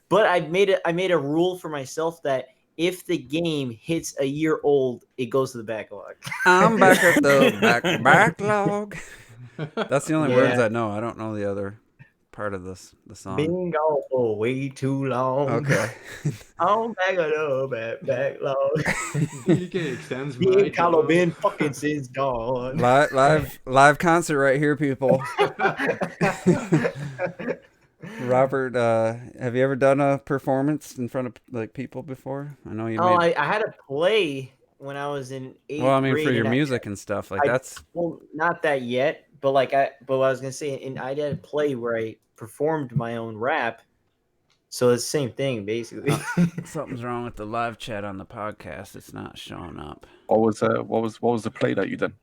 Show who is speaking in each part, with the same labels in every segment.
Speaker 1: But I made a rule for myself that if the game hits a year old, it goes to the backlog.
Speaker 2: I'm back at the backlog. That's the only words
Speaker 1: Yeah.
Speaker 2: I know. I don't know the other part of the song.
Speaker 1: Been gone for way too long.
Speaker 2: Okay.
Speaker 1: I'm back at the backlog.
Speaker 3: DK extends
Speaker 1: Me
Speaker 3: my
Speaker 1: and Carlo
Speaker 3: dog.
Speaker 1: been fucking since dawn.
Speaker 2: Live concert right here, people. Robert, have you ever done a performance in front of like people before? I know you
Speaker 1: Oh,
Speaker 2: made.
Speaker 1: I had a play when I was in
Speaker 2: Well, I
Speaker 1: eighth
Speaker 2: mean, for
Speaker 1: grade,
Speaker 2: your
Speaker 1: and
Speaker 2: music and stuff, like
Speaker 1: I
Speaker 2: that's.
Speaker 1: well, not that yet, but but what I was gonna say, and I did a play where I performed my own rap, so it's the same thing basically.
Speaker 2: Something's wrong with the live chat on the podcast. It's not showing up.
Speaker 4: What was the play that you done?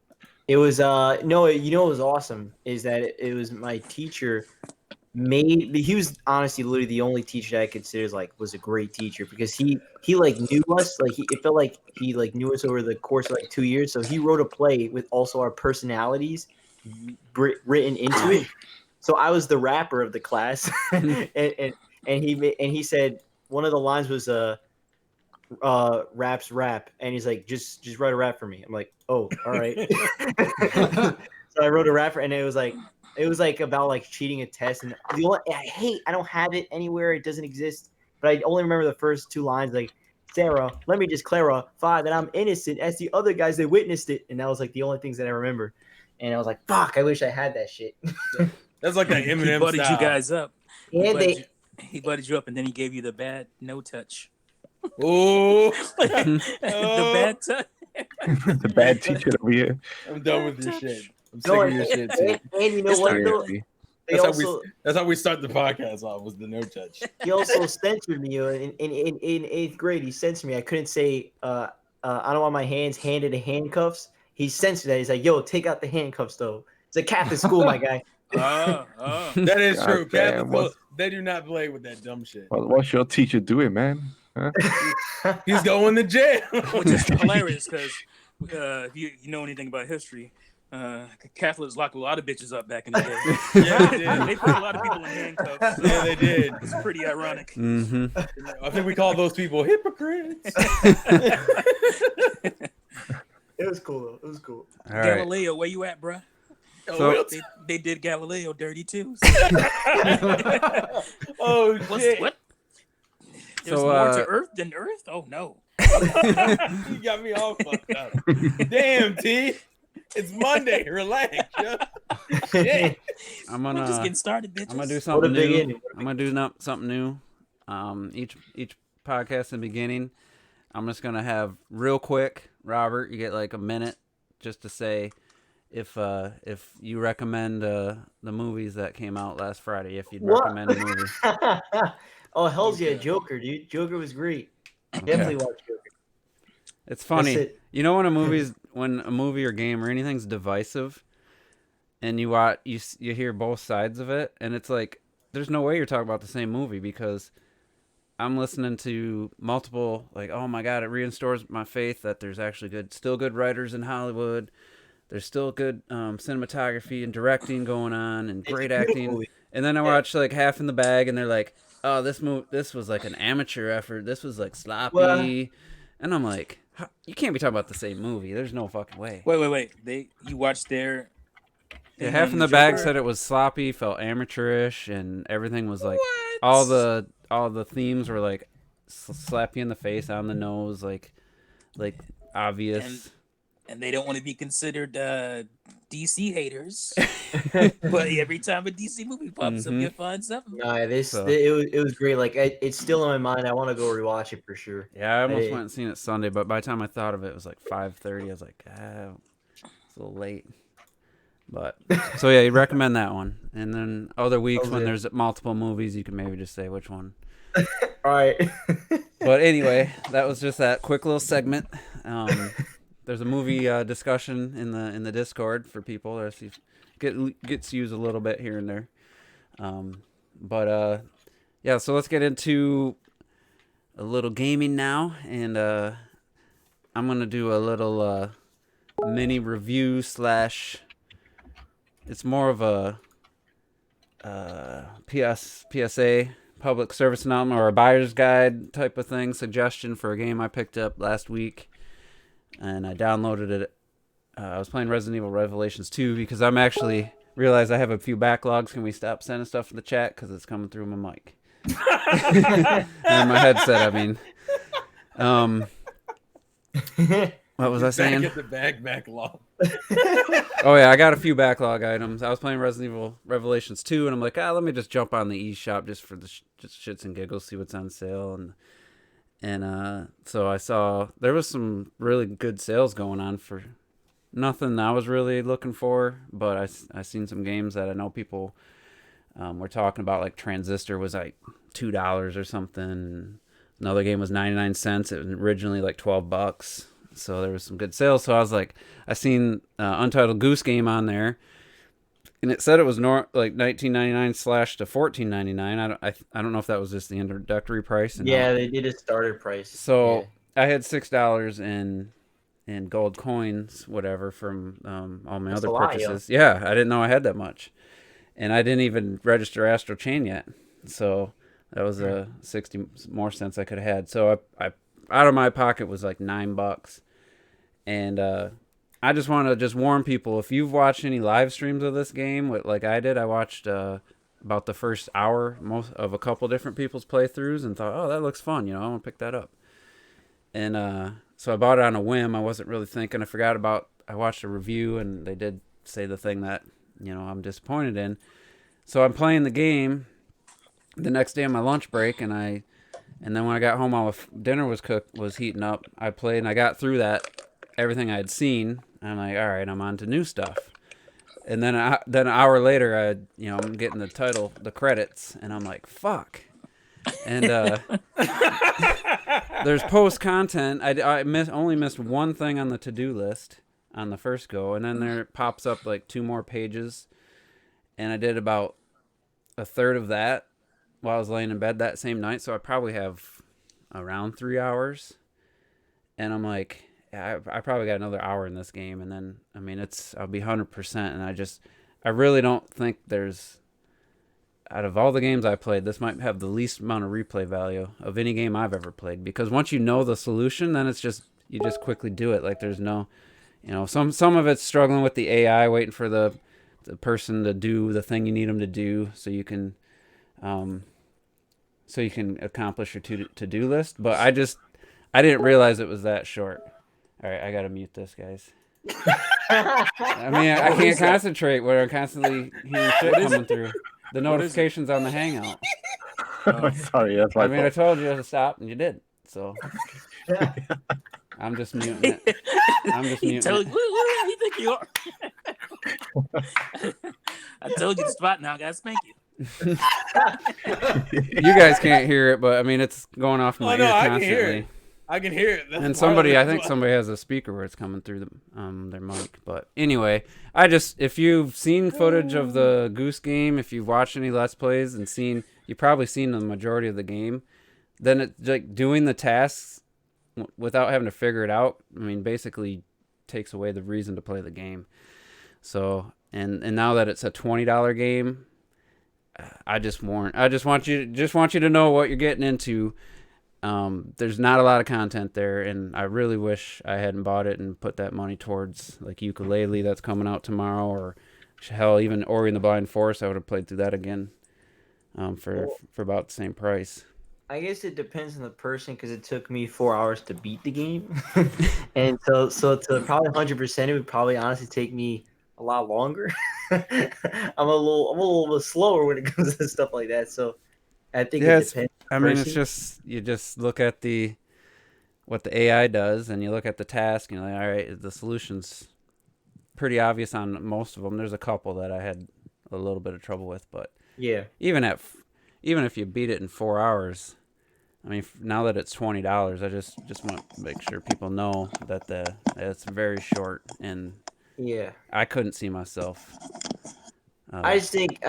Speaker 1: It was no, you know what was awesome is that it was my teacher he was honestly literally the only teacher that I consider was a great teacher because he like knew us it felt like he like knew us over the course of like 2 years, so he wrote a play with also our personalities written into it. So I was the rapper of the class, and he said one of the lines was raps rap, and he's like just write a rap for me. I'm like, oh, all right. So I wrote a rap, and it was like about like cheating a test, and I don't have it anywhere, it doesn't exist, but I only remember the first two lines, like, Sarah, let me just clarify that I'm innocent as the other guys that witnessed it, and that was like the only things that I remember, and I was like, fuck, I wish I had that shit.
Speaker 5: That's like that Eminem
Speaker 6: He buddied
Speaker 5: style.
Speaker 6: you guys up.
Speaker 1: And
Speaker 6: He buddied you up, and then he gave you the bad no touch.
Speaker 5: Ooh.
Speaker 6: The bad touch.
Speaker 4: The bad teacher over here.
Speaker 5: I'm done with your shit. I'm sick
Speaker 1: No,
Speaker 5: of your shit too.
Speaker 1: and you know
Speaker 4: It's
Speaker 1: what
Speaker 4: not
Speaker 1: though?
Speaker 4: really.
Speaker 5: That's how we start the podcast off, was the no touch.
Speaker 1: He also censored me in eighth grade. He censored me. I couldn't say I don't want my hands handed to handcuffs. He censored that. He's like, yo, take out the handcuffs though. It's a Catholic school, my guy.
Speaker 5: That is
Speaker 4: God
Speaker 5: true.
Speaker 4: damn,
Speaker 5: Catholic, they do not play with that dumb shit.
Speaker 4: What's your teacher doing, man? Huh?
Speaker 5: He's going to jail.
Speaker 6: Which is hilarious because if you know anything about history, Catholics locked a lot of bitches up back in the day.
Speaker 5: Yeah, they did.
Speaker 6: They put a lot of people in handcuffs.
Speaker 5: Yeah, they did.
Speaker 6: It's pretty ironic.
Speaker 2: Mm-hmm.
Speaker 5: I think we call those people hypocrites.
Speaker 1: It was cool though. It was cool.
Speaker 2: All right.
Speaker 6: Galileo, where you at, bruh?
Speaker 2: So-
Speaker 6: They did Galileo dirty too.
Speaker 5: Oh shit!
Speaker 6: What? There's
Speaker 2: So,
Speaker 6: more to Earth than Earth? Oh no!
Speaker 5: You got me all fucked up. Damn, T. It's Monday. Relax. Yo. Shit.
Speaker 2: I'm
Speaker 6: We're just
Speaker 2: gonna
Speaker 6: getting started, bitches.
Speaker 2: I'm gonna do
Speaker 1: What a
Speaker 2: something
Speaker 1: big
Speaker 2: new.
Speaker 1: ending.
Speaker 2: I'm gonna do something new. Each podcast in the beginning, I'm just gonna have real quick. Robert, you get like a minute just to say if you recommend the movies that came out last Friday. If you'd recommend a movie.
Speaker 1: Oh, hell's yeah, Joker, dude. Joker was great. Definitely watch Joker.
Speaker 2: It's funny.
Speaker 1: That's it.
Speaker 2: You know when a movie or game or anything's divisive, and you hear both sides of it, and it's like there's no way you're talking about the same movie because I'm listening to multiple, like, oh my god, it reinstores my faith that there's actually still good writers in Hollywood. There's still good cinematography and directing going on and great acting.
Speaker 1: movie.
Speaker 2: And then I watch like Half in the Bag, and they're like, oh, this was like an amateur effort. This was like sloppy.
Speaker 1: Well,
Speaker 2: And I'm like, you can't be talking about the same movie. There's no fucking way.
Speaker 6: Wait. You watched their.
Speaker 2: Yeah, Half in the Bag said it was sloppy, felt amateurish, and everything was like all the themes were like slap you in the face, on the nose, like obvious.
Speaker 6: And they don't want to be considered DC haters. But every time a DC movie pops up, you find something.
Speaker 1: No, it was great. Like it's still in my mind. I want to go rewatch it for sure.
Speaker 2: Yeah, I almost went and seen it Sunday, but by the time I thought of it, it was like 5:30. I was like, it's a little late. But so yeah, you recommend that one, and then other weeks when there's multiple movies, you can maybe just say which one.
Speaker 1: All right.
Speaker 2: But anyway, that was just that quick little segment. There's a movie discussion in the Discord for people. Gets used a little bit here and there. Yeah, so let's get into a little gaming now, and I'm gonna do a little mini review / it's more of a PSA public service announcement or a buyer's guide type of thing, suggestion for a game I picked up last week, and I downloaded it. I was playing Resident Evil Revelations 2 because I'm actually realized I have a few backlogs. Can we stop sending stuff in the chat because it's coming through my mic and my headset? I mean, what was I saying?
Speaker 5: Get the backlog.
Speaker 2: Oh yeah, I got a few backlog items. I was playing Resident Evil Revelations 2, and I'm like, let me just jump on the eShop just for the just shits and giggles, see what's on sale, and so I saw there was some really good sales going on for nothing I was really looking for, but I seen some games that I know people were talking about, like Transistor was like $2 or something. Another game was 99 cents. It was originally like $12. So there was some good sales. So I was like, I seen Untitled Goose Game on there, and it said it was like $19.99 / to $14.99. I don't know if that was just the introductory price.
Speaker 1: Yeah, they did a starter price.
Speaker 2: So
Speaker 1: yeah.
Speaker 2: I had $6 in gold coins, whatever, from all my other purchases. Yeah, I didn't know I had that much, and I didn't even register Astral Chain yet. So that was 60 more cents I could have had. So I out of my pocket was like $9. And I just want to warn people, if you've watched any live streams of this game, like I did, I watched about the first hour of a couple different people's playthroughs and thought, oh, that looks fun, I want to pick that up. And so I bought it on a whim. I wasn't really thinking. I watched a review, and they did say the thing that, I'm disappointed in. So I'm playing the game the next day on my lunch break, and then when I got home, all dinner was heating up. I played, and I got through everything I had seen. I'm like, all right, I'm on to new stuff. And then an hour later, I'm getting the credits, and I'm like, fuck. And there's post content. I only missed one thing on the to-do list on the first go, and then there pops up like 2 more pages, and I did about a third of that while I was laying in bed that same night. So I probably have around 3 hours, and I'm like, yeah, I probably got another hour in this game, and then I'll be 100%, and I really don't think there's, out of all the games I played, this might have the least amount of replay value of any game I've ever played, because once you know the solution, then you just quickly do it. Like there's no, some of it's struggling with the AI, waiting for the person to do the thing you need them to do, so you can accomplish your to-do list. But I didn't realize it was that short. All right, I gotta mute this, guys. I can't concentrate when I'm constantly hearing shit coming through. The notifications on the Hangout.
Speaker 4: Sorry, that's my fault.
Speaker 2: I told you to stop, and you did. So I'm just muting it.
Speaker 6: Who do you think you are? I told you to spot now, guys. Thank you.
Speaker 2: You guys can't hear it, but it's going off my ear constantly.
Speaker 5: I can hear it.
Speaker 2: And somebody has a speaker where it's coming through their mic. But anyway, if you've seen footage of the Goose Game, if you've watched any Let's Plays and you've probably seen the majority of the game, then it's like doing the tasks without having to figure it out. Basically takes away the reason to play the game. So, and now that it's a $20 game, I just want you to know what you're getting into. There's not a lot of content there, and I really wish I hadn't bought it and put that money towards like Ukulele that's coming out tomorrow, or hell, even Ori and the Blind Forest. I would have played through that again for about the same price.
Speaker 1: I guess it depends on the person, because it took me 4 hours to beat the game, and so to probably 100%, it would probably honestly take me a lot longer. I'm a little bit slower when it comes to stuff like that. So I think it depends.
Speaker 2: It's just, you just look at what the AI does, and you look at the task, and you're like, all right, the solution's pretty obvious on most of them. There's a couple that I had a little bit of trouble with, but
Speaker 1: yeah,
Speaker 2: even if you beat it in 4 hours, now that it's $20, I just want to make sure people know that it's very short, and
Speaker 1: yeah,
Speaker 2: I couldn't see myself.
Speaker 1: I think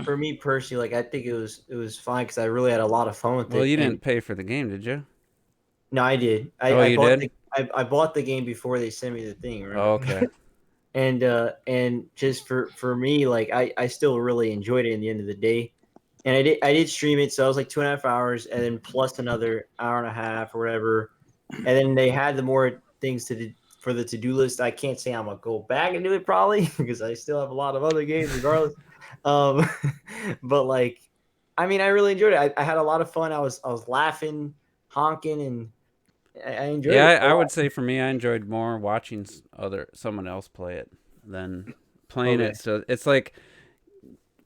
Speaker 1: for me personally, I think it was fine, because I really had a lot of fun with it.
Speaker 2: Well, you didn't pay for the game, did you?
Speaker 1: No, I did.
Speaker 2: You did?
Speaker 1: I bought the game before they sent me the thing. Right?
Speaker 2: Oh, okay.
Speaker 1: And just for me, I still really enjoyed it in the end of the day. and I did stream it, so I was like 2.5 hours, and then plus another hour and a half or whatever, and then they had the more things to do for the to-do list. I can't say I'm gonna go back and do it probably because I still have a lot of other games regardless. Um, but like, I mean, I really enjoyed it. I had a lot of fun. I was laughing, honking, and I enjoyed
Speaker 2: Yeah,
Speaker 1: it.
Speaker 2: I would say for me, I enjoyed more watching someone else play it than playing
Speaker 1: Okay.
Speaker 2: it. So it's like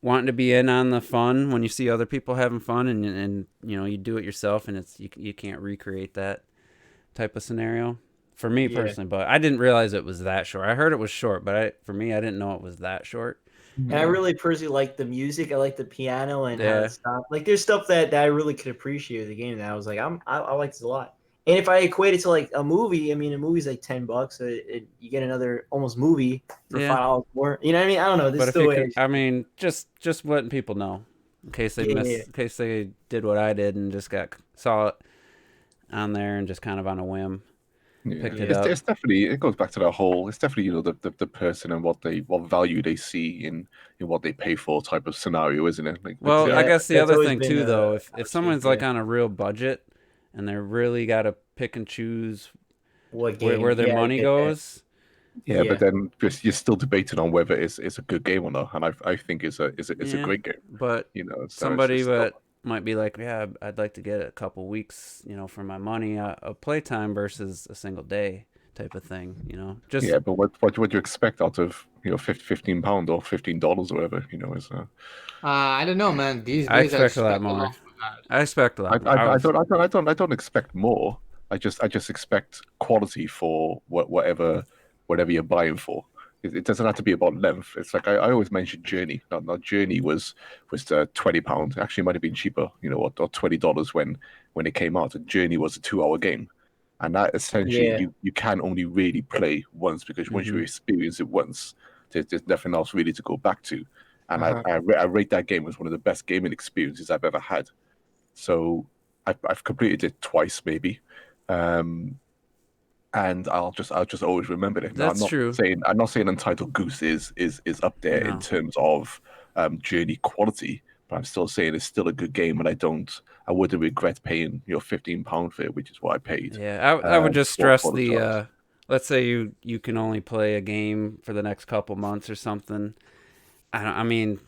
Speaker 2: wanting to be in on the fun when you see other people having fun, and you know you do it yourself, and it's you can't recreate that type of scenario. For me
Speaker 1: Yeah.
Speaker 2: personally, but I didn't realize it was that short. I heard it was short, but for me, I didn't know it was that short.
Speaker 1: And I really personally like the music. I like the piano and how
Speaker 2: Yeah.
Speaker 1: it stopped. Like there's stuff that I really could appreciate with the game that I was like, I like this a lot. And if I equate it to like a movie, I mean, a movie's like $10. So you get another almost movie for
Speaker 2: Yeah.
Speaker 1: $5 more. You know what I mean? I don't know. This
Speaker 2: But
Speaker 1: is
Speaker 2: if
Speaker 1: the
Speaker 2: you
Speaker 1: way.
Speaker 2: could, I mean, just letting people know in case they
Speaker 1: Yeah.
Speaker 2: in case they did what I did and just saw it on there and just kind of on a whim picked it up.
Speaker 4: It's definitely, it goes back to that whole, it's definitely, you know, the person and what value they see in what they pay for type of scenario, isn't it? Like,
Speaker 2: Well,
Speaker 1: Yeah,
Speaker 2: I guess the
Speaker 1: that's
Speaker 2: other
Speaker 1: always
Speaker 2: thing
Speaker 1: been,
Speaker 2: too, though, if
Speaker 1: honestly,
Speaker 2: someone's like
Speaker 1: yeah.
Speaker 2: on a real budget and they're really got to pick and choose
Speaker 1: What game?
Speaker 2: where their
Speaker 1: Yeah, I
Speaker 2: money
Speaker 1: get that.
Speaker 2: goes.
Speaker 4: yeah,
Speaker 1: Yeah.
Speaker 4: but then you're still debating on whether it's a good game or not, and I think it's a
Speaker 2: Yeah,
Speaker 4: great game.
Speaker 2: But
Speaker 4: You know, so
Speaker 2: somebody
Speaker 4: it's still,
Speaker 2: that might be like, yeah, I'd like to get a couple weeks, you know, for my money, of playtime versus a single day type of thing, you know. Just
Speaker 4: yeah, but what do you expect out of, you know, £15 or $15 or whatever, you know, is
Speaker 3: I don't know, man. These
Speaker 2: I
Speaker 3: days I
Speaker 2: expect a lot
Speaker 3: expect a
Speaker 2: more.
Speaker 3: lot from that.
Speaker 2: I expect a
Speaker 4: I,
Speaker 2: lot more.
Speaker 4: I don't expect more. I just expect quality for whatever you're buying for. It doesn't have to be about length. It's like I always mention Journey. Now Journey was £20. Actually, it might have been cheaper, you know, or $20 when it came out. And Journey was a 2-hour game, and that essentially
Speaker 1: Yeah.
Speaker 4: you can only really play once, because once you experience it once, there's nothing else really to go back to. And I rate that game as one of the best gaming experiences I've ever had. So I've completed it twice, maybe, and I'll just always remember it. Now,
Speaker 2: That's true.
Speaker 4: I'm not saying Untitled Goose is up there in
Speaker 2: No.
Speaker 4: terms of journey quality, but I'm still saying it's still a good game, and I wouldn't regret paying, you know, £15 for it, which is what I paid.
Speaker 2: Yeah, I would just stress
Speaker 4: for the
Speaker 2: the
Speaker 4: choice.
Speaker 2: let's say you can only play a game for the next couple months or something. I mean,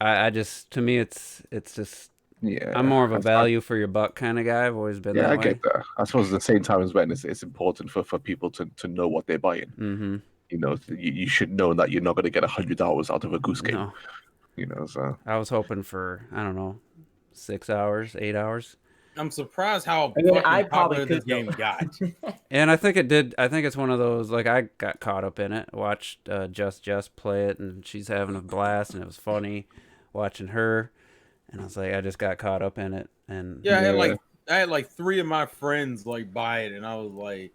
Speaker 2: I just, to me it's just,
Speaker 4: Yeah,
Speaker 2: I'm more of a value for your buck kind of guy. I've always been
Speaker 4: yeah,
Speaker 2: that
Speaker 4: I
Speaker 2: way.
Speaker 4: get that. I suppose at the same time as well, it's important for people to know what they're buying.
Speaker 2: Mm-hmm.
Speaker 4: You know, you should know that you're not going to get 100 hours out of a Goose Game.
Speaker 2: No,
Speaker 4: You know, so
Speaker 2: I was hoping for, I don't know, 6 hours, 8 hours.
Speaker 5: I'm surprised how
Speaker 1: I mean,
Speaker 5: fucking
Speaker 1: I probably
Speaker 5: popular this
Speaker 1: could, though.
Speaker 5: game got.
Speaker 2: And I think it did. I think it's one of those, like, I got caught up in it. Watched Jess play it, and she's having a blast, and it was funny watching her. And I was like, I just got caught up in it. And
Speaker 5: Yeah, I had like 3 of my friends like buy it, and I was like,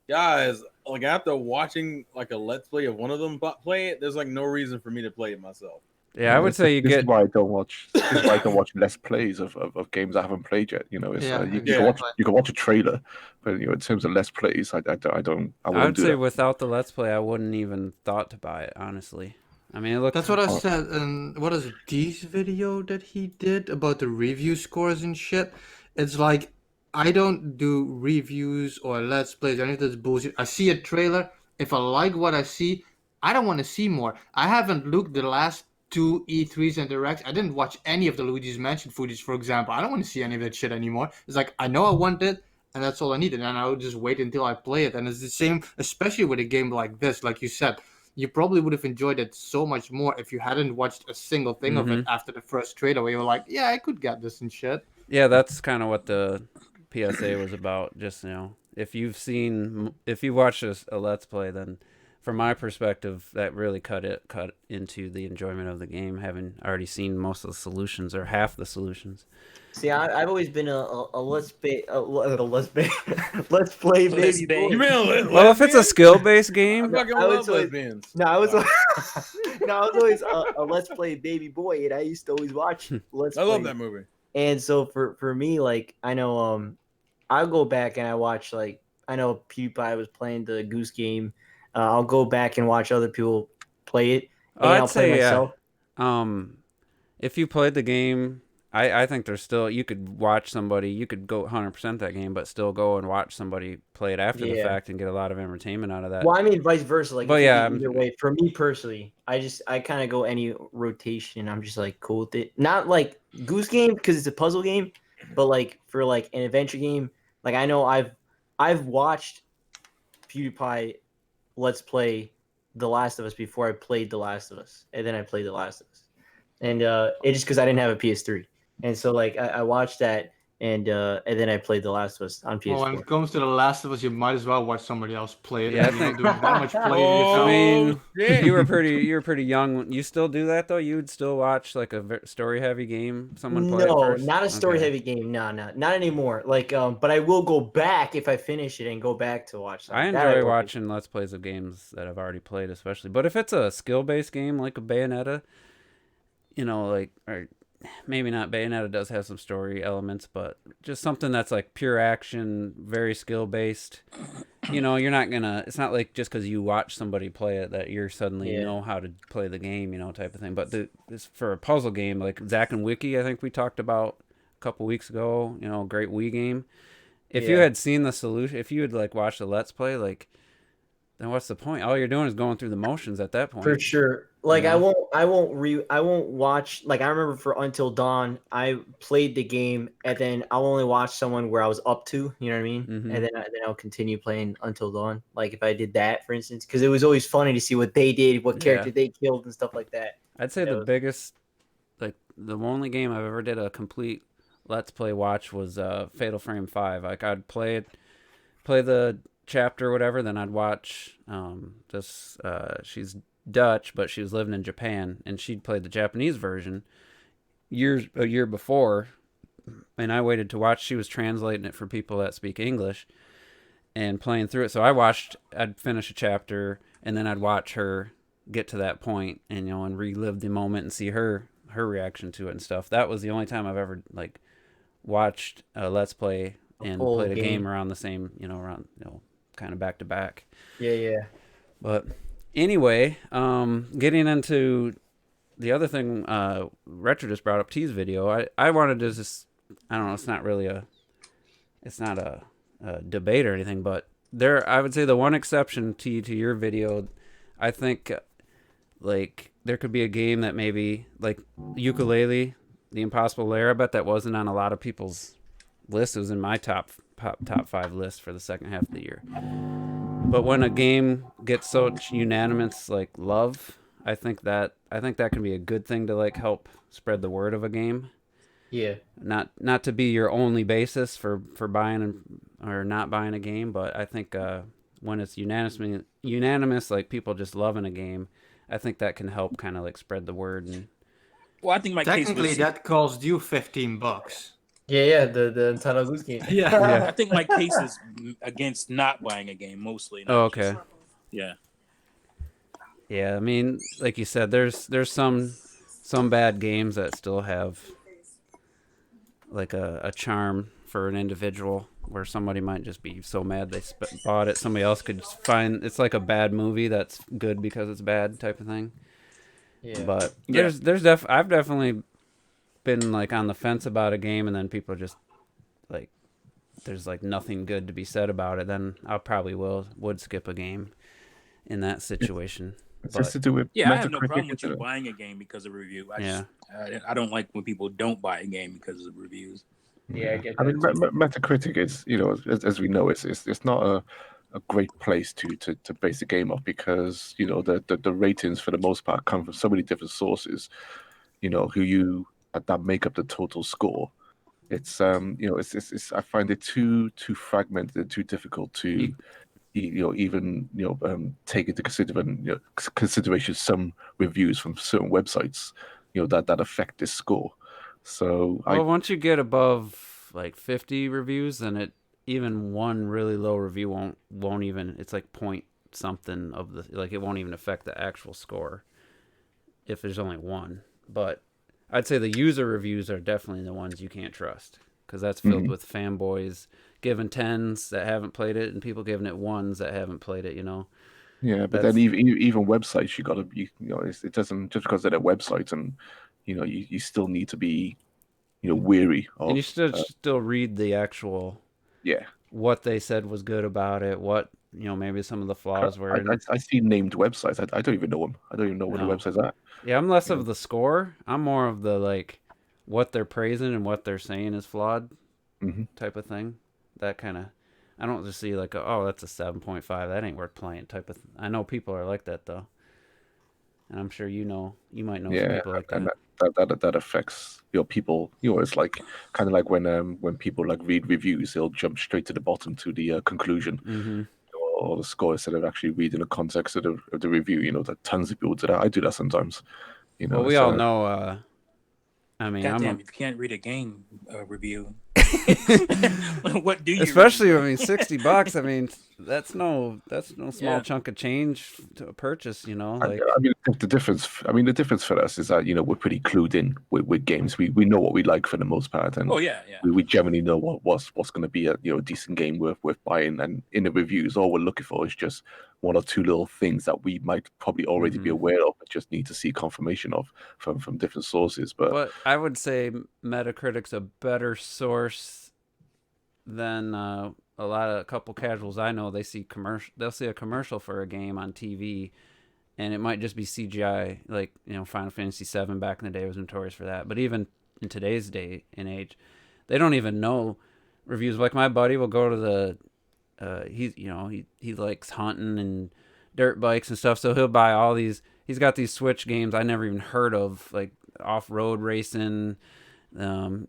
Speaker 5: guys, like after watching like a let's play of one of them play it, there's like no reason for me to play it myself.
Speaker 2: yeah, I would say
Speaker 4: this is why I don't watch. This is why I don't watch less plays of games I haven't played yet. You know, it's
Speaker 3: Yeah,
Speaker 4: you
Speaker 3: exactly.
Speaker 4: can watch a trailer, but you know, in terms of less plays, I wouldn't
Speaker 2: I would
Speaker 4: do
Speaker 2: say
Speaker 4: that.
Speaker 2: without the let's play, I wouldn't even thought to buy it. Honestly, I mean, it looks.
Speaker 3: That's what I said. And what is D's video that he did about the review scores and shit? It's like I don't do reviews or let's plays or any of this bullshit. I see a trailer. If I like what I see, I don't want to see more. I haven't looked the last 2 E3s and Directs. I didn't watch any of the Luigi's Mansion footage, for example. I don't want to see any of that shit anymore. It's like I know I want it, and that's all I needed. And I'll just wait until I play it. And it's the same, especially with a game like this, like you said. You probably would have enjoyed it so much more if you hadn't watched a single thing of it after the first trailer, where you were like, "Yeah, I could get this and shit."
Speaker 2: Yeah, that's kind of what the PSA was about. Just, you know, if you've watched a let's play, then from my perspective, that really cut into the enjoyment of the game, having already seen most of the solutions or half the solutions.
Speaker 1: See, I've always been a let's play let's play
Speaker 6: Let's
Speaker 1: baby
Speaker 6: play.
Speaker 1: boy.
Speaker 5: You mean
Speaker 2: Well, if it's a skill-based
Speaker 5: I
Speaker 2: game,
Speaker 5: fucking
Speaker 1: I would
Speaker 5: love
Speaker 1: say-
Speaker 5: lesbians.
Speaker 1: No, I was no, I was always a let's play baby boy, and I used to always watch let's.
Speaker 5: I love
Speaker 1: Play.
Speaker 5: that movie.
Speaker 1: And so for me, like I know I'll go back and I watch, like, I know PewDiePie was playing the Goose Game. I'll go back and watch other people play it, and I'll
Speaker 2: I'd
Speaker 1: play
Speaker 2: say
Speaker 1: myself.
Speaker 2: if you played the game, I think there's still, you could watch somebody, you could go 100% that game, but still go and watch somebody play it after the
Speaker 1: Yeah.
Speaker 2: fact and get a lot of entertainment out of that.
Speaker 1: Well, I mean, vice versa. Like,
Speaker 2: But
Speaker 1: it
Speaker 2: yeah,
Speaker 1: could be either way. For me personally, I kind of go any rotation. I'm just like cool with it. Not like Goose Game because it's a puzzle game, but like for like an adventure game. Like I know I've watched PewDiePie Let's Play The Last of Us before I played The Last of Us, and then I played The Last of Us, and it's just because I didn't have a PS3, and so like I watched that. And then I played The Last of Us on PS4.
Speaker 3: Well, when it comes to The Last of Us, you might as well watch somebody else play it.
Speaker 2: Yeah, I
Speaker 3: and you
Speaker 2: think-
Speaker 3: don't do that much playing
Speaker 5: Oh,
Speaker 2: I
Speaker 3: yourself.
Speaker 2: mean,
Speaker 5: shit.
Speaker 2: you were pretty young. You still do that though? You would still watch like a story heavy game, someone play it
Speaker 1: No,
Speaker 2: first?
Speaker 1: not a story
Speaker 2: Okay.
Speaker 1: heavy game. No, not anymore. Like, but I will go back if I finish it and go back to watch.
Speaker 2: I
Speaker 1: That
Speaker 2: enjoy
Speaker 1: will.
Speaker 2: watching Let's Plays of games that I've already played, especially. But if it's a skill-based game like a Bayonetta, you know, like, or maybe not, Bayonetta does have some story elements, but just something that's like pure action, very skill-based. You know, you're not gonna, it's not like just because you watch somebody play it that you're suddenly
Speaker 1: Yeah.
Speaker 2: know how to play the game, you know, type of thing. But this for a puzzle game, like Zack and Wiki, I think we talked about a couple weeks ago, you know, great Wii game. If you
Speaker 1: Yeah.
Speaker 2: had seen the solution, if you had like watched the Let's Play, like, then what's the point? All you're doing is going through the motions at that point.
Speaker 1: For sure. Like
Speaker 2: Yeah.
Speaker 1: I won't watch. Like I remember for Until Dawn, I played the game and then I'll only watch someone where I was up to. You know what I mean?
Speaker 2: Mhm.
Speaker 1: And then I'll continue playing Until Dawn. Like if I did that, for instance, because it was always funny to see what they did, what character they killed, and stuff like that.
Speaker 2: I'd say
Speaker 1: That
Speaker 2: the
Speaker 1: was-
Speaker 2: biggest, like the only game I've ever did a complete Let's Play watch was Fatal Frame 5. Like I'd play the chapter or whatever, then I'd watch she's Dutch, but she was living in Japan, and she'd played the Japanese version a year before, and I waited to watch. She was translating it for people that speak English and playing through it. So I'd finish a chapter, and then I'd watch her get to that point, and you know, and relive the moment and see her reaction to it and stuff. That was the only time I've ever like watched a Let's Play and
Speaker 1: full
Speaker 2: played a game
Speaker 1: game.
Speaker 2: around the same, kind of back to back.
Speaker 1: Yeah.
Speaker 2: But anyway, getting into the other thing, Retro just brought up T's video. I wanted to just, I don't know, it's not a debate or anything, but I would say the one exception to your video, I think, like there could be a game that maybe like Ukulele, The Impossible Lair. I bet that wasn't on a lot of people's list. It was in my top 5 list for the second half of the year. But when a game gets such unanimous like love, I think that can be a good thing to like help spread the word of a game.
Speaker 1: Yeah.
Speaker 2: Not to be your only basis for buying or not buying a game, but I think when it's unanimous, like people just loving a game, I think that can help kind of like spread the word. And
Speaker 6: Well, I think my case
Speaker 3: Technically,
Speaker 6: was,
Speaker 3: that cost you $15.
Speaker 1: Yeah. The Untitled Goose Game.
Speaker 3: Yeah.
Speaker 6: I think my case is against not buying a game mostly. not
Speaker 2: Oh, okay.
Speaker 6: just- yeah.
Speaker 2: Yeah, I mean, like you said, there's some bad games that still have like a charm for an individual, where somebody might just be so mad they bought it. Somebody else could just find it's like a bad movie that's good because it's bad type of thing.
Speaker 1: Yeah.
Speaker 2: But
Speaker 5: Yeah.
Speaker 2: I've definitely been like on the fence about a game, and then people just like there's like nothing good to be said about it. Then I probably would skip a game in that situation.
Speaker 4: It's
Speaker 2: But
Speaker 4: just to do with
Speaker 6: Yeah, I have no
Speaker 4: Metacritic,
Speaker 6: problem with
Speaker 4: isn't
Speaker 6: you
Speaker 4: it?
Speaker 6: buying a game because of review.
Speaker 2: Yeah.
Speaker 6: I don't like when people don't buy a game because of reviews.
Speaker 1: Yeah, I get
Speaker 4: I
Speaker 1: that.
Speaker 4: mean,
Speaker 1: too.
Speaker 4: Metacritic is, as we know, it's not a great place to base a game off, because the ratings for the most part come from so many different sources, that make up the total score. It's I find it too fragmented and too difficult to take into consideration some reviews from certain websites that affect this score. So
Speaker 2: Well, once you get above like 50 reviews, then even one really low review won't even, it's like point something of the, like it won't even affect the actual score if there's only one. But I'd say the user reviews are definitely the ones you can't trust, because that's filled with fanboys giving 10s that haven't played it and people giving it 1s that haven't played it.
Speaker 4: Yeah, but
Speaker 2: That's-
Speaker 4: then even websites, it doesn't, just because they're websites and you still need to be weary of.
Speaker 2: And you should still read the actual
Speaker 4: Yeah.
Speaker 2: what they said was good about it, what maybe some of the flaws were.
Speaker 4: I see named websites. I don't even know them. I don't even know what the
Speaker 2: No.
Speaker 4: websites are.
Speaker 2: Yeah, I'm less of the score. I'm more of the like what they're praising and what they're saying is flawed type of thing. That kind of, I don't just see like, oh, that's a 7.5. That ain't worth playing type of. I know people are like that though, and I'm sure you might know some people like
Speaker 4: and
Speaker 2: that.
Speaker 4: that affects people. It's like kind of like when people like read reviews, they'll jump straight to the bottom to the conclusion or the score instead of actually reading the context of the review. That tons of people do that. I do that sometimes.
Speaker 2: Well, we all know. I mean,
Speaker 6: Goddamn, if you can't read a game review, what do you?
Speaker 2: Especially, $60. I mean, that's no small chunk of change to purchase. Like
Speaker 4: I mean, the difference. The difference for us is that we're pretty clued in with games. We know what we like for the most part, and we generally know what's going to be a decent game worth buying. And in the reviews, all we're looking for is just one or two little things that we might probably already be aware of, but just need to see confirmation of from different sources. But
Speaker 2: I would say Metacritic's a better source than a couple casuals I know. They'll see a commercial for a game on TV, and it might just be CGI. Like Final Fantasy VII back in the day was notorious for that. But even in today's day and age, they don't even know reviews. Like my buddy will go to the he likes hunting and dirt bikes and stuff, so he'll buy all these. He's got these Switch games I never even heard of, like off-road racing.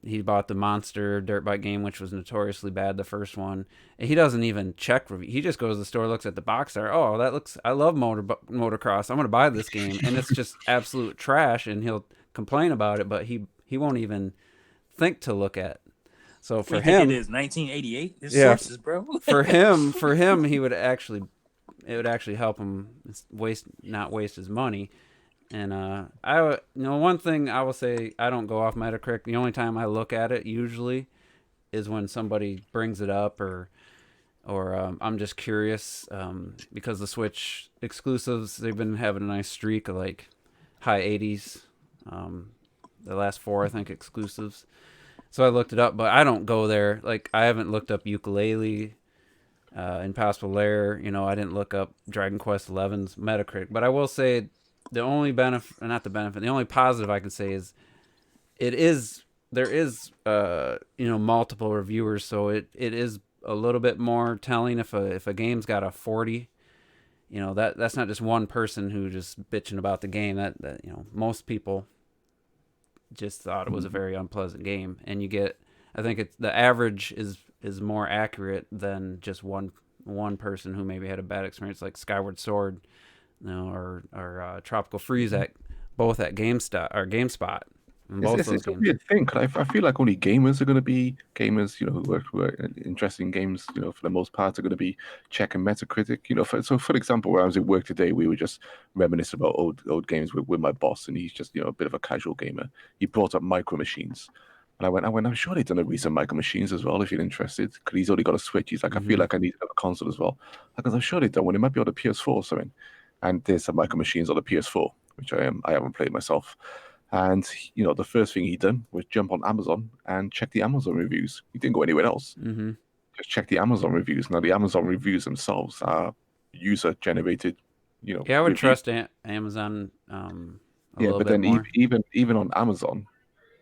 Speaker 2: He bought the Monster dirt bike game, which was notoriously bad, the first one. And he doesn't even check review. He just goes to the store, looks at the box art. Oh, I love motocross. I'm gonna buy this game, and it's just absolute trash. And he'll complain about it, but he won't even think to look at. So for him,
Speaker 6: it is 1988. Sources, bro. for
Speaker 2: him, it would actually help him not waste his money. And one thing I will say, I don't go off Metacritic. The only time I look at it usually is when somebody brings it up, or I'm just curious, because the Switch exclusives, they've been having a nice streak of like high 80s. The last 4, I think, exclusives. So I looked it up, but I don't go there. Like, I haven't looked up Ukulele, Impossible Lair. I didn't look up Dragon Quest XI's Metacritic. But I will say the only the only positive I can say is there is multiple reviewers, so it is a little bit more telling if a game's got a 40. That's not just one person who just bitching about the game. That most people just thought it was a very unpleasant game, and I think the average is more accurate than just one person who maybe had a bad experience, like Skyward Sword, or Tropical Freeze both at GameSpot.
Speaker 4: It's a weird thing. I feel like only gamers are going to be gamers, who are interested in games, for the most part, are going to be checking Metacritic. For example, where I was at work today, we were just reminiscing about old games with my boss, and he's just a bit of a casual gamer. He brought up Micro Machines, and I went, I'm sure they've done a recent Micro Machines as well. If you're interested, because he's only got a Switch. He's like, I feel like I need a console as well. Because I'm sure they've done one. It might be on the PS4 or something. And there's some Micro Machines on the PS4, which I haven't played myself. And the first thing he done was jump on Amazon and check the Amazon reviews. He didn't go anywhere else. Just check the Amazon reviews. Now the Amazon reviews themselves are user generated.
Speaker 2: Yeah, I would trust Amazon.
Speaker 4: But then more. even on Amazon,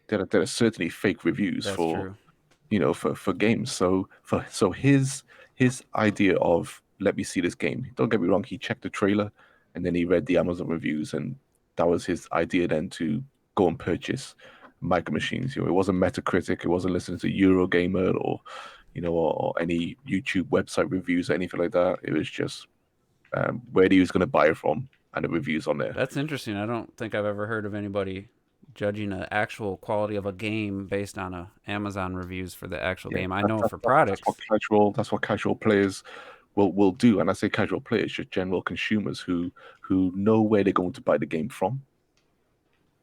Speaker 4: there are certainly fake reviews. That's
Speaker 2: true.
Speaker 4: For games. So his idea of, let me see this game. Don't get me wrong. He checked the trailer and then he read the Amazon reviews, and that was his idea then to go and purchase Micro Machines. It wasn't Metacritic. It wasn't listening to Eurogamer or any YouTube website reviews or anything like that. It was just where he was going to buy it from and the reviews on there.
Speaker 2: That's interesting. I don't think I've ever heard of anybody judging the actual quality of a game based on Amazon reviews for the actual game. I know for products.
Speaker 4: That's what casual players will do. And I say casual players, just general consumers who know where they're going to buy the game from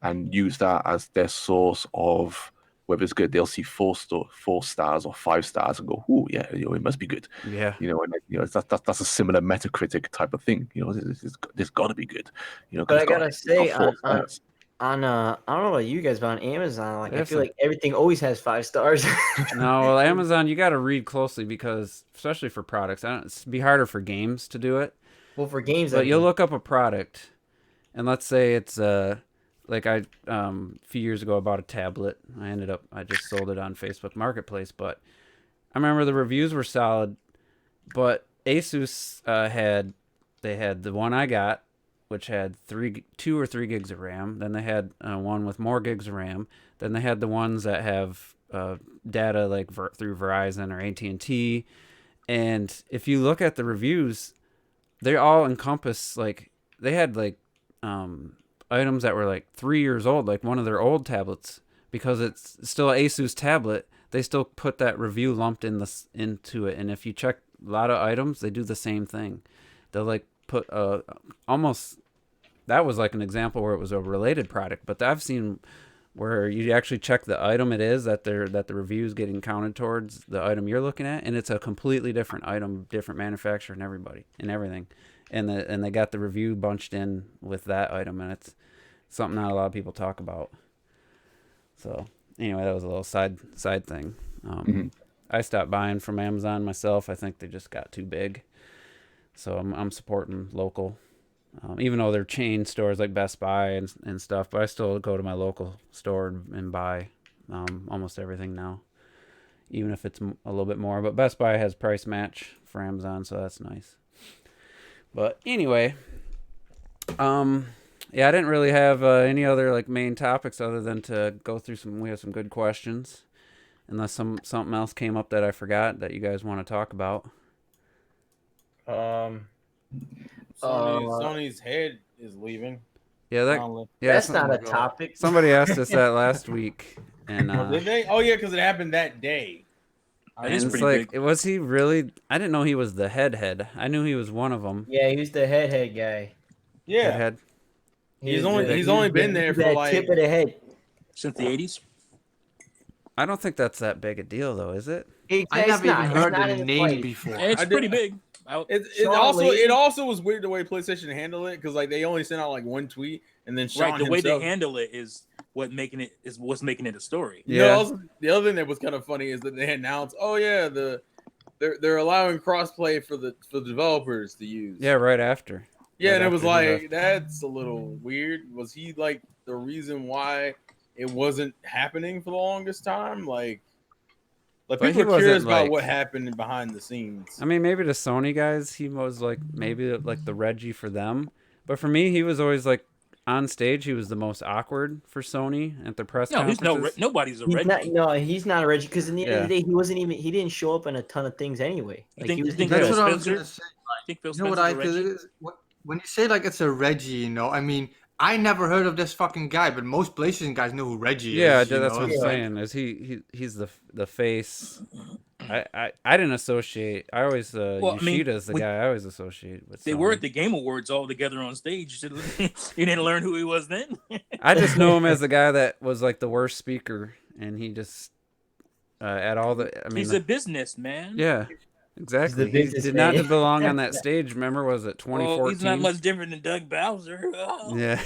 Speaker 4: and use that as their source of whether it's good. They'll see 4 stars or 5 stars and go, "Oh yeah, it must be good."
Speaker 2: Yeah,
Speaker 4: and that's a similar Metacritic type of thing. This got to be good.
Speaker 1: But I gotta say, on I don't know about you guys, but on Amazon, like I
Speaker 2: There's
Speaker 1: feel
Speaker 2: some-
Speaker 1: like everything always has 5 stars.
Speaker 2: No, well, Amazon, you got to read closely because, especially for products, it'd be harder for games to do it.
Speaker 1: Well, for games,
Speaker 2: But
Speaker 1: I
Speaker 2: you'll
Speaker 1: mean,
Speaker 2: look up a product, and let's say it's like a few years ago I bought a tablet. I just sold it on Facebook Marketplace, but I remember the reviews were solid. But Asus had the one I got, which had 2 or 3 gigs of RAM. Then they had one with more gigs of RAM. Then they had the ones that have data like through Verizon or AT&T. And if you look at the reviews, they all encompass like they had like items that were like 3 years old, like one of their old tablets, because it's still an Asus tablet. They still put that review lumped into it. And if you check a lot of items, they do the same thing. They'll like put almost, that was like an example where it was a related product, but I've seen where you actually check the item it is that the review is getting counted towards the item you're looking at, and it's a completely different item, different manufacturer, and everything, and they got the review bunched in with that item, and it's something not a lot of people talk about. So anyway, that was a little side thing. I stopped buying from Amazon myself. I think they just got too big, so I'm supporting local. Even though they're chain stores like Best Buy and stuff, but I still go to my local store and buy almost everything now, even if it's a little bit more. But Best Buy has price match for Amazon, so that's nice. But anyway, yeah, I didn't really have any other like main topics other than to go through some. We have some good questions, unless something else came up that I forgot that you guys want to talk about.
Speaker 5: Sony's head is leaving.
Speaker 2: Yeah,
Speaker 5: Finally.
Speaker 1: that's
Speaker 2: some-
Speaker 1: not a topic.
Speaker 2: Somebody asked us that last week, and
Speaker 5: Did they? Oh yeah, because it happened that day.
Speaker 2: and
Speaker 6: is
Speaker 2: it's
Speaker 6: pretty
Speaker 2: like,
Speaker 6: big.
Speaker 2: was he really? I didn't know he was the head. I knew he was one of them.
Speaker 1: Yeah, he was the head guy.
Speaker 5: Yeah,
Speaker 2: Head.
Speaker 5: He's
Speaker 1: was
Speaker 5: only
Speaker 1: the-
Speaker 5: been there
Speaker 1: he's
Speaker 5: for
Speaker 1: that
Speaker 5: like.
Speaker 1: tip of the head.
Speaker 6: Since the 80s.
Speaker 2: I don't think that's that big a deal, though, is it?
Speaker 3: I never even heard the name before.
Speaker 6: It's
Speaker 5: I did-
Speaker 6: pretty big.
Speaker 5: It
Speaker 1: Sean
Speaker 5: also
Speaker 1: Layden-
Speaker 5: was weird the way PlayStation handled it because like they only sent out like one tweet and then Sean
Speaker 6: Right, the way they
Speaker 5: himself-
Speaker 6: handle it is what's making it a story.
Speaker 5: You know, also, the other thing that was kind of funny is that they announced, oh yeah, they're allowing crossplay for the developers to use.
Speaker 2: Yeah, right after.
Speaker 5: Yeah,
Speaker 2: Right
Speaker 5: and it was
Speaker 2: after he
Speaker 5: like
Speaker 2: left.
Speaker 5: that's a little weird. Was he like the reason why it wasn't happening for the longest time? Like
Speaker 2: But
Speaker 5: people
Speaker 2: he
Speaker 5: are curious
Speaker 2: wasn't,
Speaker 5: about
Speaker 2: like-
Speaker 5: what happened behind the scenes.
Speaker 2: I mean, maybe the Sony guys, he was like maybe like the Reggie for them, but for me, he was always like on stage. He was the most awkward for Sony at the press
Speaker 6: No,
Speaker 2: conferences.
Speaker 6: nobody's a
Speaker 1: He's
Speaker 6: Reggie.
Speaker 1: not, no, he's not a Reggie because in the end of
Speaker 2: Yeah.
Speaker 1: the day, he didn't show up in a ton of things anyway.
Speaker 6: You
Speaker 1: Like
Speaker 6: think-
Speaker 1: he was
Speaker 6: you think
Speaker 3: That's
Speaker 6: Phil
Speaker 3: what I was
Speaker 6: Spencer?
Speaker 3: gonna say.
Speaker 6: I think Phil
Speaker 3: You know what
Speaker 6: Spencer's a Reggie.
Speaker 3: when you say like it's a Reggie, you know, I mean, I never heard of this fucking guy, but most PlayStation guys know who Reggie
Speaker 2: Yeah,
Speaker 3: is. you
Speaker 2: that's
Speaker 3: know?
Speaker 2: what I'm
Speaker 3: It's like-
Speaker 2: saying. Is he's the face. I didn't associate. I always
Speaker 6: Well, I mean,
Speaker 2: Yoshida's the
Speaker 6: we-
Speaker 2: guy I always associate with.
Speaker 6: They
Speaker 2: Sony.
Speaker 6: were at the Game Awards all together on stage. You didn't learn who he was then.
Speaker 2: I just know him as the guy that was like the worst speaker, and he just at all the. I mean,
Speaker 6: He's a businessman.
Speaker 2: yeah, exactly. He
Speaker 1: business
Speaker 2: did not
Speaker 1: man.
Speaker 2: belong on that stage. Remember, was it 2014?
Speaker 6: Well, he's not much different than Doug Bowser.
Speaker 2: Yeah,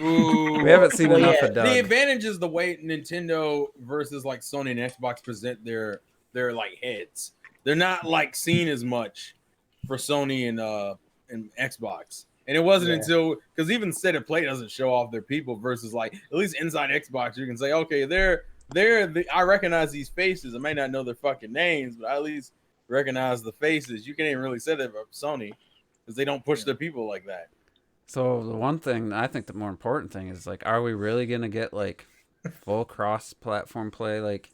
Speaker 5: Ooh.
Speaker 2: we haven't seen
Speaker 1: Well,
Speaker 2: enough
Speaker 1: yeah,
Speaker 2: of Doug.
Speaker 5: The advantage is the way Nintendo versus like Sony and Xbox present their like heads. They're not like seen as much for Sony and Xbox. And it wasn't
Speaker 1: Yeah.
Speaker 5: until because even State of Play doesn't show off their people versus like at least inside Xbox you can say okay I recognize these faces. I may not know their fucking names, but I at least recognize the faces. You can't even really say that about Sony because they don't push their people like that.
Speaker 2: So the one thing I think the more important thing is like, are we really gonna get like full cross-platform play like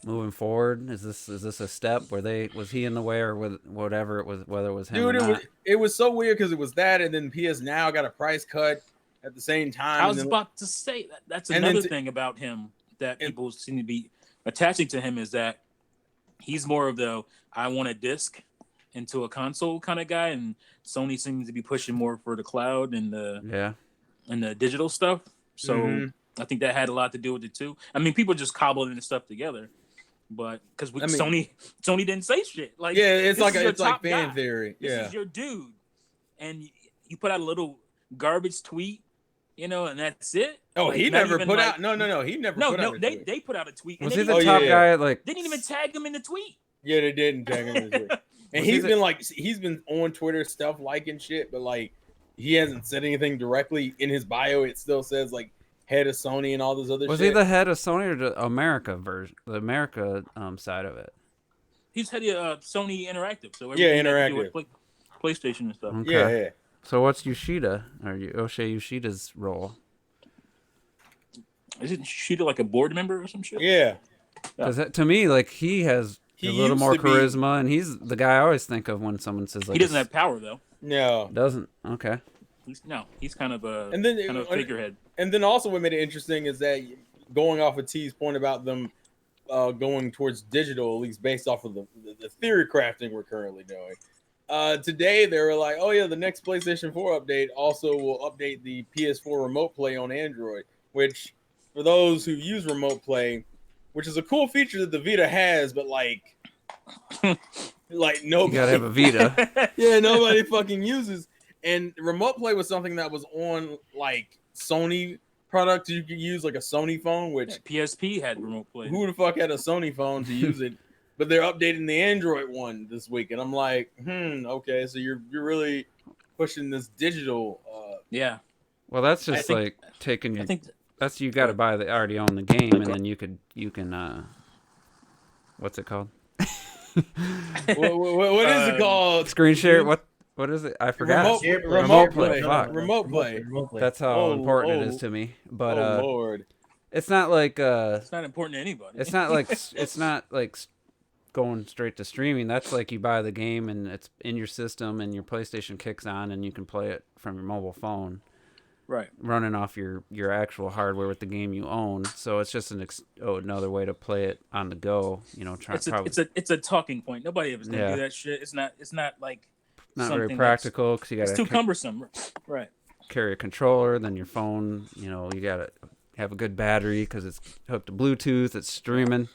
Speaker 2: moving forward? Is this a step where was he in the way or whatever it was, whether it was him
Speaker 5: Dude,
Speaker 2: or not?
Speaker 5: it was so weird because it was that, and then PS Now got a price cut at the same time.
Speaker 6: I was
Speaker 5: and then,
Speaker 6: about to say that. That's
Speaker 5: And then
Speaker 6: another
Speaker 5: to-
Speaker 6: thing about him that
Speaker 5: and-
Speaker 6: people seem to be attaching to him is that he's more of the I want a disc into a console kind of guy, and Sony seems to be pushing more for the cloud and the digital stuff. So
Speaker 5: Mhm.
Speaker 6: I think that had a lot to do with it too. I mean, people just cobbled the stuff together, but because Sony didn't say shit. Like
Speaker 5: yeah, it's
Speaker 6: this
Speaker 5: like
Speaker 6: is your
Speaker 5: it's like
Speaker 6: top
Speaker 5: fan
Speaker 6: guy.
Speaker 5: theory.
Speaker 6: This
Speaker 5: Yeah,
Speaker 6: is your dude, and you put out a little garbage tweet and that's it.
Speaker 5: Oh,
Speaker 6: Like,
Speaker 5: he
Speaker 6: not
Speaker 5: never
Speaker 6: even,
Speaker 5: put
Speaker 6: like-
Speaker 5: out. No, he never.
Speaker 6: No,
Speaker 5: put
Speaker 6: no,
Speaker 5: out a
Speaker 6: they
Speaker 5: tweet.
Speaker 6: put out a tweet.
Speaker 2: Was
Speaker 6: and
Speaker 2: he
Speaker 6: they
Speaker 2: the
Speaker 6: didn't
Speaker 2: top
Speaker 6: even-
Speaker 2: guy? Like,
Speaker 6: Didn't even tag him in the tweet.
Speaker 5: Yeah, they didn't tag him in the tweet. And
Speaker 2: Was he
Speaker 5: he's been on Twitter stuff liking shit, but like he hasn't said anything directly in his bio. It still says like head of Sony and all this other
Speaker 2: was
Speaker 5: shit.
Speaker 2: he the head of Sony or the America version, the America side of it?
Speaker 6: He's head of Sony Interactive. So
Speaker 5: Yeah,
Speaker 6: everything that to do
Speaker 5: Interactive.
Speaker 6: with PlayStation and stuff.
Speaker 2: Okay.
Speaker 5: Yeah.
Speaker 2: So what's Yoshida or O'Shea Yoshida's role?
Speaker 6: Isn't Sheeta like a board member or some shit?
Speaker 5: Yeah.
Speaker 2: Because to me, like he has
Speaker 5: He
Speaker 2: a little
Speaker 5: used
Speaker 2: more
Speaker 5: to be-
Speaker 2: charisma, and he's the guy I always think of when someone says like
Speaker 6: He doesn't have power though.
Speaker 5: No.
Speaker 2: doesn't. Okay.
Speaker 6: He's kind of a
Speaker 5: And then
Speaker 6: kind of a figurehead.
Speaker 5: And then also what made it interesting is that going off of T's point about them going towards digital, at least based off of the theory crafting we're currently doing. Today they were like, oh yeah, the next PlayStation 4 update also will update the PS4 Remote Play on Android, which for those who use Remote Play, which is a cool feature that the Vita has, but like nobody,
Speaker 2: You gotta have a Vita.
Speaker 5: yeah, nobody fucking uses. And Remote Play was something that was on like Sony products you could use, like a Sony phone, which
Speaker 6: PSP had remote play.
Speaker 5: who the fuck had a Sony phone to use it? But they're updating the Android one this week, and I'm like, okay, so you're really pushing this digital.
Speaker 6: Yeah,
Speaker 2: Well, that's
Speaker 6: I
Speaker 2: just
Speaker 6: think-
Speaker 2: like taking your.
Speaker 6: I think
Speaker 2: That's you got to buy the already own the game, and then you can what's it called?
Speaker 5: What is it called?
Speaker 2: Screen share. What is it? I forgot.
Speaker 5: Remote
Speaker 2: play.
Speaker 5: play.
Speaker 2: Fuck.
Speaker 5: Remote play.
Speaker 2: That's how
Speaker 5: Oh,
Speaker 2: important it
Speaker 5: oh.
Speaker 2: is to me. But
Speaker 5: Oh Lord.
Speaker 2: it's not like
Speaker 6: it's not important to anybody.
Speaker 2: it's not like going straight to streaming. That's like you buy the game and it's in your system and your PlayStation kicks on and you can play it from your mobile phone,
Speaker 6: right.
Speaker 2: running off your actual hardware with the game you own. So it's just another way to play it on the go.
Speaker 6: It's a talking point. Nobody ever's gonna
Speaker 2: Yeah.
Speaker 6: do that shit. It's not like
Speaker 2: not very
Speaker 6: something
Speaker 2: practical because you got
Speaker 6: It's
Speaker 2: to
Speaker 6: too cumbersome. Right.
Speaker 2: carry a controller, then your phone. You got to have a good battery because it's hooked to Bluetooth. It's streaming.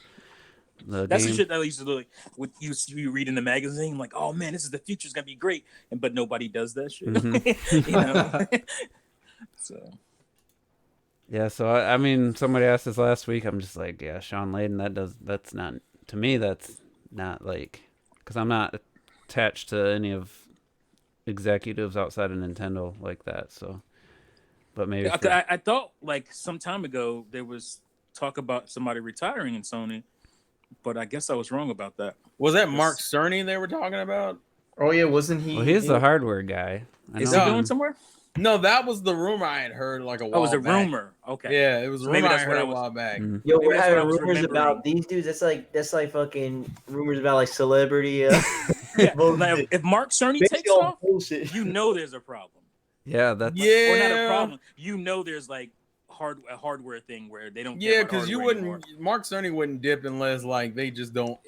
Speaker 6: That's the shit that I used to do. Like, with you read in the magazine, like, oh man, this is the future's gonna be great, but nobody does that shit.
Speaker 2: Mhm.
Speaker 6: So
Speaker 2: Yeah, so I mean, somebody asked this last week. I'm just like, yeah, Sean Layden. That's not to me. That's not like because I'm not attached to any of executives outside of Nintendo like that. So, but maybe
Speaker 6: I thought like some time ago there was talk about somebody retiring in Sony, but I guess I was wrong about that.
Speaker 5: Was that Mark Cerny they were talking about?
Speaker 1: Oh yeah, wasn't he?
Speaker 2: well, he's the hardware guy. I
Speaker 6: Is
Speaker 2: know
Speaker 6: he
Speaker 2: him.
Speaker 6: going somewhere?
Speaker 5: No, that was the rumor I had heard like a while.
Speaker 6: Oh, it was a
Speaker 5: back.
Speaker 6: rumor. Okay.
Speaker 5: Yeah, it was a
Speaker 6: So maybe
Speaker 5: rumor I
Speaker 6: that's what
Speaker 5: heard
Speaker 6: I
Speaker 5: a
Speaker 6: was-
Speaker 5: while back.
Speaker 2: Mhm.
Speaker 1: Yo,
Speaker 6: Maybe
Speaker 1: we're
Speaker 6: that's what I
Speaker 1: having
Speaker 6: was
Speaker 1: rumors
Speaker 6: remembering.
Speaker 1: about these dudes. That's like fucking rumors about like celebrity.
Speaker 6: Yeah.
Speaker 1: bullshit.
Speaker 6: Like, if Mark Cerny
Speaker 1: Basically
Speaker 6: takes
Speaker 1: all
Speaker 6: off,
Speaker 1: bullshit.
Speaker 6: you know there's a problem.
Speaker 2: Yeah, that's
Speaker 5: Yeah,
Speaker 6: Or not a problem. You know there's like a hardware thing where they don't. care
Speaker 5: Yeah,
Speaker 6: about
Speaker 5: because you
Speaker 6: hardware
Speaker 5: wouldn't.
Speaker 6: anymore.
Speaker 5: Mark Cerny wouldn't dip unless like they just don't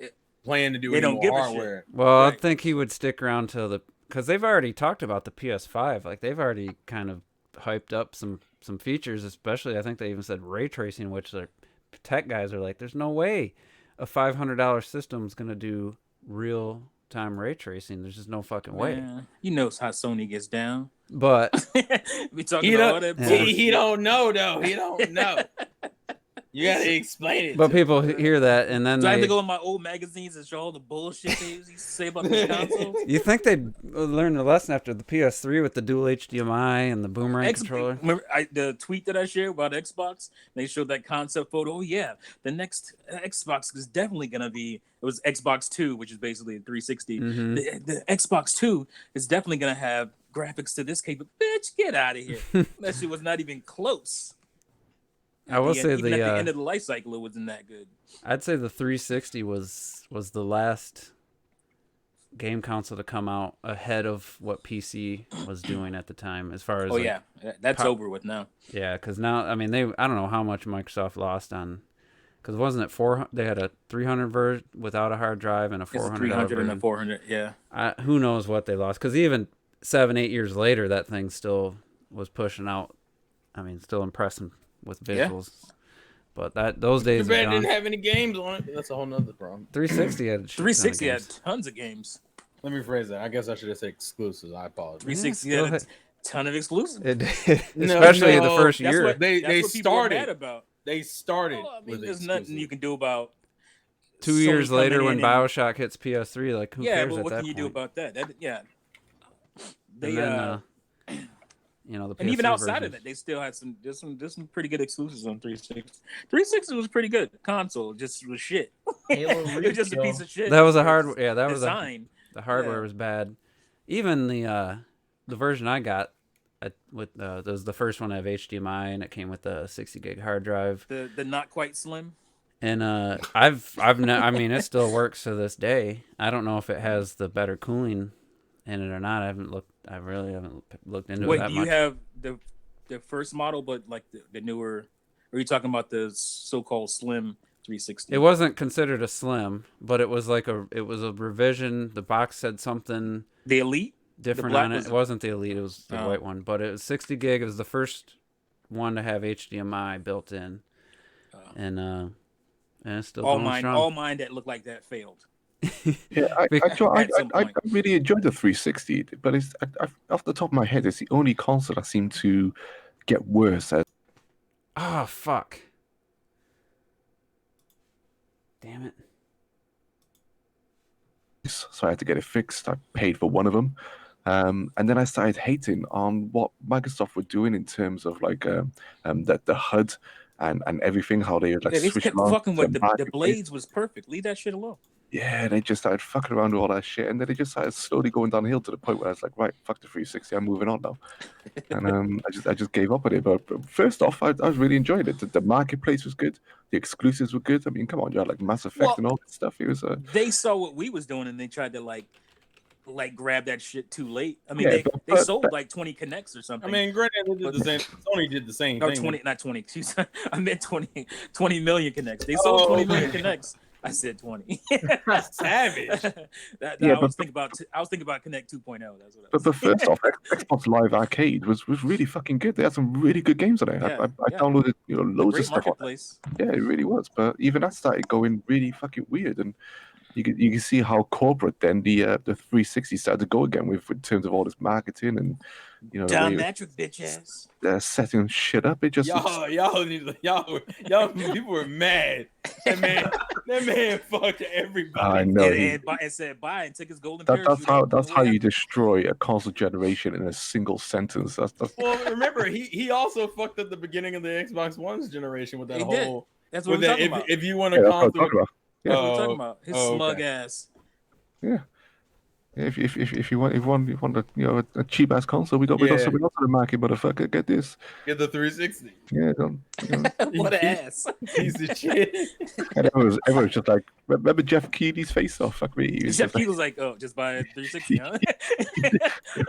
Speaker 5: plan to do
Speaker 6: They
Speaker 5: any
Speaker 6: don't
Speaker 5: more
Speaker 6: give a shit.
Speaker 5: hardware.
Speaker 2: Well, I
Speaker 6: Right.
Speaker 2: think he would stick around till because they've already talked about the PS5. Like they've already kind of hyped up some features, especially I think they even said ray tracing, which their tech guys are like, there's no way a $500 system's gonna do real time ray tracing. There's just no fucking way.
Speaker 6: Man, you know how Sony gets down.
Speaker 2: But
Speaker 6: We talking
Speaker 5: He
Speaker 6: about all
Speaker 5: don't.
Speaker 6: that
Speaker 2: Yeah.
Speaker 6: bullshit.
Speaker 5: He don't know though. He don't know. You gotta explain it.
Speaker 2: but
Speaker 5: to
Speaker 2: people
Speaker 5: him.
Speaker 2: hear that and then
Speaker 6: Do I have
Speaker 2: they
Speaker 6: to go in my old magazines and show all the bullshit they used to say about the consoles?
Speaker 2: you think they'd learn their lesson after the PS3 with the dual HDMI and the boomerang controller?
Speaker 6: Remember the tweet that I shared about Xbox? They showed that concept photo. Oh yeah, the next Xbox is definitely gonna be. It was Xbox 2, which is basically a 360.
Speaker 2: Mhm.
Speaker 6: The Xbox 2 is definitely gonna have graphics to this capable. Bitch, get out of here! That shit was not even close.
Speaker 2: I will say
Speaker 6: even at the
Speaker 2: the
Speaker 6: end of the life cycle, it wasn't that good.
Speaker 2: I'd say the 360 was the last game console to come out ahead of what PC was doing at the time, as far as
Speaker 6: Oh
Speaker 2: like,
Speaker 6: yeah, that's
Speaker 2: pop-
Speaker 6: over with now.
Speaker 2: yeah, because now I mean I don't know how much Microsoft lost on because wasn't it 400? They had a 300 version without a hard drive and a
Speaker 6: It's a
Speaker 2: 400
Speaker 6: 300 and a
Speaker 2: version.
Speaker 6: 400. Yeah.
Speaker 2: Who knows what they lost? Because even 7-8 years later, that thing still was pushing out. I mean, still impressive with
Speaker 6: Yeah.
Speaker 2: visuals. But those
Speaker 5: Too
Speaker 2: days are
Speaker 5: bad it
Speaker 2: gone.
Speaker 5: didn't have any games on it. But that's a whole nother problem.
Speaker 2: 360 had a shit ton of
Speaker 6: 360 had
Speaker 2: games.
Speaker 6: tons of games.
Speaker 5: Let me phrase that. I guess I should have said exclusives. I apologize.
Speaker 6: 360
Speaker 2: still
Speaker 6: had a
Speaker 2: had-
Speaker 6: ton of exclusives.
Speaker 2: It did, especially the first
Speaker 6: That's
Speaker 2: year.
Speaker 6: what,
Speaker 5: They
Speaker 6: that's what people are
Speaker 5: started
Speaker 6: mad about.
Speaker 5: They started.
Speaker 6: Well, I mean,
Speaker 5: with
Speaker 6: there's
Speaker 5: exclusives.
Speaker 6: nothing you can do about
Speaker 2: 2
Speaker 6: Sony
Speaker 2: years later,
Speaker 6: coming
Speaker 2: when
Speaker 6: in and-
Speaker 2: BioShock hits PS3, like who
Speaker 6: yeah,
Speaker 2: cares
Speaker 6: but
Speaker 2: at
Speaker 6: what
Speaker 2: that
Speaker 6: can you do
Speaker 2: point?
Speaker 6: about that? Yeah, they
Speaker 2: And then, you know, the PS3
Speaker 6: and even outside
Speaker 2: version.
Speaker 6: of that, they still had there's some pretty good exclusives on 360. 360 was pretty good console, just was shit.
Speaker 1: Halo
Speaker 6: It was just a
Speaker 1: Reach,
Speaker 6: piece
Speaker 1: yo.
Speaker 6: of shit.
Speaker 2: That was a
Speaker 6: for
Speaker 2: hard.
Speaker 6: its
Speaker 2: Yeah, that was
Speaker 6: design.
Speaker 2: the hardware
Speaker 6: Yeah.
Speaker 2: was bad. Even the version I got with was the first one to have HDMI, and it came with a 60 gig hard drive.
Speaker 6: The not quite slim.
Speaker 2: And I mean, it still works to this day. I don't know if it has the better cooling in it or not. I really haven't looked into it
Speaker 6: Wait,
Speaker 2: that
Speaker 6: do you
Speaker 2: much.
Speaker 6: have the first model, but like the newer? Or are you talking about the so-called slim 360?
Speaker 2: It wasn't considered a slim, but it was like it was a revision. The box said something
Speaker 6: The Elite.
Speaker 2: different
Speaker 6: black
Speaker 2: on it.
Speaker 6: was-
Speaker 2: It wasn't the Elite, it was the
Speaker 6: Oh.
Speaker 2: white one. But it was 60 gig. It was the first one to have HDMI built in.
Speaker 6: Oh.
Speaker 2: And it's still
Speaker 6: all
Speaker 2: going
Speaker 6: mine,
Speaker 2: strong.
Speaker 6: all mine that looked like that failed.
Speaker 4: Yeah, I
Speaker 6: some point.
Speaker 4: really enjoyed the 360, but it's off the top of my head, it's the only console that seemed to get worse as
Speaker 2: Oh, fuck. Damn it.
Speaker 4: so I had to get it fixed. I paid for one of them, and then I started hating on what Microsoft were doing in terms of like the HUD and everything, how they would like
Speaker 6: Yeah, they
Speaker 4: switch
Speaker 6: kept
Speaker 4: along
Speaker 6: fucking
Speaker 4: to
Speaker 6: with the
Speaker 4: marketplace.
Speaker 6: blades was perfect. Leave that shit alone.
Speaker 4: Yeah, they just started fucking around with all that shit, and then they just started slowly going downhill to the point where I was like, right, fuck the 360, I'm moving on now. And I just gave up on it. But first off, I really enjoyed it. The marketplace was good. The exclusives were good. I mean, come on, you had like Mass Effect
Speaker 6: Well,
Speaker 4: and all that stuff. It was
Speaker 6: They saw what we was doing and they tried to like grab that shit too late. I mean,
Speaker 4: Yeah,
Speaker 6: they
Speaker 4: but-
Speaker 6: sold like 20 connects or
Speaker 5: I
Speaker 6: something.
Speaker 5: mean, granted, they did the same. Sony did the same
Speaker 6: or
Speaker 5: thing.
Speaker 6: 20, not 20. Excuse me. I meant 20 million connects. They sold 20 million
Speaker 5: okay.
Speaker 6: connects. I said 20.
Speaker 5: Savage.
Speaker 4: Yeah,
Speaker 6: I was thinking about Connect 2.0. That's what I was
Speaker 4: But first off, Xbox Live Arcade was really fucking good. They had some really good games on it.
Speaker 6: Yeah,
Speaker 4: I
Speaker 6: yeah.
Speaker 4: downloaded loads
Speaker 6: Great
Speaker 4: of stuff on it.
Speaker 6: marketplace.
Speaker 4: Yeah, it really was. But even that started going really fucking weird, and you can see how corporate then the 360 started to go again with in terms of all this marketing and the way
Speaker 6: John
Speaker 4: it was,
Speaker 6: Matrick, bitch ass.
Speaker 4: setting shit up. It just
Speaker 5: y'all, people were mad. That man fucked everybody.
Speaker 4: I know.
Speaker 6: And said bye and took his golden
Speaker 4: That's
Speaker 6: parachute.
Speaker 4: that's how you destroy a console generation in a single sentence. That's
Speaker 5: Well, remember he also fucked up the beginning of the Xbox One's generation with that
Speaker 6: He did.
Speaker 5: whole.
Speaker 6: That's what
Speaker 5: With
Speaker 6: we're
Speaker 5: that,
Speaker 6: talking about.
Speaker 5: if you want
Speaker 4: yeah,
Speaker 5: to
Speaker 4: that's what I'm
Speaker 5: console,
Speaker 4: talking about.
Speaker 6: That's what we're
Speaker 5: Oh,
Speaker 6: talking about. His
Speaker 5: okay.
Speaker 6: smug ass.
Speaker 4: If you want a cheap ass console, we got something else on the market, motherfucker. Get this.
Speaker 5: get the 360.
Speaker 4: Yeah,
Speaker 6: What an ass.
Speaker 5: Piece of shit.
Speaker 4: and everyone was just like, remember Jeff Keighley's face off? Fuck me. He was
Speaker 6: Jeff
Speaker 4: just like,
Speaker 6: Keighley was like, "Oh, just buy a 360, huh?"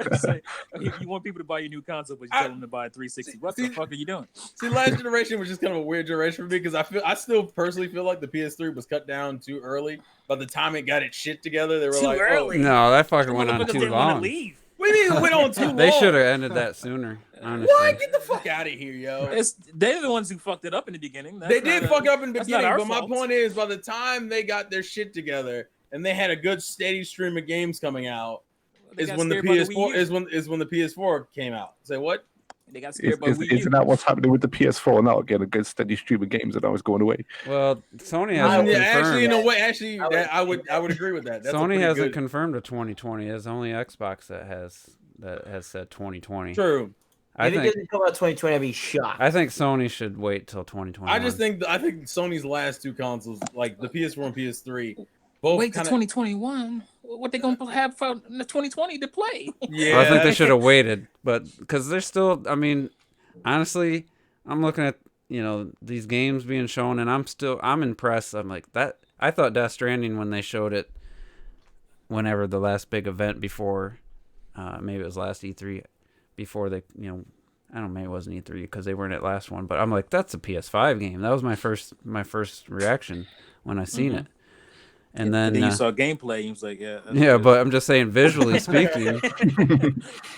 Speaker 6: Just say, you want people to buy your new console, but you tell them to buy a 360. What the fuck are you doing?
Speaker 5: See, last generation was just kind of a weird generation for me because I still personally feel like the PS3 was cut down too early. By the time it got its shit together, they were
Speaker 6: Too
Speaker 5: like,
Speaker 6: early.
Speaker 2: No, that fucker went on
Speaker 6: Motherfuckers
Speaker 2: too
Speaker 6: didn't want to
Speaker 2: long.
Speaker 6: leave.
Speaker 5: What do you mean it went on too long?
Speaker 2: They should have ended that sooner. Honestly.
Speaker 5: What? Get the fuck out of here, yo.
Speaker 6: They're the ones who fucked it up in the beginning.
Speaker 5: They did fuck up in the
Speaker 6: that's not
Speaker 5: beginning,
Speaker 6: our
Speaker 5: but my
Speaker 6: fault.
Speaker 5: point is, by the time they got their shit together and they had a good steady stream of games coming out,
Speaker 6: They
Speaker 5: is
Speaker 6: got
Speaker 5: when the
Speaker 6: scared by
Speaker 5: PS4
Speaker 6: Wii U.
Speaker 5: is when the PS4 came out. Say what?
Speaker 6: They got scared by Wii U.
Speaker 4: Isn't that what's happening with the PS4 now? Again, a good steady stream of games, and now it's going away.
Speaker 2: Well, Sony hasn't
Speaker 5: Yeah,
Speaker 2: confirmed.
Speaker 5: actually, in a way, I would agree with that. That's a
Speaker 2: Sony
Speaker 5: pretty
Speaker 2: hasn't
Speaker 5: good-
Speaker 2: confirmed a 2020. It's only Xbox that has said 2020.
Speaker 5: True.
Speaker 2: I
Speaker 1: If it
Speaker 2: think
Speaker 1: doesn't come out 2020, I'd be shocked.
Speaker 2: I think Sony should wait till 2021.
Speaker 5: I think Sony's last two consoles, like the PS4 and PS3, both
Speaker 6: Wait till
Speaker 5: kind of
Speaker 6: 2021. What they gonna have for the 2020 to play?
Speaker 5: yeah.
Speaker 2: Well, I think they should have waited, but because they're still. I mean, honestly, I'm looking at these games being shown, and I'm impressed. I'm like that. I thought Death Stranding when they showed it, whenever the last big event before, maybe it was last E3, before they I don't know, maybe it wasn't E3 because they weren't at last one, but I'm like, that's a PS5 game. That was my first reaction when I seen it. And then
Speaker 6: you saw gameplay, you was like, yeah. that's
Speaker 2: yeah,
Speaker 6: good.
Speaker 2: but I'm just saying, visually speaking,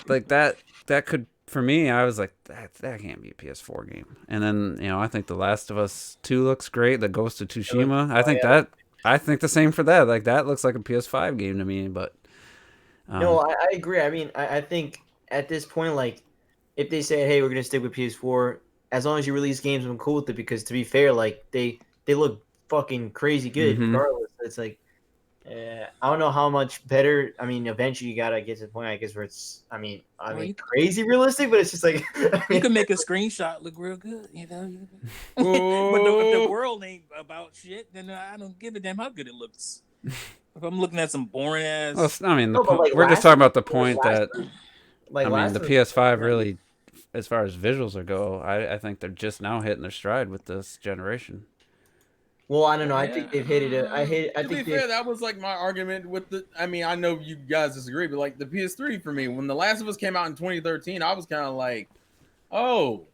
Speaker 2: like that could, for me, I was like, that can't be a PS4 game. And then I think The Last of Us 2 looks great. The Ghost of Tsushima, I think the same for that. Like that looks like a PS5 game to me. But
Speaker 1: No, I agree. I mean, I think at this point, like if they said, "Hey, we're gonna stick with PS4," as long as you release games, I'm cool with it. Because to be fair, like they look fucking crazy good,
Speaker 2: Mhm.
Speaker 1: regardless. It's like I don't know how much better. I mean, eventually you gotta get to the point, I guess, where it's. I mean, crazy realistic, but it's just like
Speaker 6: You can make a screenshot look real good, you know. But if the world ain't about shit, then I don't give a damn how good it looks. If I'm looking at some boring ass,
Speaker 2: Well, I mean,
Speaker 1: No, but, like,
Speaker 2: we're just
Speaker 1: last-
Speaker 2: talking about the point
Speaker 1: last-
Speaker 2: that
Speaker 1: like
Speaker 2: I mean,
Speaker 1: last
Speaker 2: the
Speaker 1: of Us-
Speaker 2: PS5 really, as far as visuals go, I think they're just now hitting their stride with this generation.
Speaker 1: Well, I don't know. I think they've hit it. I
Speaker 5: To be fair, that was like my argument with the. I mean, I know you guys disagree, but like the PS3 for me, when The Last of Us came out in 2013, I was kind of like, oh,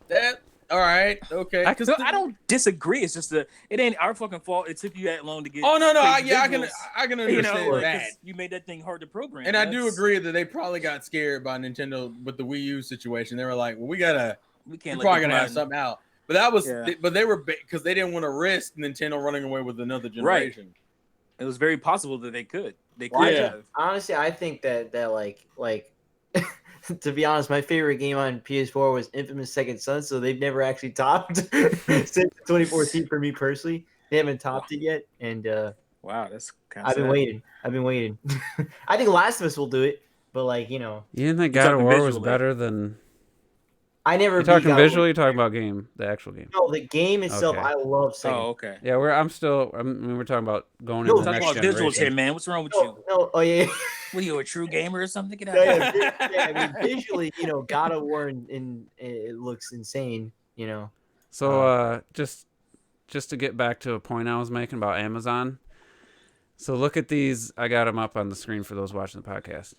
Speaker 5: that all right, okay.
Speaker 6: I don't disagree. It's just that it ain't our fucking fault. It took you that long to get.
Speaker 5: Oh no, I
Speaker 6: crazy
Speaker 5: can
Speaker 6: visuals.
Speaker 5: understand
Speaker 6: You know, like,
Speaker 5: that.
Speaker 6: 'cause you made that thing hard to program.
Speaker 5: And I do agree that they probably got scared by Nintendo with the Wii U situation. They were like, well,
Speaker 6: we can't.
Speaker 5: we're probably gonna have something out. But that was,
Speaker 6: Yeah.
Speaker 5: but they were because they didn't want to risk Nintendo running away with another generation.
Speaker 6: It was very possible that they could. They could.
Speaker 1: Well,
Speaker 6: have.
Speaker 1: honestly, I think that like to be honest, my favorite game on PS4 was Infamous Second Son, so they've never actually topped since 2014 for me personally. They haven't topped it yet, and
Speaker 6: wow, that's kind
Speaker 1: I've been waiting. I think Last of Us will do it, but like
Speaker 2: You didn't think God of War was better than?
Speaker 1: I never.
Speaker 2: You're talking visually. You're talking about the actual game.
Speaker 1: No, the game itself.
Speaker 2: Okay.
Speaker 1: I love. Second.
Speaker 6: Oh, okay.
Speaker 2: Yeah, we're talking about going into the
Speaker 6: talking
Speaker 2: next
Speaker 6: about
Speaker 2: generation.
Speaker 6: visuals here, man. What's wrong with you?
Speaker 1: No, oh yeah.
Speaker 6: What are you, a true gamer or something? Get out.
Speaker 1: I mean, visually, God of War in it looks insane.
Speaker 2: So just to get back to a point I was making about Amazon. So look at these. I got them up on the screen for those watching the podcast.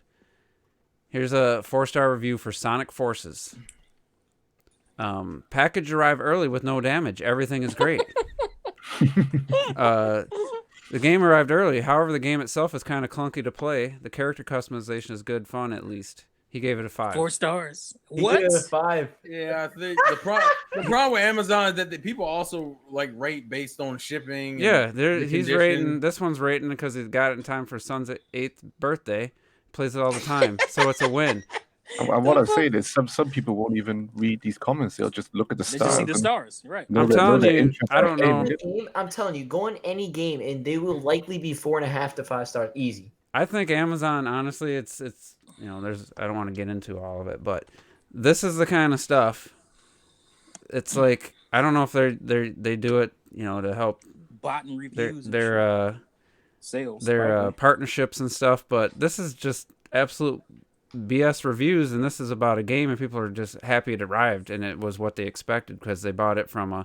Speaker 2: Here's a 4-star review for Sonic Forces. Package arrived early with no damage. Everything is great. The game arrived early. However, the game itself is kind of clunky to play. The character customization is good fun, at least. He gave it a 5.
Speaker 6: 4 stars.
Speaker 1: He
Speaker 6: What?
Speaker 1: gave it a 5.
Speaker 5: Yeah, I think the problem with Amazon is that the people also like rate based on shipping.
Speaker 2: Yeah,
Speaker 5: and
Speaker 2: he's
Speaker 5: condition.
Speaker 2: rating. This one's rating because he got it in time for his son's 8th birthday. Plays it all the time, so it's a win.
Speaker 4: And what I'm saying is, some people won't even read these comments. They'll just look at the
Speaker 6: They
Speaker 4: stars.
Speaker 6: just see the
Speaker 4: and
Speaker 6: stars. Right.
Speaker 2: I'm telling you, I don't know.
Speaker 1: I'm telling you, go in any game and they will likely be 4.5 to 5 stars easy.
Speaker 2: I think Amazon, honestly, it's there's, I don't want to get into all of it, but this is the kind of stuff. It's like, I don't know if they do it, to help
Speaker 6: Bot and reviews.
Speaker 2: their
Speaker 6: sales,
Speaker 2: their partnerships and stuff, but this is just absolute BS reviews, and this is about a game, and people are just happy it arrived, and it was what they expected because they bought it from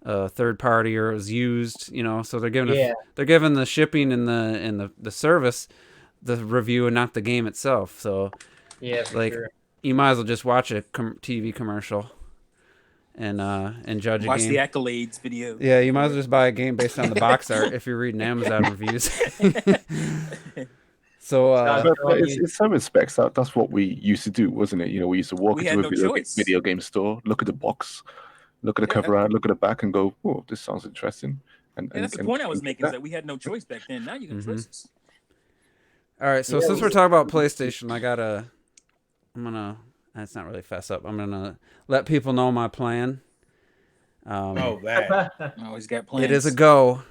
Speaker 2: a third party or it was used, so they're giving they're giving the shipping and the service the review and not the game itself. So
Speaker 1: yeah, for sure.
Speaker 2: You might as well just watch a TV commercial and judge a game.
Speaker 6: Watch the accolades video.
Speaker 2: Yeah, you might as well just buy a game based on the box art if you're reading Amazon reviews. So,
Speaker 4: but in some respects, that's what we used to do, wasn't it? We used to walk into a video game store, look at the box, look at the cover art, look at the back, and go, "Oh, this sounds interesting." And
Speaker 6: that's the point I was making, is that we had no choice back then. Now you got choices.
Speaker 2: All right, so since we're talking about PlayStation, that's not really fess up. I'm gonna let people know my plan.
Speaker 5: That.
Speaker 6: Always got plans.
Speaker 2: It is a go.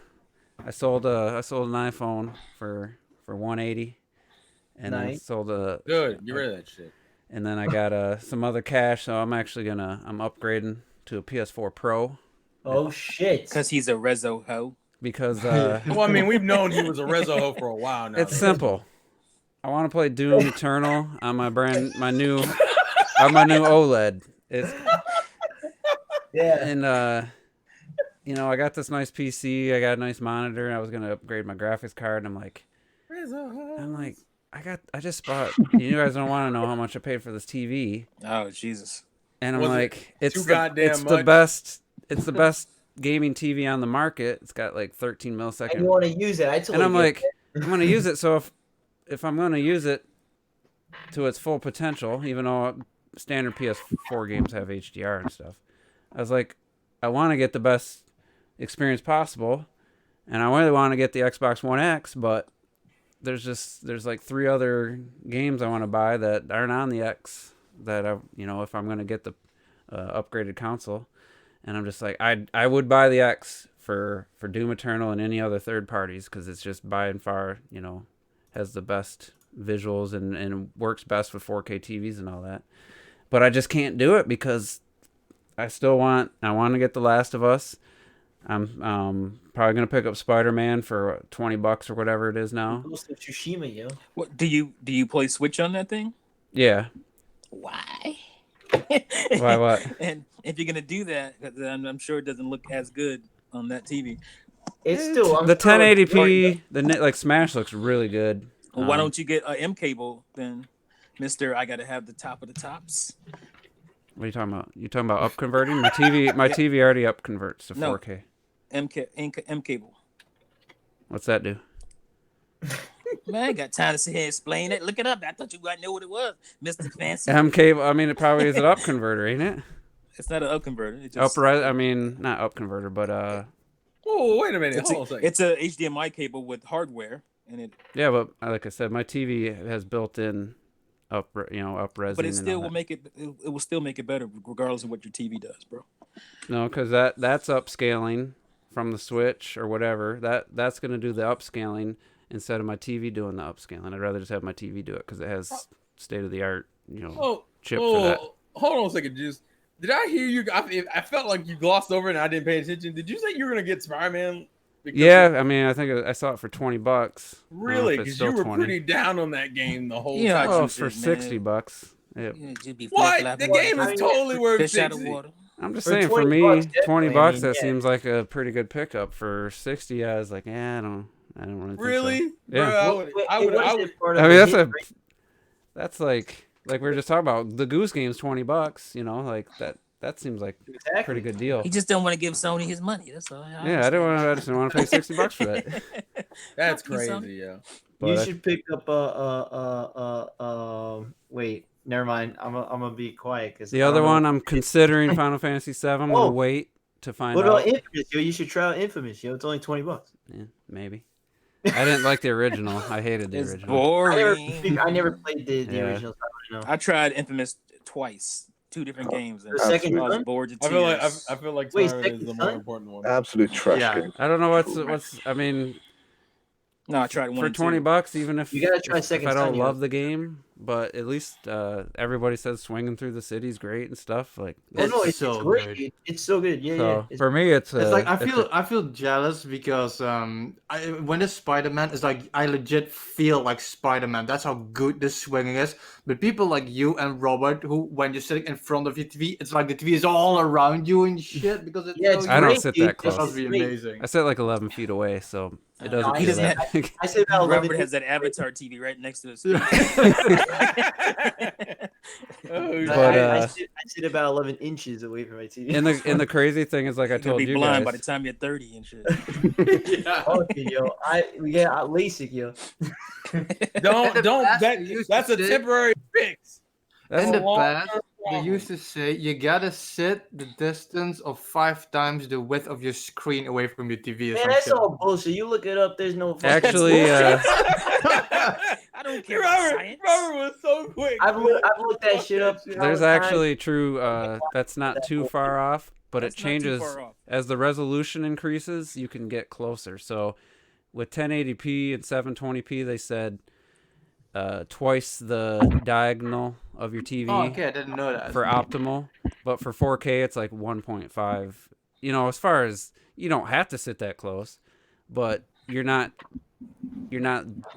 Speaker 2: I sold an iPhone for $180, and then sold
Speaker 5: good. Get rid of that shit.
Speaker 2: And then I got some other cash, so I'm actually I'm upgrading to a PS4 Pro.
Speaker 1: Oh shit!
Speaker 6: Because he's a rezo ho.
Speaker 2: Because
Speaker 5: well, I mean, we've known he was a rezo ho for a while now.
Speaker 2: It's simple. I want to play Doom Eternal on my new OLED. And I got this nice PC. I got a nice monitor. I was gonna upgrade my graphics card, and I'm like, I just bought. You guys don't want to know how much I paid for this TV.
Speaker 6: Oh Jesus!
Speaker 2: And I'm like, it's
Speaker 5: the
Speaker 2: best. It's the best gaming TV on the market. It's got like 13 milliseconds.
Speaker 1: And you want to use it?
Speaker 2: And I'm like, I'm gonna use it. So if I'm gonna use it to its full potential, even though standard PS4 games have HDR and stuff, I was like, I want to get the best experience possible, and I really want to get the Xbox One X, but there's like 3 other games I want to buy that aren't on the X, that if I'm gonna get the upgraded console, and I'm just like I would buy the X for Doom Eternal and any other third parties because it's just by and far has the best visuals and works best with 4K TVs and all that. But I just can't do it because I want to get The Last of Us. I'm probably gonna pick up Spider-Man for $20 or whatever it is now.
Speaker 1: Ghost of Tsushima, yo.
Speaker 6: What do you play Switch on that thing?
Speaker 2: Yeah.
Speaker 6: Why?
Speaker 2: Why what?
Speaker 6: And if you're gonna do that, 'cause I'm sure it doesn't look as good on that TV.
Speaker 1: It's still
Speaker 2: the 1080p. Like Smash looks really good.
Speaker 6: Well, why don't you get a M cable then, Mister? I gotta have the top of the tops.
Speaker 2: What are you talking about? You talking about up converting? My TV already up converts to 4K.
Speaker 6: M cable.
Speaker 2: What's that do?
Speaker 6: Man, I ain't got time to sit here and explain it. Look it up. I thought you might know what it was, Mr. Fancy.
Speaker 2: M cable. I mean, it probably is an up converter, ain't it?
Speaker 6: It's not an up converter. It's just,
Speaker 2: I mean, not up converter, but
Speaker 5: Oh, wait a minute. Hold on a second.
Speaker 6: It's a HDMI cable with hardware, and it.
Speaker 2: Yeah, but like I said, my TV has built-in up resing.
Speaker 6: But it still will make it. It will still make it better, regardless of what your TV does, bro.
Speaker 2: No, because that's upscaling from the Switch or whatever. That's gonna do the upscaling instead of my TV doing the upscaling. I'd rather just have my TV do it because it has state-of-the-art chip for that.
Speaker 5: Hold on a second, Juice. Did I hear you? I felt like you glossed over it and I didn't pay attention. Did you say you were gonna get Spider-Man?
Speaker 2: Yeah, I mean, I think I saw it for $20.
Speaker 5: Really? Because you were pretty down on that game the whole time.
Speaker 2: Oh, for $60. Yep.
Speaker 5: What? The game is totally worth $60.
Speaker 2: I'm just saying, for me, $20 that seems like a pretty good pickup. For $60, I was like, I don't really.
Speaker 5: Really?
Speaker 2: Think so. Yeah.
Speaker 5: Bro, I would.
Speaker 2: I mean, that's like we were just talking about. The Goose Game's $20. Like that. That seems like a pretty good deal.
Speaker 6: He just don't want to give Sony his money. That's all.
Speaker 2: I just don't want to pay $60 for that.
Speaker 5: That's crazy, yeah.
Speaker 1: But you should pick up wait, never mind. I'm gonna be quiet because
Speaker 2: the other one I'm considering Final Fantasy VII. I'm gonna wait to find out.
Speaker 1: What about Infamous? Yo, you should try out Infamous. Yo, it's only $20.
Speaker 2: Yeah, maybe. I didn't like the original. I hated the original.
Speaker 6: Boring.
Speaker 1: I never played the original. So I don't know.
Speaker 6: I tried Infamous twice. 2 different games.
Speaker 1: The second
Speaker 6: I was
Speaker 1: one?
Speaker 6: bored to
Speaker 5: I
Speaker 6: tears.
Speaker 5: feel like
Speaker 1: Wait,
Speaker 5: Siren is the
Speaker 1: second
Speaker 5: more
Speaker 1: son?
Speaker 5: important one.
Speaker 4: Absolute trash game.
Speaker 2: I don't know what's. I mean,
Speaker 6: No, I tried one
Speaker 2: for
Speaker 6: and two.
Speaker 2: $20, even if
Speaker 1: You gotta try
Speaker 2: if
Speaker 1: Second
Speaker 2: I don't
Speaker 1: Son,
Speaker 2: love
Speaker 1: yo.
Speaker 2: the game, but at least everybody says swinging through the city's great and stuff. Like,
Speaker 1: Oh no, it's
Speaker 3: so
Speaker 1: great.
Speaker 3: good.
Speaker 1: It's so good. Yeah,
Speaker 2: so
Speaker 1: yeah.
Speaker 2: for me, it's
Speaker 3: like
Speaker 2: it's
Speaker 3: I feel jealous because when it's Spider-Man, it's like I legit feel like Spider-Man. That's how good this swinging is. But people like you and Robert, who when you're sitting in front of your TV, it's like the TV is all around you and shit because it's so
Speaker 2: I don't
Speaker 3: good.
Speaker 2: sit that close.
Speaker 3: That must be amazing.
Speaker 2: I sit like 11 feet away, so it doesn't.
Speaker 6: He
Speaker 2: feel
Speaker 6: doesn't
Speaker 2: that
Speaker 6: have-
Speaker 2: big.
Speaker 1: I said about 11.
Speaker 6: Robert has that Avatar TV right next to his screen.
Speaker 5: Oh,
Speaker 2: But,
Speaker 1: I sit about 11 inches away from my TV.
Speaker 2: And the crazy thing is, like I
Speaker 6: You're gonna
Speaker 2: told
Speaker 6: be
Speaker 2: you
Speaker 6: blind by
Speaker 2: guys,
Speaker 6: the time you're 30 and shit.
Speaker 1: Okay, yo, we get LASIK, yo.
Speaker 5: That's a temporary fix.
Speaker 3: In the
Speaker 5: long
Speaker 3: past,
Speaker 5: term
Speaker 3: they
Speaker 5: problem.
Speaker 3: used to say you gotta sit the distance of 5 times the width of your screen away from your TV. Or
Speaker 1: Man,
Speaker 3: some
Speaker 1: that's
Speaker 3: shit.
Speaker 1: all bullshit. You look it up. There's no. fucking-
Speaker 2: actually,
Speaker 6: I don't care about science.
Speaker 5: Robert was so quick.
Speaker 1: I've looked that shit up.
Speaker 2: there's actually true. That's not too far off, but
Speaker 6: That's
Speaker 2: it
Speaker 6: not too
Speaker 2: changes
Speaker 6: far off.
Speaker 2: as the resolution increases. You can get closer. So with 1080p and 720p, they said twice the diagonal of your TV.
Speaker 3: Oh, okay, I didn't know that.
Speaker 2: For optimal, but for 4K it's like 1.5. As far as you don't have to sit that close, but you're not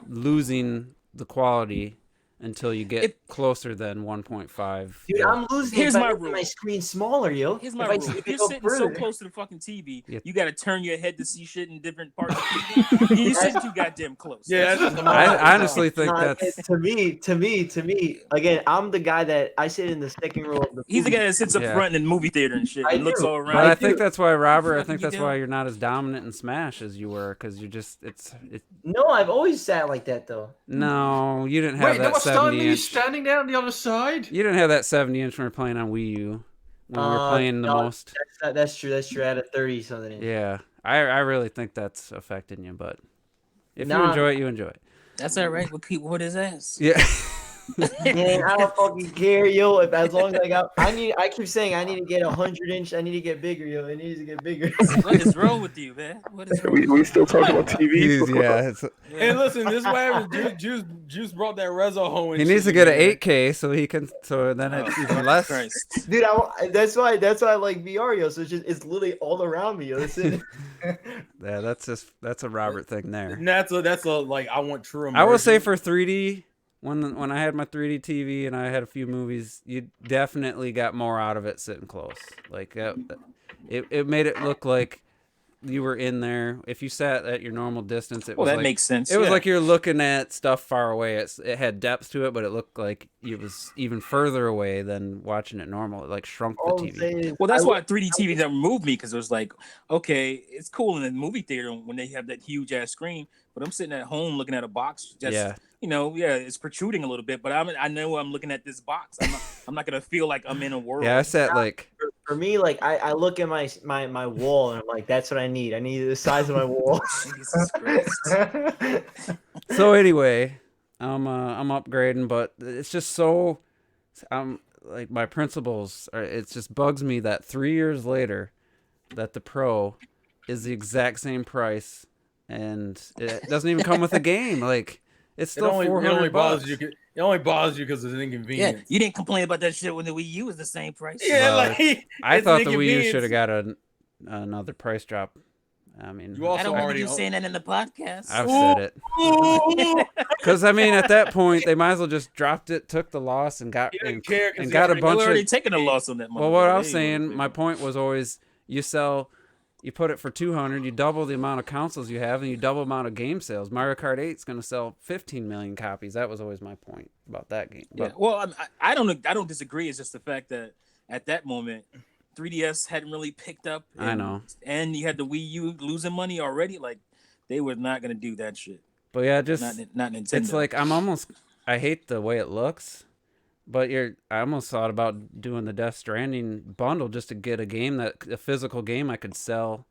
Speaker 2: losing the quality until you get closer than 1.5.
Speaker 1: Dude, I'm losing.
Speaker 6: Here's
Speaker 1: it by
Speaker 6: my
Speaker 1: making
Speaker 6: rule.
Speaker 1: my screen smaller, yo.
Speaker 6: Here's my
Speaker 1: If I
Speaker 6: rule.
Speaker 1: take
Speaker 6: If
Speaker 1: it
Speaker 6: you're
Speaker 1: up
Speaker 6: sitting so
Speaker 1: further.
Speaker 6: close to the fucking TV,
Speaker 2: Yeah.
Speaker 6: you gotta turn your head to see shit in different parts of the TV. You're sitting too goddamn close.
Speaker 5: Yeah, that's just
Speaker 2: I honestly think
Speaker 1: Nah,
Speaker 2: that's
Speaker 1: to me. Again, I'm the guy that I sit in the second row of the.
Speaker 6: He's the guy that sits up
Speaker 2: Yeah.
Speaker 6: front in the movie theater and shit.
Speaker 1: I
Speaker 6: And looks
Speaker 1: do.
Speaker 6: all
Speaker 2: but
Speaker 6: around.
Speaker 2: I think that's why Robert. I
Speaker 6: What
Speaker 2: think
Speaker 6: you
Speaker 2: that's why
Speaker 6: doing?
Speaker 2: you're not as dominant in Smash as you were, because you're just it's
Speaker 1: No, I've always sat like that though.
Speaker 2: no, you didn't have
Speaker 3: Wait, there
Speaker 2: that
Speaker 3: was
Speaker 2: 70
Speaker 3: you
Speaker 2: inch.
Speaker 3: standing there on the other side?
Speaker 2: You didn't have that 70 inch when we were playing on Wii U. When we were playing the
Speaker 1: no,
Speaker 2: most.
Speaker 1: That's true. That's true. I had a 30 something. Inch.
Speaker 2: Yeah, I really think that's affecting you, but if you
Speaker 1: Nah.
Speaker 2: enjoy it, you enjoy it.
Speaker 6: That's all right with people with his ass.
Speaker 2: Yeah.
Speaker 1: Man, I don't fucking care, yo. If as long as I keep saying I need to get 100-inch. I need to get bigger, yo. It needs to get bigger.
Speaker 6: What is wrong with you, man? What is wrong?
Speaker 4: We still talking about TVs?
Speaker 5: Hey, listen, this is what happens. Juice brought that Rezo home.
Speaker 2: He needs to get an 8K so he can. So then it's even less.
Speaker 6: Christ.
Speaker 1: Dude, that's why I like VR, yo. So it's literally all around me, yo. That's it.
Speaker 2: Yeah, that's a Robert thing there.
Speaker 5: And that's a like I want true immersion.
Speaker 2: I will say for 3D, when I had my 3D TV and I had a few movies, you definitely got more out of it sitting close. Like it made it look like you were in there. If you sat at your normal distance, it was
Speaker 6: that
Speaker 2: like,
Speaker 6: makes sense.
Speaker 2: It was like you're looking at stuff far away. It had depth to it, but it looked like it was even further away than watching it normal. It like shrunk the TV.
Speaker 6: Well, that's why 3D TV never moved me, because it was like, okay, it's cool in the movie theater when they have that huge ass screen, but I'm sitting at home looking at a box. It's protruding a little bit, but I know I'm looking at this box. I'm not gonna feel like I'm in a world.
Speaker 2: Yeah, I sat like.
Speaker 1: For me, like I look at my wall and I'm like, that's what I need. I need the size of my wall.
Speaker 6: Jesus Christ.
Speaker 2: So anyway, I'm upgrading, but it's just so like my principles are. It just bugs me that 3 years later, that the Pro is the exact same price, and it doesn't even come with a game. Like it's still $400.
Speaker 5: It only bothers you because it's an inconvenience.
Speaker 6: Yeah, you didn't complain about that shit when the Wii U was the same price.
Speaker 5: Yeah,
Speaker 2: I thought the Wii U should have got another price drop. I mean,
Speaker 6: I don't remember you saying that in the podcast.
Speaker 2: I've said it. Because I mean, at that point, they might as well just dropped it, took the loss, and got a bunch of.
Speaker 6: Already taking a loss on that.
Speaker 2: Well, what I was saying, my point was always, you put it for 200, you double the amount of consoles you have, and you double the amount of game sales. Mario Kart 8 is going to sell 15 million copies. That was always my point about that game.
Speaker 6: Yeah. Well, I don't disagree. It's just the fact that at that moment, 3DS hadn't really picked up.
Speaker 2: I know.
Speaker 6: And you had the Wii U losing money already. Like, they were not going to do that shit.
Speaker 2: But yeah,
Speaker 6: not Nintendo.
Speaker 2: It's like I hate the way it looks. But I almost thought about doing the Death Stranding bundle just to get a physical game I could sell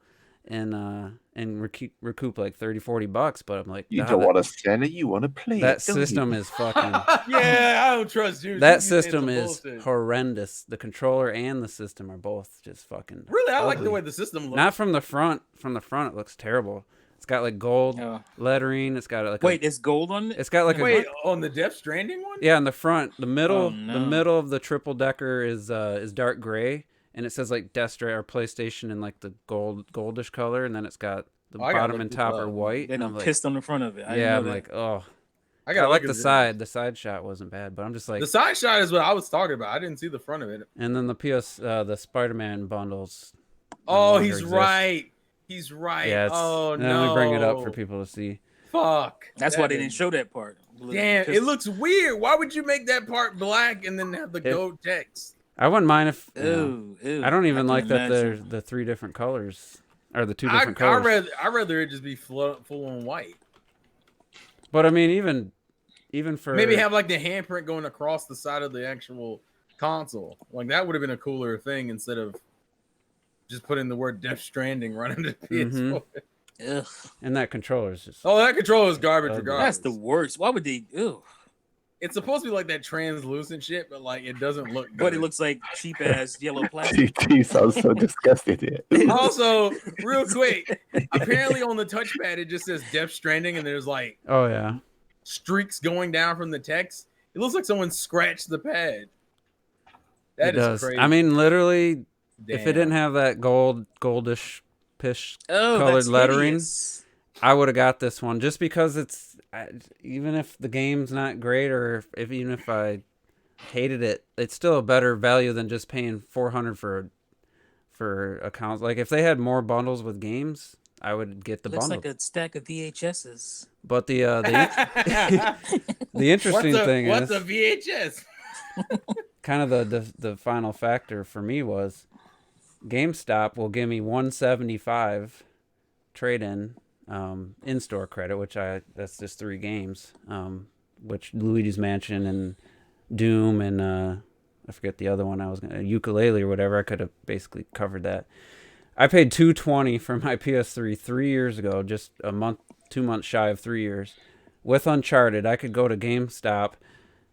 Speaker 2: and recoup like $30-$40. But I'm like,
Speaker 4: you don't want to sell it, you want to play
Speaker 2: that system is fucking.
Speaker 5: Yeah, I don't trust you.
Speaker 2: That system is horrendous. The controller and the system are both just fucking.
Speaker 5: Really, I
Speaker 2: ugly.
Speaker 5: like the way the system looks.
Speaker 2: Not from the front. From the front, it looks terrible. It's got like gold lettering. It's got like
Speaker 6: it's gold on it.
Speaker 2: It's got like
Speaker 5: on the Death Stranding one.
Speaker 2: Yeah, in the front, the middle of the triple decker is dark gray, and it says like Death Stranding or PlayStation in like the goldish color, and then it's got the bottom and top are white.
Speaker 6: Then I'm pissed on the front of it.
Speaker 2: I'm like, oh. I like the side. The side shot wasn't bad, but I'm just like
Speaker 5: the side shot is what I was talking about. I didn't see the front of it.
Speaker 2: And then the Spider-Man bundles.
Speaker 5: Oh, he's right. He's right.
Speaker 2: Yeah,
Speaker 5: no.
Speaker 2: Let me bring it up for people to see.
Speaker 5: Fuck.
Speaker 6: That's why they didn't show that part.
Speaker 5: Damn, it looks weird. Why would you make that part black and then have the gold text?
Speaker 2: I wouldn't mind if.
Speaker 6: Ew.
Speaker 2: I don't even like that there's the 3 different colors or the 2 different colors.
Speaker 5: I'd rather it just be full on white.
Speaker 2: But I mean, even for
Speaker 5: maybe have like the handprint going across the side of the actual console. Like that would have been a cooler thing instead of just putting the word Death Stranding right under the PS4.
Speaker 6: Ugh.
Speaker 2: And that controller is just.
Speaker 5: Oh, that controller is garbage regardless.
Speaker 6: That's the worst. Why would they? Ew.
Speaker 5: It's supposed to be like that translucent shit, but like it doesn't look good.
Speaker 6: But it looks like cheap ass yellow plastic.
Speaker 4: TT sounds so disgusted here.
Speaker 5: Also, real quick, apparently on the touchpad it just says Death Stranding, and there's like streaks going down from the text. It looks like someone scratched the pad. That is crazy.
Speaker 2: I mean, literally. Damn. If it didn't have that goldish pish colored lettering, hideous. I would have got this one just because it's even if the game's not great or even if I hated it, it's still a better value than just paying $400 for accounts. Like if they had more bundles with games, I would get the bundle.
Speaker 6: Looks like a stack of VHSs.
Speaker 2: But the interesting thing
Speaker 5: is what's a VHS?
Speaker 2: Kind of the final factor for me was GameStop will give me $175 trade-in in-store credit, which that's just 3 games, which Luigi's Mansion and Doom and I forget the other one I was gonna Ukulele or whatever. I could have basically covered that. I paid $220 for my PS3 3 years ago, just 2 months shy of 3 years. With Uncharted, I could go to GameStop,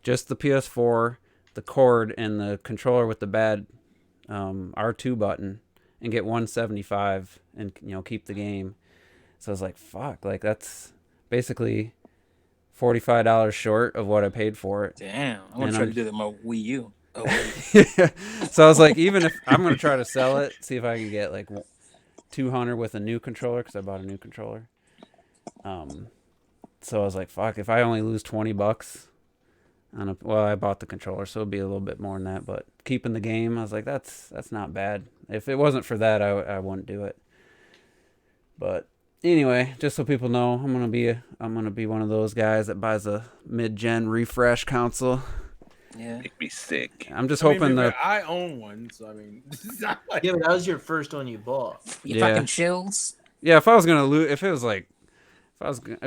Speaker 2: just the PS4, the cord, and the controller with the bad R2 button, and get $175 and keep the game. So I was like, fuck, like that's basically $45 short of what I paid for it.
Speaker 6: Damn, I want to try to do that with my Wii U. Oh,
Speaker 2: yeah. So I was like, even if I'm gonna try to sell it, see if I can get like 200 with a new controller, because I bought a new controller. So I was like, fuck, if I only lose $20 on I bought the controller, so it'd be a little bit more than that. But keeping the game, I was like, that's not bad. If it wasn't for that, I wouldn't do it. But anyway, just so people know, I'm gonna be one of those guys that buys a mid-gen refresh console.
Speaker 6: yeah.
Speaker 4: Make me sick.
Speaker 2: I'm just hoping that
Speaker 5: I own one, so I mean, it's not like,
Speaker 1: Yeah, but that was your first one you bought.
Speaker 6: You
Speaker 2: Yeah.
Speaker 6: fucking chills.
Speaker 2: yeah, if I was gonna lose, if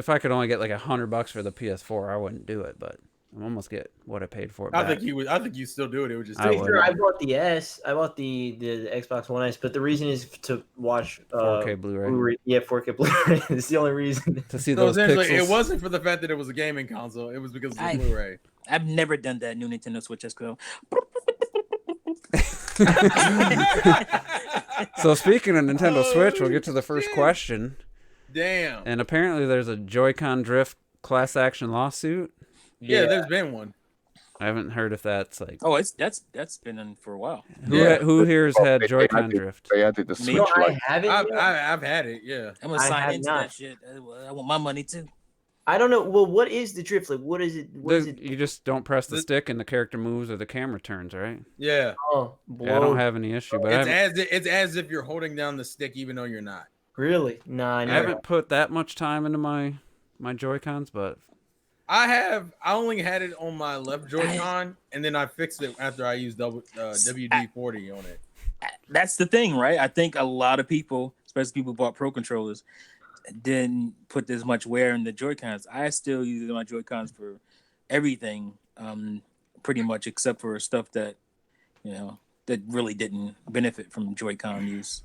Speaker 2: I could only get like $100 for the PS4, I wouldn't do it. But I'm almost get what I paid for it.
Speaker 5: I
Speaker 2: back.
Speaker 5: think he would. I think you still do it. It would just.
Speaker 2: I
Speaker 5: take
Speaker 2: would.
Speaker 1: Sure, I bought the S. I bought the Xbox One S, but the reason is to watch
Speaker 2: 4K Blu-ray.
Speaker 1: Blu-ray. Yeah, 4K Blu-ray. It's the only reason.
Speaker 2: To see
Speaker 5: So
Speaker 2: those
Speaker 5: essentially,
Speaker 2: pixels.
Speaker 5: it wasn't for the fact that it was a gaming console. It was because of the
Speaker 6: I-
Speaker 5: Blu-ray.
Speaker 6: I've never done that new Nintendo Switch XL.
Speaker 2: So speaking of Nintendo Switch, we'll get to the first question.
Speaker 5: Damn.
Speaker 2: And apparently, there's a Joy-Con drift class action lawsuit.
Speaker 5: Yeah, there's been one.
Speaker 2: I haven't heard if that's like
Speaker 6: Oh, that's been on for a while.
Speaker 2: who here has had
Speaker 4: They
Speaker 2: Joy-Con
Speaker 4: added-
Speaker 2: drift.
Speaker 4: They added the
Speaker 6: Me?
Speaker 4: Switch
Speaker 1: No, I
Speaker 4: Lite.
Speaker 1: haven't. yet.
Speaker 5: I've had it. Yeah.
Speaker 6: I'm gonna
Speaker 1: I
Speaker 6: sign
Speaker 1: have
Speaker 6: into
Speaker 1: not.
Speaker 6: that shit. I want my money too.
Speaker 1: I don't know. Well, what is the drift? Like, what is it? What is it?
Speaker 2: You just don't press the
Speaker 5: The-
Speaker 2: stick and the character moves or the camera turns, right?
Speaker 5: Yeah.
Speaker 1: Oh,
Speaker 2: Yeah, I don't have any issue, but I
Speaker 5: It's as if you're holding down the stick, even though you're not.
Speaker 1: really? No, I
Speaker 2: I
Speaker 1: never.
Speaker 2: haven't put that much time into my Joy-Cons, but
Speaker 5: I only had it on my left Joy-Con, and then I fixed it after I used WD-40 on it.
Speaker 6: That's the thing, right? I think a lot of people, especially people who bought Pro controllers, didn't put this much wear in the Joy-Cons. I still use my Joy-Cons for everything, pretty much, except for stuff that, that really didn't benefit from Joy-Con use,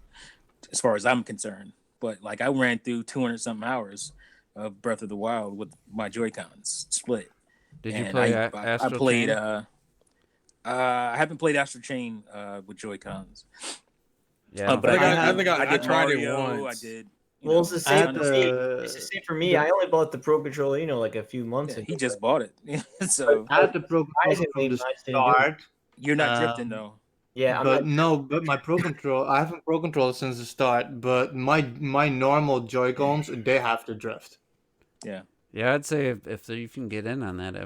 Speaker 6: as far as I'm concerned. But like I ran through 200-something hours of Breath of the Wild with my Joy-Cons split.
Speaker 2: did you
Speaker 6: And
Speaker 2: play
Speaker 6: I
Speaker 2: Astral
Speaker 6: played.
Speaker 2: Chain?
Speaker 6: I haven't played Astral Chain with Joy-Cons.
Speaker 2: Yeah,
Speaker 6: But
Speaker 5: I think I
Speaker 6: did
Speaker 5: tried it
Speaker 6: Mario,
Speaker 5: once.
Speaker 6: I did.
Speaker 1: Well, it's the
Speaker 3: I
Speaker 1: same.
Speaker 3: had
Speaker 1: For me.
Speaker 3: the-
Speaker 1: It's the same for me. I only bought the Pro Controller, like a few months ago.
Speaker 6: He just bought it. So
Speaker 3: I had the Pro controller
Speaker 1: Surprisingly,
Speaker 3: from the
Speaker 1: nice to do it.
Speaker 3: start.
Speaker 6: you're not
Speaker 3: Um,
Speaker 6: drifting though.
Speaker 1: Yeah, I'm
Speaker 3: But
Speaker 1: not,
Speaker 3: no, but my Pro control, I haven't Pro controller since the start. But my normal Joy Cons, they have to drift.
Speaker 2: yeah, I'd say if you can get in on that.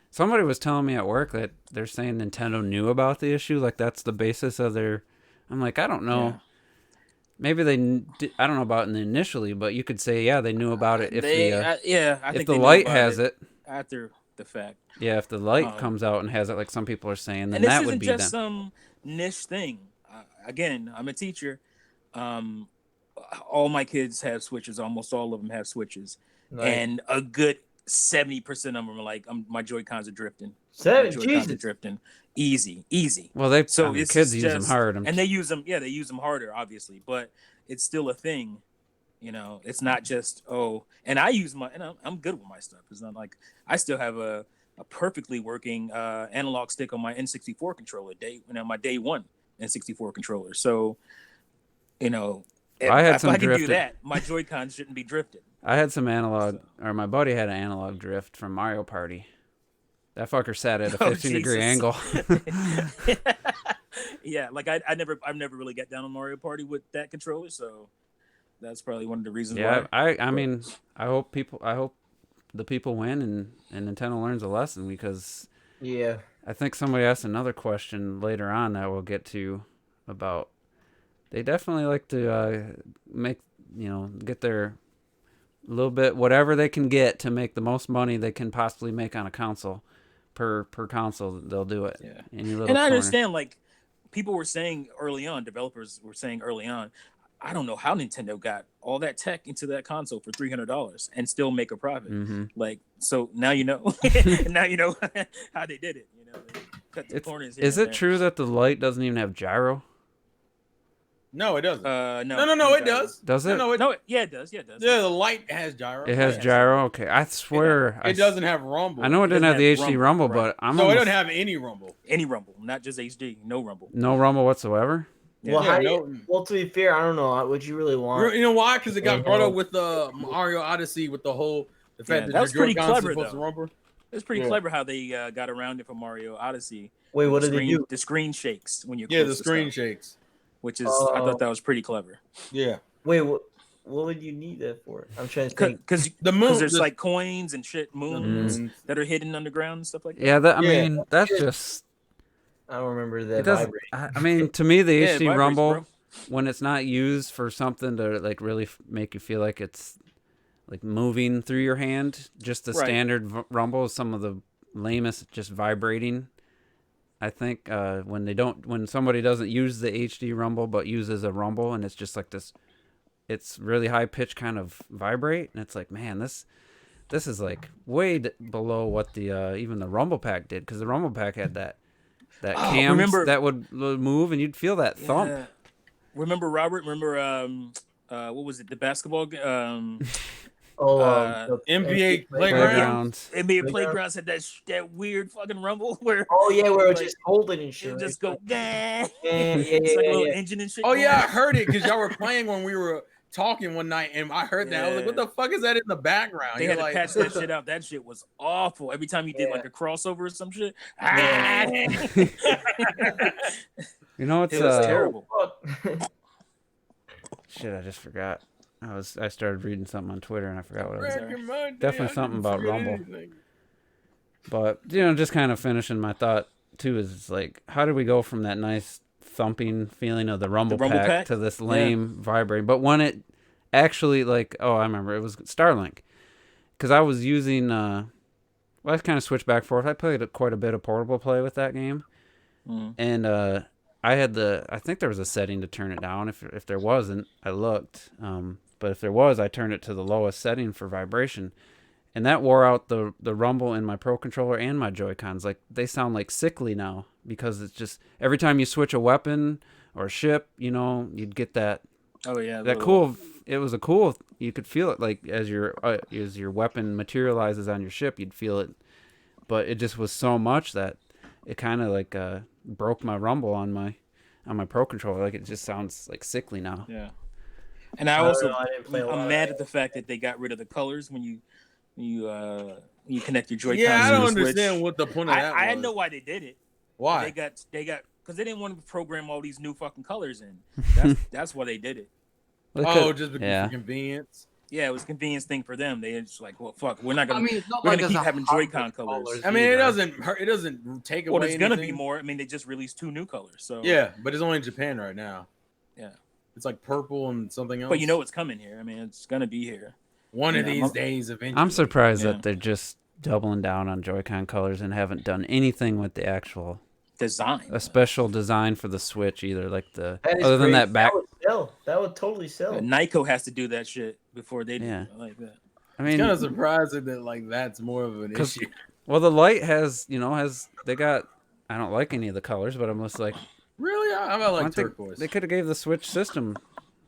Speaker 2: Somebody was telling me at work that they're saying Nintendo knew about the issue, like that's the basis of their. I'm like, I don't know.
Speaker 6: Yeah.
Speaker 2: Maybe I don't know about it initially, but you could say they knew about it if
Speaker 6: I
Speaker 2: if
Speaker 6: think
Speaker 2: the
Speaker 6: they know
Speaker 2: light
Speaker 6: about
Speaker 2: has it.
Speaker 6: after the fact.
Speaker 2: Yeah, if the light
Speaker 6: Um,
Speaker 2: comes out and has it, like some people are saying, then
Speaker 6: And this
Speaker 2: that
Speaker 6: isn't
Speaker 2: would be
Speaker 6: just
Speaker 2: them.
Speaker 6: some niche thing. Again, I'm a teacher. All my kids have Switches. Almost all of them have Switches, and a good 70% of them are like, my Joy-Cons are drifting. My Joy-Cons are
Speaker 1: Jesus.
Speaker 6: drifting. Easy.
Speaker 2: Well,
Speaker 6: So
Speaker 2: kids
Speaker 6: it's
Speaker 2: use them
Speaker 6: just-
Speaker 2: hard.
Speaker 6: And they use them. Yeah, they use them harder, obviously, but it's still a thing. It's not just and I use I'm good with my stuff. It's not like I still have a perfectly working analog stick on my N64 controller my day one N64 controller. So,
Speaker 2: I had
Speaker 6: if
Speaker 2: some
Speaker 6: I can do
Speaker 2: drifted.
Speaker 6: that, my Joy-Cons shouldn't be drifted.
Speaker 2: I had some analog, or my buddy had an analog drift from Mario Party. That fucker sat at a 15-degree
Speaker 6: Jesus.
Speaker 2: angle.
Speaker 6: Yeah, like I've never really got down on Mario Party with that controller, so that's probably one of the reasons
Speaker 2: Yeah,
Speaker 6: why.
Speaker 2: I mean, I hope the people win and Nintendo learns a lesson, because
Speaker 1: yeah.
Speaker 2: I think somebody asked another question later on that we'll get to about. They definitely like to make get their little bit whatever they can get to make the most money they can possibly make on a console per console. They'll do it.
Speaker 6: Yeah.
Speaker 2: Any little
Speaker 6: And I
Speaker 2: corner.
Speaker 6: understand, like, people were saying early on, developers were saying early on, I don't know how Nintendo got all that tech into that console for $300 and still make a profit.
Speaker 2: Mm-hmm.
Speaker 6: Like, so now you know. Now you know how they did it. They cut the corners. Here
Speaker 2: Is
Speaker 6: and
Speaker 2: it
Speaker 6: there.
Speaker 2: true that the light doesn't even have gyro?
Speaker 5: No, it doesn't.
Speaker 6: No,
Speaker 5: No, it does.
Speaker 2: Does it?
Speaker 5: No,
Speaker 6: Yeah, it does. Yeah, it does.
Speaker 5: yeah, the light has gyro.
Speaker 2: It has
Speaker 6: Yeah.
Speaker 2: gyro. Okay, I swear
Speaker 5: It doesn't have rumble.
Speaker 2: I know it didn't have the
Speaker 6: doesn't
Speaker 2: HD
Speaker 6: have
Speaker 2: rumble,
Speaker 6: rumble,
Speaker 2: but I'm
Speaker 5: No, it
Speaker 2: almost,
Speaker 5: doesn't have any rumble.
Speaker 6: Any rumble, not just HD. No rumble.
Speaker 2: no rumble whatsoever.
Speaker 1: Well,
Speaker 5: Yeah,
Speaker 1: how
Speaker 5: no-
Speaker 1: well, to be fair, I don't know. What you really want?
Speaker 5: You know why? Because it got
Speaker 1: Yeah.
Speaker 5: brought up with the Mario Odyssey with the fact
Speaker 6: Yeah,
Speaker 5: that
Speaker 6: that was
Speaker 5: your
Speaker 6: pretty
Speaker 5: Joy-Cons
Speaker 6: clever,
Speaker 5: supposed to
Speaker 6: though.
Speaker 5: rumble.
Speaker 6: It's pretty
Speaker 5: Yeah.
Speaker 6: clever how they got around it for Mario Odyssey.
Speaker 1: Wait, what
Speaker 6: the
Speaker 1: did they
Speaker 6: screen,
Speaker 1: do?
Speaker 6: The screen shakes when you're
Speaker 5: Yeah, the
Speaker 6: close to
Speaker 5: screen
Speaker 6: stuff,
Speaker 5: shakes.
Speaker 6: which is I thought that was pretty clever.
Speaker 5: Yeah,
Speaker 1: Wait, what would you need that for? I'm trying to think.
Speaker 6: Because
Speaker 5: the moon.
Speaker 6: there's
Speaker 5: the-
Speaker 6: like coins and shit, moons
Speaker 5: Mm.
Speaker 6: that are hidden underground and stuff like that.
Speaker 2: Yeah, I
Speaker 5: Yeah.
Speaker 2: mean, that's just.
Speaker 1: I don't remember that
Speaker 2: It doesn't.
Speaker 1: vibrate.
Speaker 2: I mean, to me, the
Speaker 6: Yeah, it
Speaker 2: HD
Speaker 6: vibrates,
Speaker 2: rumble,
Speaker 6: bro.
Speaker 2: when it's not used for something to like really make you feel like it's like moving through your hand, just the
Speaker 6: Right.
Speaker 2: standard rumble is some of the lamest, just vibrating. I think when somebody doesn't use the HD rumble but uses a rumble and it's just like this, it's really high pitched kind of vibrate, and it's like, man, this is like way below what the even the rumble pack did, because the rumble pack had that cams
Speaker 6: remember-
Speaker 2: that would move and you'd feel that thump.
Speaker 6: Yeah. Remember Robert? Remember what was it? The basketball
Speaker 1: The
Speaker 5: NBA
Speaker 1: playground.
Speaker 2: Playgrounds.
Speaker 6: NBA
Speaker 1: Playground.
Speaker 6: Playgrounds had that weird fucking rumble where
Speaker 1: Oh yeah, where
Speaker 6: Like,
Speaker 1: it just holding and
Speaker 6: it
Speaker 1: shit.
Speaker 6: would just
Speaker 1: right?
Speaker 6: go yeah.
Speaker 1: Yeah,
Speaker 6: It's like a little
Speaker 1: yeah.
Speaker 6: engine and shit.
Speaker 5: Oh yeah, I
Speaker 6: going.
Speaker 5: heard it because y'all were playing when we were talking one night, and I heard that. I was like, "What the fuck is that in the background?"
Speaker 6: They
Speaker 5: You're
Speaker 6: had to
Speaker 5: like,
Speaker 6: patch that shit out. That shit was awful. Every time you did
Speaker 1: Yeah.
Speaker 6: like a crossover or some shit,
Speaker 2: You know, it's
Speaker 6: it was terrible.
Speaker 1: Fuck.
Speaker 2: shit. I just forgot. I started reading something on Twitter and I forgot what it was.
Speaker 5: "Back in my day,
Speaker 2: Definitely
Speaker 5: I
Speaker 2: something
Speaker 5: didn't
Speaker 2: about
Speaker 5: forget
Speaker 2: Rumble.
Speaker 5: anything."
Speaker 2: But just kind of finishing my thought too is it's like, how did we go from that nice thumping feeling of the rumble pack to this lame vibrating? But when it actually I remember it was Starlink, because I was using I kind of switched back and forth. I played quite a bit of portable play with that game, and I had I think there was a setting to turn it down. If there wasn't, I looked, but if there was, I turned it to the lowest setting for vibration. And that wore out the rumble in my Pro Controller and my Joy-Cons. Like, they sound like sickly now, because it's just every time you switch a weapon or a ship, you'd get that
Speaker 6: Oh yeah,
Speaker 2: that cool. It was a cool. You could feel it like as your weapon materializes on your ship, you'd feel it. But it just was so much that it kind of broke my rumble on my Pro Controller. Like, it just sounds like sickly now.
Speaker 6: Yeah, and I
Speaker 1: I don't
Speaker 6: also
Speaker 1: know, I didn't play a lot
Speaker 6: I'm
Speaker 1: of
Speaker 6: mad
Speaker 1: that.
Speaker 6: at the fact that they got rid of the colors when you connect your Joy-Cons.
Speaker 5: Yeah, I
Speaker 6: to
Speaker 5: don't
Speaker 6: the Switch.
Speaker 5: understand what the point of that
Speaker 6: I
Speaker 5: was.
Speaker 6: know why they did it.
Speaker 5: Why?
Speaker 6: They got because they didn't want to program all these new fucking colors in. That's why they did it.
Speaker 5: Oh, just because
Speaker 2: yeah.
Speaker 5: for convenience.
Speaker 6: Yeah, it was a convenience thing for them. They just like, well, fuck, we're not gonna.
Speaker 3: I mean, it's not
Speaker 6: we're
Speaker 3: like
Speaker 6: gonna
Speaker 3: there's
Speaker 6: keep
Speaker 3: a
Speaker 6: having
Speaker 3: hundred
Speaker 6: Joy-Con colors.
Speaker 5: I mean, it
Speaker 3: either.
Speaker 5: doesn't hurt. It doesn't take away.
Speaker 6: Well, there's gonna be
Speaker 5: anything.
Speaker 6: more. I mean, they just released 2 new colors, so
Speaker 5: Yeah, but it's only in Japan right now.
Speaker 6: Yeah.
Speaker 5: It's like purple and something else.
Speaker 6: But you know it's coming here. I mean, it's gonna be here.
Speaker 5: one of
Speaker 6: Yeah,
Speaker 5: these
Speaker 6: I'm-
Speaker 5: days eventually.
Speaker 2: I'm surprised
Speaker 6: Yeah.
Speaker 2: that they're just doubling down on Joy-Con colors and haven't done anything with the actual
Speaker 6: Design.
Speaker 2: a special design for the Switch either. Like
Speaker 1: That is
Speaker 2: other than
Speaker 1: crazy.
Speaker 2: that back.
Speaker 1: That would sell. That would totally sell.
Speaker 6: Nyko has to do that shit before they do
Speaker 2: Yeah.
Speaker 6: it like that.
Speaker 2: I
Speaker 5: It's
Speaker 2: mean,
Speaker 5: kind of surprising that that's more of an
Speaker 2: 'Cause-
Speaker 5: issue.
Speaker 2: well, the light has they got. I don't like any of the colors, but I'm just like,
Speaker 5: Really, I
Speaker 2: I
Speaker 5: like
Speaker 2: think
Speaker 5: turquoise.
Speaker 2: they could have gave the Switch system.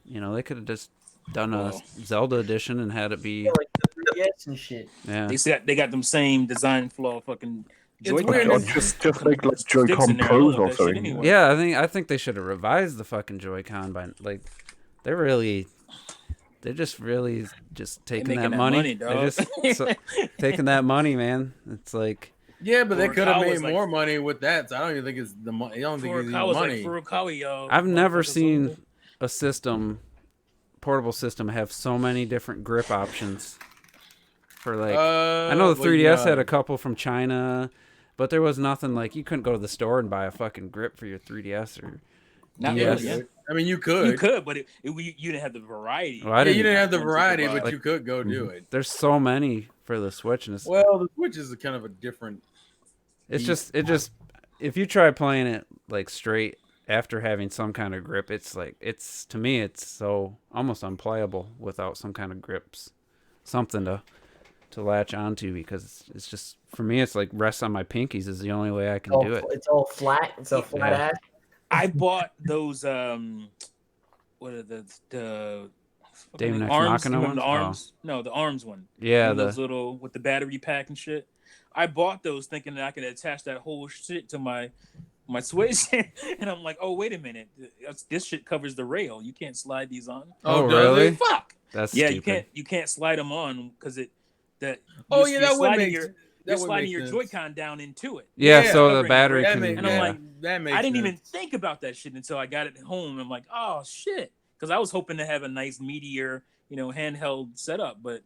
Speaker 2: They could have just done a
Speaker 6: Well.
Speaker 2: Zelda edition and had it be.
Speaker 1: Yeah, like the 3DS and shit.
Speaker 2: Yeah.
Speaker 6: They got them same design flaw fucking
Speaker 5: It's
Speaker 6: Joy-Con.
Speaker 5: weird.
Speaker 4: Or just make like
Speaker 6: Sticks
Speaker 4: Joy-Con
Speaker 6: in there, I
Speaker 4: Pros
Speaker 6: love
Speaker 4: or
Speaker 6: that shit
Speaker 4: something.
Speaker 6: anyway.
Speaker 2: Yeah, I think they should have revised the fucking Joy-Con by they're just really just taking
Speaker 6: making
Speaker 2: that
Speaker 6: that
Speaker 2: money.
Speaker 6: money,
Speaker 2: They're
Speaker 6: dog.
Speaker 2: just taking that money, man. It's like,
Speaker 5: Yeah, but they could have
Speaker 6: Furukawa's
Speaker 5: made
Speaker 6: like-
Speaker 5: more money with that. So I don't even think it's the money. I don't think it's even
Speaker 6: Furukawa's
Speaker 5: money.
Speaker 6: like Furukawa, yo.
Speaker 2: I've never
Speaker 6: Motherfuckers
Speaker 2: seen
Speaker 6: over
Speaker 2: a portable system have so many different grip options. For like, I know the 3DS had a couple from China, but there was nothing like you couldn't go to the store and buy a fucking grip for your 3DS or.
Speaker 6: Not
Speaker 2: DS.
Speaker 6: really, yeah.
Speaker 5: I mean, you could.
Speaker 6: You could, but you didn't have the variety.
Speaker 2: Well, I
Speaker 5: Yeah, you didn't have the
Speaker 6: Ones you could
Speaker 5: variety,
Speaker 6: buy.
Speaker 5: but
Speaker 2: Like-
Speaker 5: you could go do it.
Speaker 2: There's so many for the Switch, and
Speaker 5: Well, the Switch is kind of a different.
Speaker 2: it just if you try playing it like straight after having some kind of grip, to me it's so almost unplayable without some kind of grips, something to latch onto, because it's just for me it's like rest on my pinkies is the only way I can do it.
Speaker 1: It's all flat. It's a flat
Speaker 2: Yeah.
Speaker 1: ass.
Speaker 6: I bought those what are the
Speaker 2: Dame Next
Speaker 6: arms?
Speaker 2: Machina
Speaker 6: Remember the
Speaker 2: ones?
Speaker 6: arms? No, the arms one.
Speaker 2: Yeah,
Speaker 6: Remember those little with the battery pack and shit. I bought those thinking that I could attach that whole shit to my Switch, and I'm like, oh wait a minute, this shit covers the rail. You can't slide these on.
Speaker 2: Oh really?
Speaker 6: Fuck.
Speaker 2: That's
Speaker 6: yeah.
Speaker 2: stupid.
Speaker 6: You can't slide them on because
Speaker 5: that would make
Speaker 6: you're sliding your Joy-Con down into it.
Speaker 2: Yeah, so the battery can.
Speaker 6: And I'm like, I didn't even think about that shit until I got it home. I'm like, oh shit, because I was hoping to have a nice meatier, handheld setup, but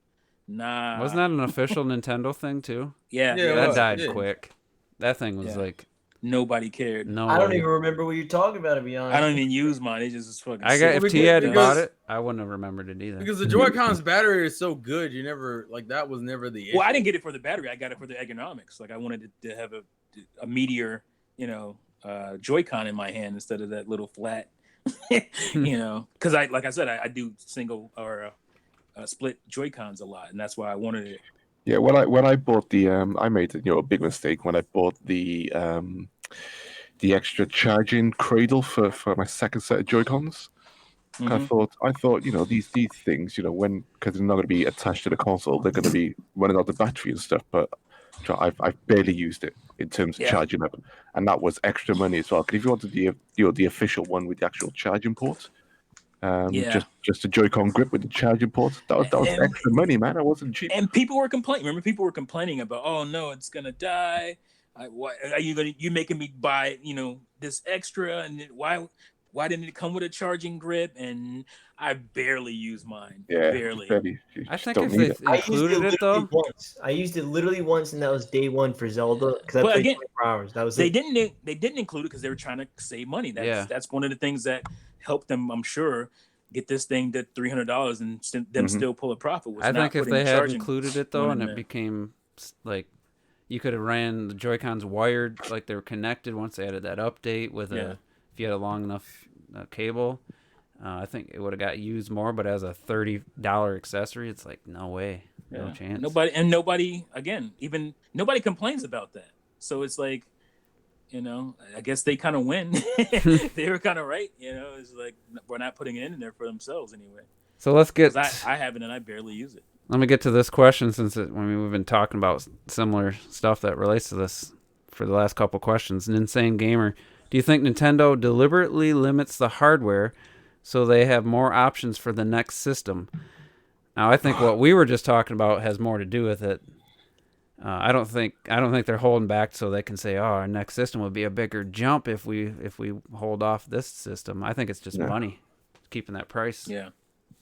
Speaker 6: nah.
Speaker 2: Wasn't that an official Nintendo thing too?
Speaker 6: Yeah,
Speaker 2: that died quick. That thing was like.
Speaker 6: Nobody cared.
Speaker 2: No,
Speaker 1: I don't even remember what you're talking about, to be honest.
Speaker 6: I don't even use mine. It just fucking.
Speaker 2: I got if T had bought it, I wouldn't have remembered it either.
Speaker 5: Because the Joy-Con's battery is so good, you never that was never the issue.
Speaker 6: Well, I didn't get it for the battery. I got it for the ergonomics. Like I wanted to have a meatier, Joy-Con in my hand instead of that little flat. Because like I said, I do single or split Joy-Cons a lot, and that's why I wanted it.
Speaker 4: Yeah, when I bought the I made a big mistake when I bought the extra charging cradle for my second set of Joy-Cons. Mm-hmm. I thought these things because they're not going to be attached to the console, they're going to be running out the battery and stuff. But I've barely used it in terms of charging up, and that was extra money as well. Because if you wanted the official one with the actual charging port. Just a Joy-Con grip with the charging port. That was extra money, man. That wasn't cheap.
Speaker 6: And people were complaining. Remember, people were complaining about, oh no, it's gonna die. Why are you making me buy this extra? And why didn't it come with a charging grip? And I barely use mine.
Speaker 4: Yeah,
Speaker 6: barely.
Speaker 2: I think if they included it though,
Speaker 1: I used it literally once, and that was day one for Zelda because I played 24 hours. That was
Speaker 6: they didn't include it because they were trying to save money. That's one of the things that helped them, I'm sure, get this thing to $300 and them still pull a profit.
Speaker 2: I think if they had included it though, and it became like you could have ran the Joy-Cons wired, like they were connected once they added that update with if you had a long enough cable. I think it would have got used more, but as a $30 accessory, it's like no way, no chance.
Speaker 6: Nobody complains about that. So it's like, I guess they kind of win. They were kind of right. It's like we're not putting it in there for themselves anyway.
Speaker 2: So let's get.
Speaker 6: I have it and I barely use it.
Speaker 2: Let me get to this question since we've been talking about similar stuff that relates to this for the last couple questions. An insane gamer. Do you think Nintendo deliberately limits the hardware so they have more options for the next system? Now, I think what we were just talking about has more to do with it. I don't think they're holding back so they can say, "Oh, our next system would be a bigger jump if we hold off this system." I think it's just money, keeping that price,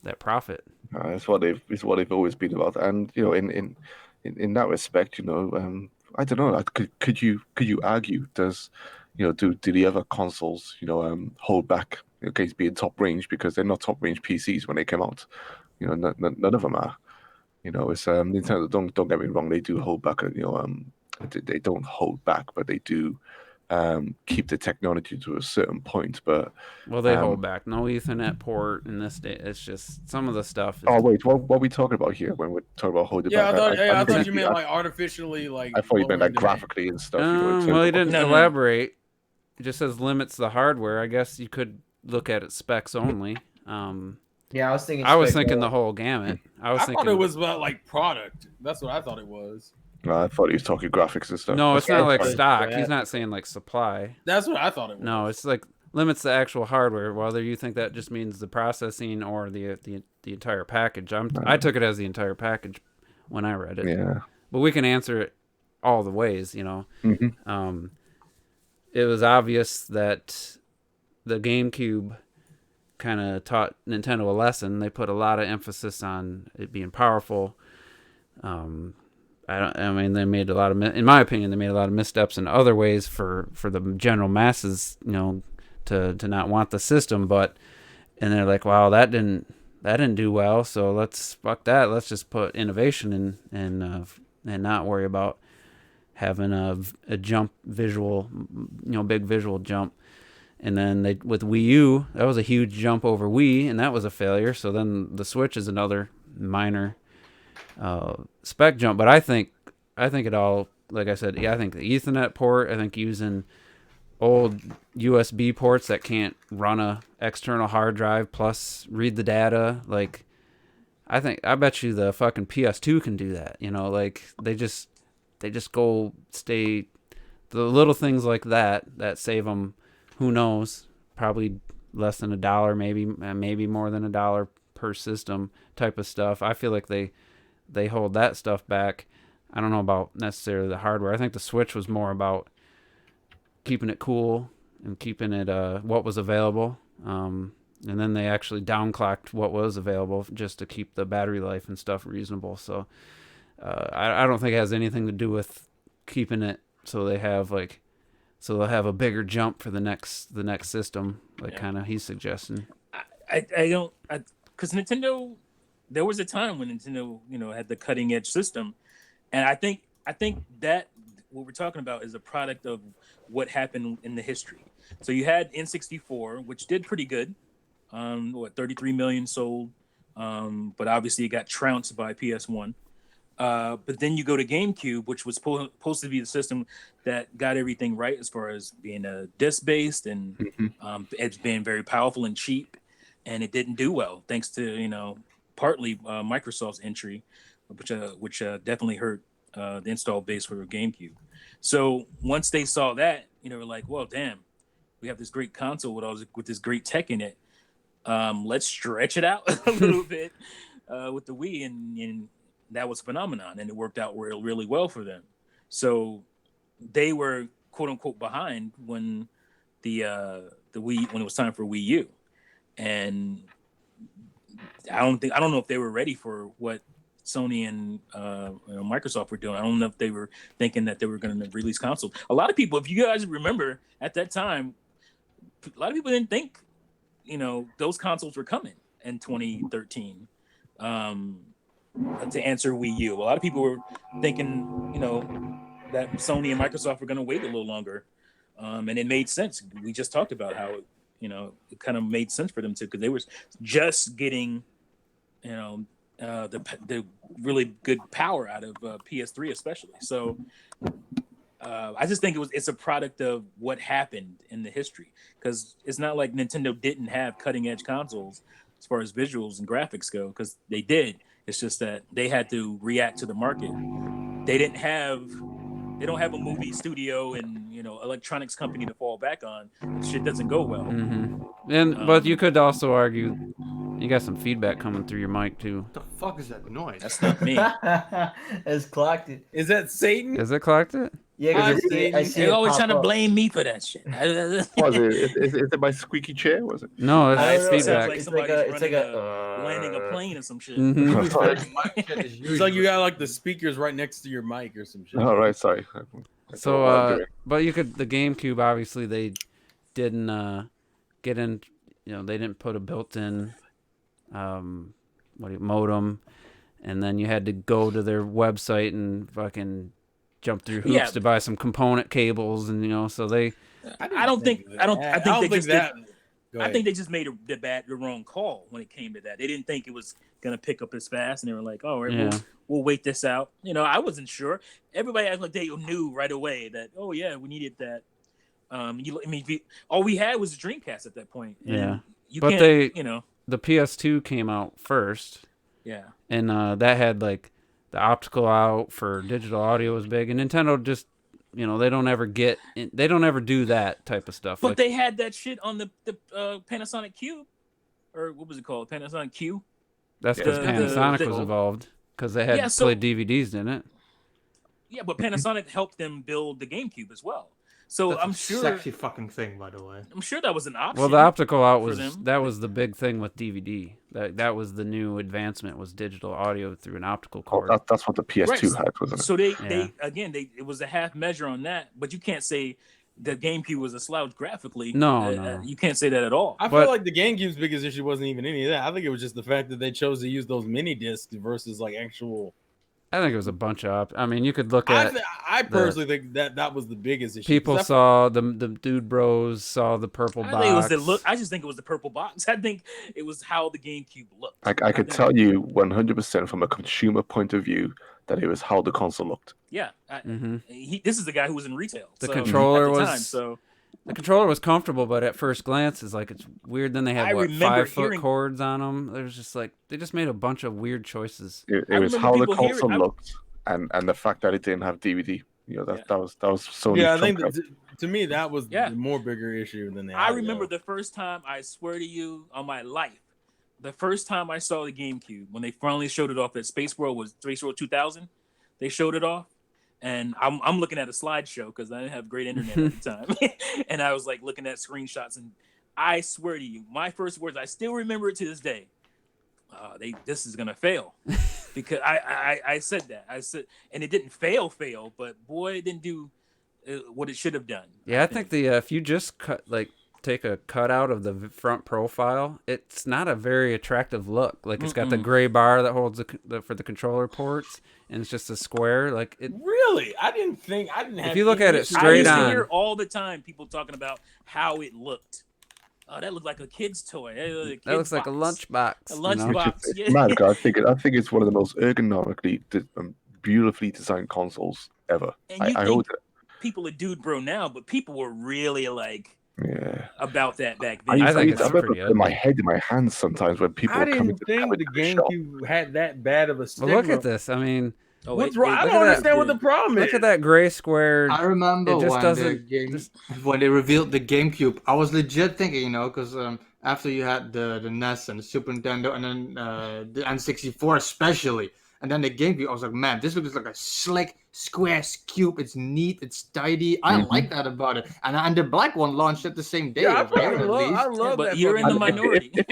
Speaker 2: that profit.
Speaker 4: It's what they've always been about, and in that respect, I don't know. Could you argue do the other consoles hold back against being top range because they're not top range PCs when they come out? None of them are. It's Nintendo. Don't get me wrong. They do hold back. They don't hold back, but they do keep the technology to a certain point. But
Speaker 2: they hold back. No Ethernet port in this day. It's just some of the stuff.
Speaker 4: Oh wait, what are we talking about here when we're talking about holding back?
Speaker 5: I thought you meant like artificially, like.
Speaker 4: I thought you meant like graphically and stuff.
Speaker 2: Well, he didn't elaborate. It just says limits the hardware. I guess you could look at it specs only.
Speaker 1: Yeah, I was thinking.
Speaker 2: I was thinking the whole gamut.
Speaker 5: I thought it was about like product. That's what I thought it was.
Speaker 4: I thought he was talking graphics and stuff.
Speaker 2: No, it's not like stock. He's not saying like supply.
Speaker 5: That's what I thought it was.
Speaker 2: No, it's like limits the actual hardware. Whether you think that just means the processing or the entire package. I took it as the entire package when I read it.
Speaker 4: Yeah.
Speaker 2: But we can answer it all the ways.
Speaker 4: Mm-hmm.
Speaker 2: It was obvious that the GameCube kind of taught Nintendo a lesson. They put a lot of emphasis on it being powerful. They made a lot of, in my opinion, they made a lot of missteps in other ways for the general masses, to not want the system. And they're like, wow, that didn't do well. So fuck that. Let's just put innovation in and not worry about having a jump visual, big visual jump. And then with Wii U, that was a huge jump over Wii, and that was a failure. So then the Switch is another minor spec jump. But I think it all, like I said, I think the Ethernet port, I think using old USB ports that can't run a external hard drive plus read the data. Like, I bet you the fucking PS2 can do that. You know, like they just go stay the little things like that save them. Who knows? Probably less than $1, maybe more than $1 per system type of stuff. I feel like they hold that stuff back. I don't know about necessarily the hardware. I think the Switch was more about keeping it cool and keeping it what was available. And then they actually downclocked what was available just to keep the battery life and stuff reasonable. So I don't think it has anything to do with keeping it so they'll have a bigger jump for the next system, like kind of he's suggesting.
Speaker 6: I don't, because Nintendo, there was a time when Nintendo, had the cutting edge system, and I think that what we're talking about is a product of what happened in the history. So you had N64, which did pretty good, 33 million sold, but obviously it got trounced by PS1. But then you go to GameCube, which was supposed to be the system that got everything right as far as being disc-based and it's being very powerful and cheap, and it didn't do well thanks to partly Microsoft's entry, which definitely hurt the install base for GameCube. So once they saw that, were like, well, damn, we have this great console with this great tech in it. Let's stretch it out a little bit with the Wii, and that was a phenomenon, and it worked out really well for them. So they were quote unquote behind when the Wii, when it was time for Wii U, and I don't know if they were ready for what Sony and Microsoft were doing. I don't know if they were thinking that they were going to release consoles. A lot of people, if you guys remember at that time, a lot of people didn't think those consoles were coming in 2013. To answer Wii U, a lot of people were thinking, that Sony and Microsoft were going to wait a little longer, and it made sense. We just talked about how it kind of made sense for them to, because they were just getting, the really good power out of PS3 especially. So I just think it's a product of what happened in the history, because it's not like Nintendo didn't have cutting edge consoles as far as visuals and graphics go, because they did. It's just that they had to react to the market. They don't have a movie studio and electronics company to fall back on. Shit doesn't go well.
Speaker 2: Mm-hmm. And but you could also argue you got some feedback coming through your mic too.
Speaker 3: What the fuck is that noise?
Speaker 6: That's not me.
Speaker 1: It's clocked it.
Speaker 5: Is that Satan?
Speaker 2: Is it clocked it?
Speaker 1: Yeah,
Speaker 5: I
Speaker 1: I see
Speaker 6: They're
Speaker 1: it
Speaker 6: always
Speaker 1: pop
Speaker 6: trying to
Speaker 1: up.
Speaker 6: blame me for that shit.
Speaker 4: Was it? Is it my squeaky chair? Was it?
Speaker 2: No,
Speaker 1: I
Speaker 2: it's
Speaker 1: don't know,
Speaker 6: It sounds
Speaker 2: feedback.
Speaker 6: like
Speaker 1: It's
Speaker 6: somebody's
Speaker 1: like
Speaker 6: landing a plane or some shit.
Speaker 2: Mm-hmm.
Speaker 5: It's like you got like the speakers right next to your mic or some shit.
Speaker 4: All right, sorry.
Speaker 2: So, but the GameCube, obviously they didn't get in. They didn't put a built-in modem, and then you had to go to their website and fucking jump through hoops to buy some component cables, and so they.
Speaker 6: I think they just made the wrong call when it came to that. They didn't think it was gonna pick up as fast, and they were like, "Oh, we'll wait this out." I wasn't sure. Everybody acted like they knew right away that, "Oh yeah, we needed that." All we had was a Dreamcast at that point.
Speaker 2: Yeah,
Speaker 6: but
Speaker 2: the PS2 came out first.
Speaker 6: Yeah,
Speaker 2: and that had like the optical out for digital audio was big, and Nintendo just. They don't ever do that type of stuff.
Speaker 6: But they had that shit on the Panasonic Cube, or what was it called? Panasonic Q.
Speaker 2: That's because Panasonic was involved, because they had played DVDs, didn't it?
Speaker 6: Yeah, but Panasonic helped them build the GameCube as well. So
Speaker 3: That's
Speaker 6: I'm
Speaker 3: a
Speaker 6: sure
Speaker 3: sexy fucking thing, by the way.
Speaker 6: I'm sure that was an option.
Speaker 2: Well, the optical out
Speaker 6: for
Speaker 2: was
Speaker 6: them.
Speaker 2: that was the big thing with DVD. That was the new advancement, was digital audio through an optical cord.
Speaker 4: That's what the PS2 had, wasn't it?
Speaker 6: So it was a half measure on that, but you can't say the GameCube was a slouch graphically.
Speaker 2: No.
Speaker 6: You can't say that at all.
Speaker 5: I feel like the GameCube's biggest issue wasn't even any of that. I think it was just the fact that they chose to use those mini discs versus like actual.
Speaker 2: I think it was a bunch of. You could look at.
Speaker 5: I personally think that was the biggest issue.
Speaker 2: People saw the Dude Bros saw the purple box.
Speaker 6: I think it was the look. I just think it was the purple box. I think it was how the GameCube looked.
Speaker 4: I could tell you 100% from a consumer point of view that it was how the console looked.
Speaker 6: Yeah, this is the guy who was in retail.
Speaker 2: The controller
Speaker 6: at the
Speaker 2: was
Speaker 6: time, so
Speaker 2: The controller was comfortable, but at first glance, it's weird. Then they had
Speaker 6: I
Speaker 2: what
Speaker 6: remember
Speaker 2: 5-foot
Speaker 6: hearing-
Speaker 2: cords on them. There's just they just made a bunch of weird choices.
Speaker 4: It
Speaker 6: I
Speaker 4: was
Speaker 6: remember
Speaker 4: how the
Speaker 6: people hearing-
Speaker 4: console looked, and the fact that it didn't have DVD. You know, that was Sony's
Speaker 5: Yeah, I think
Speaker 4: trump card.
Speaker 5: to me that was
Speaker 6: Yeah.
Speaker 5: the more bigger issue than the
Speaker 6: I
Speaker 5: audio.
Speaker 6: remember the first time, I swear to you, on my life, the first time I saw the GameCube, when they finally showed it off at Space World, was Space World 2000. They showed it off, and I'm looking at a slideshow because I didn't have great internet at the time, and I was like looking at screenshots, and I swear to you, my first words, I still remember it to this day. This is gonna fail, because I said that. I said, and it didn't fail, but boy, it didn't do what it should have done.
Speaker 2: Yeah, I think if you just take a cutout of the front profile, it's not a very attractive look. It's got the gray bar that holds for the controller ports, and it's just a square.
Speaker 5: Really, I didn't have.
Speaker 2: If you look at it
Speaker 6: I
Speaker 2: straight
Speaker 6: used to
Speaker 2: on,
Speaker 6: hear all the time people talking about how it looked. Oh, that looked like a kid's toy.
Speaker 2: that looks like a lunchbox.
Speaker 6: A
Speaker 2: you know?
Speaker 6: lunchbox.
Speaker 4: It's
Speaker 6: Yeah.
Speaker 4: mad, 'cause I think it's one of the most ergonomically beautifully designed consoles ever.
Speaker 6: And you
Speaker 4: I
Speaker 6: think
Speaker 4: hold it.
Speaker 6: people are dude bro now, but people were really
Speaker 4: Yeah.
Speaker 6: about that back
Speaker 4: I
Speaker 6: then.
Speaker 2: think
Speaker 4: used to
Speaker 2: it's
Speaker 4: remember
Speaker 2: pretty
Speaker 4: putting my
Speaker 2: ugly.
Speaker 4: head in my hands sometimes when people
Speaker 5: I
Speaker 4: were coming
Speaker 5: didn't think
Speaker 4: coming
Speaker 5: the
Speaker 4: to the shop.
Speaker 5: GameCube had that bad of a
Speaker 2: Well,
Speaker 5: stigma.
Speaker 2: look at this. I mean,
Speaker 5: What's wrong? I
Speaker 2: look
Speaker 5: don't
Speaker 2: at that.
Speaker 5: understand what the problem is.
Speaker 2: look at that gray square.
Speaker 3: I remember
Speaker 2: It just
Speaker 3: when
Speaker 2: doesn't-
Speaker 3: when they revealed the GameCube, I was legit thinking, because after you had the NES and the Super Nintendo, and then the N64 especially, and then the GameCube, I was like, man, this looks like a slick square cube. It's neat, it's tidy. I like that about it. And the black one launched at the same day.
Speaker 5: Yeah, I
Speaker 3: of game,
Speaker 5: fucking
Speaker 3: at
Speaker 5: love.
Speaker 3: least.
Speaker 5: I love
Speaker 6: But
Speaker 5: that.
Speaker 6: you're in
Speaker 5: fucking
Speaker 6: the
Speaker 5: thing.
Speaker 6: minority.
Speaker 4: If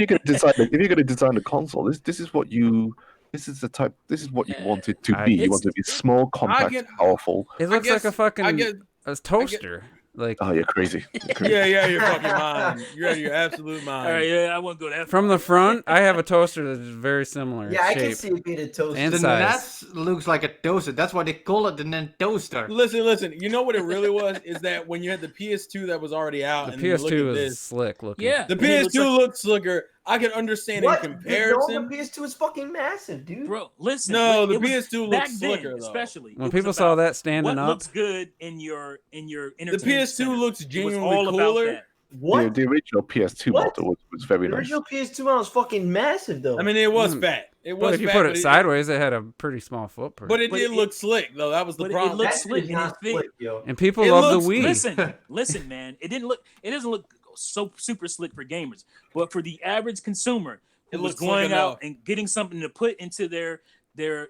Speaker 4: you're gonna design a console, this is what you. This is what you want it to be. You want it to be small, compact,
Speaker 5: get-
Speaker 4: powerful.
Speaker 2: It looks
Speaker 5: guess-
Speaker 2: like a fucking
Speaker 5: I get.
Speaker 2: a toaster.
Speaker 4: Oh, you're crazy. You're crazy.
Speaker 5: Yeah, you're fucking mind. You're out of your absolute mind.
Speaker 6: All right, yeah, I won't go that
Speaker 2: From the
Speaker 6: far.
Speaker 2: front, I have a toaster that's very similar.
Speaker 1: Yeah, I
Speaker 2: shape.
Speaker 1: can see it being a toaster.
Speaker 2: And
Speaker 3: The
Speaker 2: size.
Speaker 3: NES looks like a toaster. That's why they call it the Nentoaster.
Speaker 5: Listen. You know what it really was is that when you had the PS2 that was already out,
Speaker 2: The
Speaker 5: and you look
Speaker 2: PS2
Speaker 5: at
Speaker 2: is
Speaker 5: this,
Speaker 2: slick looking.
Speaker 6: Yeah,
Speaker 5: the
Speaker 6: and it looks
Speaker 5: PS2
Speaker 6: like-
Speaker 5: looks slicker. I can understand
Speaker 1: What?
Speaker 5: in comparison.
Speaker 1: No, the PS2 is fucking massive, dude.
Speaker 6: Bro, listen.
Speaker 5: No, the
Speaker 6: it was-
Speaker 5: PS2
Speaker 6: back
Speaker 5: looks
Speaker 6: then,
Speaker 5: slicker though.
Speaker 6: especially
Speaker 2: When
Speaker 6: it was
Speaker 2: people saw
Speaker 6: about
Speaker 2: that standing
Speaker 6: what
Speaker 2: up,
Speaker 6: looks good in your
Speaker 5: The
Speaker 6: entertainment
Speaker 5: PS2
Speaker 6: center.
Speaker 5: looks
Speaker 6: It was
Speaker 5: genuinely
Speaker 6: all about
Speaker 5: cooler.
Speaker 6: that.
Speaker 1: What?
Speaker 4: The original PS2
Speaker 1: What?
Speaker 4: model was very
Speaker 1: The
Speaker 4: nice.
Speaker 1: original PS2 model was fucking massive, though.
Speaker 5: I mean, it was
Speaker 2: Mm.
Speaker 5: fat. It was
Speaker 2: but if you
Speaker 5: fat,
Speaker 2: put
Speaker 5: but
Speaker 2: it sideways, it had a pretty small footprint.
Speaker 5: But it
Speaker 6: But
Speaker 5: did
Speaker 6: it-
Speaker 5: look slick though. That was the
Speaker 6: but it
Speaker 5: problem.
Speaker 6: looks
Speaker 1: That
Speaker 6: slick
Speaker 1: is
Speaker 6: and
Speaker 1: not
Speaker 6: it fit.
Speaker 1: slick, yo.
Speaker 2: and people
Speaker 5: It
Speaker 2: love
Speaker 5: looks-
Speaker 2: the Wii.
Speaker 6: Listen, man. It doesn't look so super slick for gamers, but for the average consumer who
Speaker 5: It
Speaker 6: was
Speaker 5: looks slick
Speaker 6: going out
Speaker 5: enough.
Speaker 6: and getting something to put into their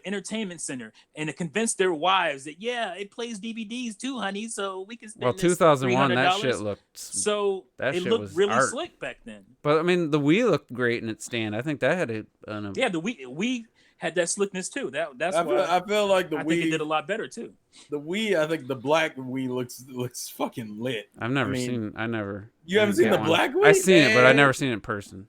Speaker 6: entertainment center and to convince their wives that it plays DVDs too, honey, so we can spend
Speaker 2: Well,
Speaker 6: this
Speaker 2: 2001, that
Speaker 6: $300.
Speaker 2: shit looked.
Speaker 6: So
Speaker 2: that
Speaker 6: it
Speaker 2: shit
Speaker 6: looked
Speaker 2: was
Speaker 6: really
Speaker 2: art.
Speaker 6: slick back then.
Speaker 2: But I mean, the Wii looked great in its stand. I think that had
Speaker 6: Yeah, the Wii had that slickness too. That's
Speaker 5: I
Speaker 6: why
Speaker 5: feel like the
Speaker 6: I think it did a
Speaker 5: Wii.
Speaker 6: lot better too.
Speaker 5: The Wii. I think the black Wii looks fucking lit.
Speaker 2: I've never
Speaker 5: I mean,
Speaker 2: seen. I never.
Speaker 5: You haven't
Speaker 2: didn't
Speaker 5: seen the
Speaker 2: get one.
Speaker 5: black Wii?
Speaker 2: I've seen it, but I've
Speaker 5: Man.
Speaker 2: never seen it in person.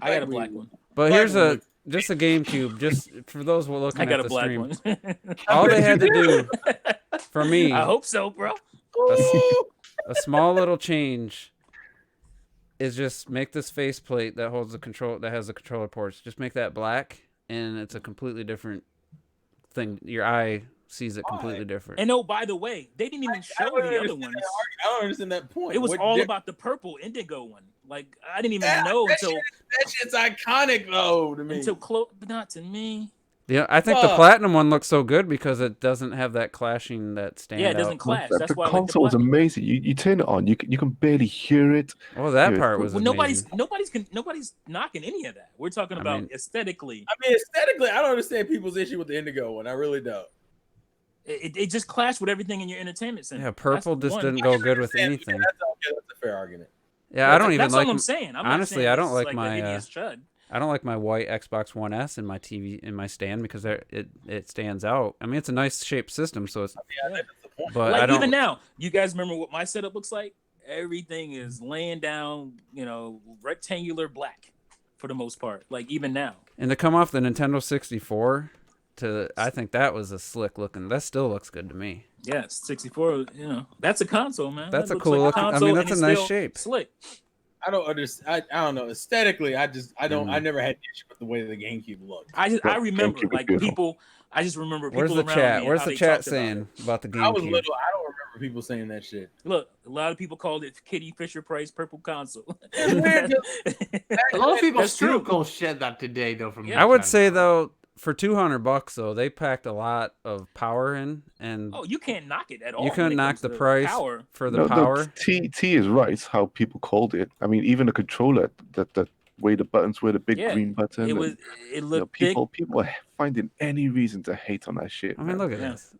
Speaker 6: I got a
Speaker 5: Black
Speaker 6: black
Speaker 5: Wii.
Speaker 6: one.
Speaker 2: But
Speaker 5: Black
Speaker 2: here's
Speaker 5: one
Speaker 2: a
Speaker 5: looked-
Speaker 2: just a GameCube. Just for those who are looking
Speaker 6: I got
Speaker 2: at
Speaker 6: a
Speaker 2: the
Speaker 6: black
Speaker 2: stream,
Speaker 6: one.
Speaker 2: all they had to do for me,
Speaker 6: I hope so, bro.
Speaker 2: a small little change, is just make this faceplate that holds the control, that has the controller ports. Just make that black, and it's a completely different thing. Your eye sees it completely different.
Speaker 6: And oh, by the way, they didn't even show
Speaker 5: don't
Speaker 6: the other
Speaker 5: understand
Speaker 6: ones.
Speaker 5: I don't understand that point.
Speaker 6: It was
Speaker 5: What
Speaker 6: all
Speaker 5: di-
Speaker 6: about the purple indigo one. Like I didn't even
Speaker 5: Yeah,
Speaker 6: know
Speaker 5: that
Speaker 6: until
Speaker 5: That shit's iconic though to me.
Speaker 6: close, but not to me.
Speaker 2: Yeah, I think the
Speaker 5: Fuck.
Speaker 2: platinum one looks so good because it doesn't have that clashing that stand.
Speaker 6: Yeah, it doesn't clash. That's
Speaker 4: The
Speaker 6: why I like the
Speaker 4: console was
Speaker 6: black.
Speaker 4: amazing. You turn it on, you can barely hear it.
Speaker 2: Oh, that
Speaker 4: Yeah,
Speaker 2: part was
Speaker 6: Well,
Speaker 2: amazing.
Speaker 6: nobody's knocking any of that. We're talking
Speaker 2: I
Speaker 6: about
Speaker 2: mean-
Speaker 6: aesthetically.
Speaker 5: I mean, aesthetically, I don't understand people's issue with the indigo one. I really don't.
Speaker 6: It just clashed with everything in your entertainment center.
Speaker 2: Yeah, purple
Speaker 6: That's
Speaker 2: just
Speaker 6: one.
Speaker 2: didn't go good with anything.
Speaker 5: That's a fair argument.
Speaker 2: Yeah, I don't even
Speaker 6: That's
Speaker 2: like.
Speaker 6: all I'm saying. I'm not
Speaker 2: honestly,
Speaker 6: saying
Speaker 2: I don't
Speaker 6: it's
Speaker 2: like
Speaker 6: a
Speaker 2: my,
Speaker 6: hideous chud.
Speaker 2: I don't like my white Xbox One S in my TV in my stand because it stands out. I mean, it's a nice shaped system, so it's.
Speaker 5: Yeah, that's the point.
Speaker 2: But
Speaker 6: Like
Speaker 2: I don't.
Speaker 6: even now, you guys remember what my setup looks like? Everything is laying down, rectangular black for the most part. Like even now.
Speaker 2: And to come off the Nintendo 64 I think that was a slick looking. That still looks good to me.
Speaker 6: Yes, 64. That's a console, man.
Speaker 2: That's
Speaker 6: That
Speaker 2: a
Speaker 6: looks
Speaker 2: cool
Speaker 6: like
Speaker 2: looking- I
Speaker 6: console,
Speaker 2: mean,
Speaker 6: and
Speaker 2: that's a
Speaker 6: it's
Speaker 2: nice
Speaker 6: still
Speaker 2: shape.
Speaker 6: Slick.
Speaker 5: I don't understand. I don't know. Aesthetically, I
Speaker 2: Mm-hmm.
Speaker 5: never had an issue with the way the GameCube looked.
Speaker 6: I remember
Speaker 4: GameCube was
Speaker 6: like
Speaker 4: beautiful.
Speaker 6: people. I just remember people
Speaker 2: Where's the
Speaker 6: around
Speaker 2: chat?
Speaker 6: me
Speaker 2: Where's
Speaker 6: how
Speaker 2: the
Speaker 6: they
Speaker 2: chat
Speaker 6: talked about
Speaker 2: saying about the
Speaker 5: I was
Speaker 2: GameCube?
Speaker 5: little. I don't remember for people saying that shit.
Speaker 6: Look, a lot of people called it Kitty Fisher Price purple console.
Speaker 5: It's weird.
Speaker 3: A lot of people
Speaker 6: That's
Speaker 3: still
Speaker 6: true.
Speaker 3: call shit that today, though. From
Speaker 6: Yeah.
Speaker 2: I would
Speaker 3: Nintendo.
Speaker 2: say though, for $200 though, they packed a lot of power in, and
Speaker 6: Oh, you can't knock it at all.
Speaker 2: you
Speaker 6: when
Speaker 2: couldn't
Speaker 6: it
Speaker 2: knock
Speaker 6: comes
Speaker 2: the
Speaker 6: to
Speaker 2: price
Speaker 6: Power.
Speaker 2: for the
Speaker 4: No,
Speaker 2: power.
Speaker 4: T is right. How people called it. I mean, even the controller, the way the buttons were, the big
Speaker 6: Yeah,
Speaker 4: green button.
Speaker 6: It was.
Speaker 4: and,
Speaker 6: It
Speaker 4: you know,
Speaker 6: looked big.
Speaker 4: people are finding any reason to hate on that shit.
Speaker 2: I mean,
Speaker 4: man.
Speaker 2: look at
Speaker 6: Yeah.
Speaker 2: this.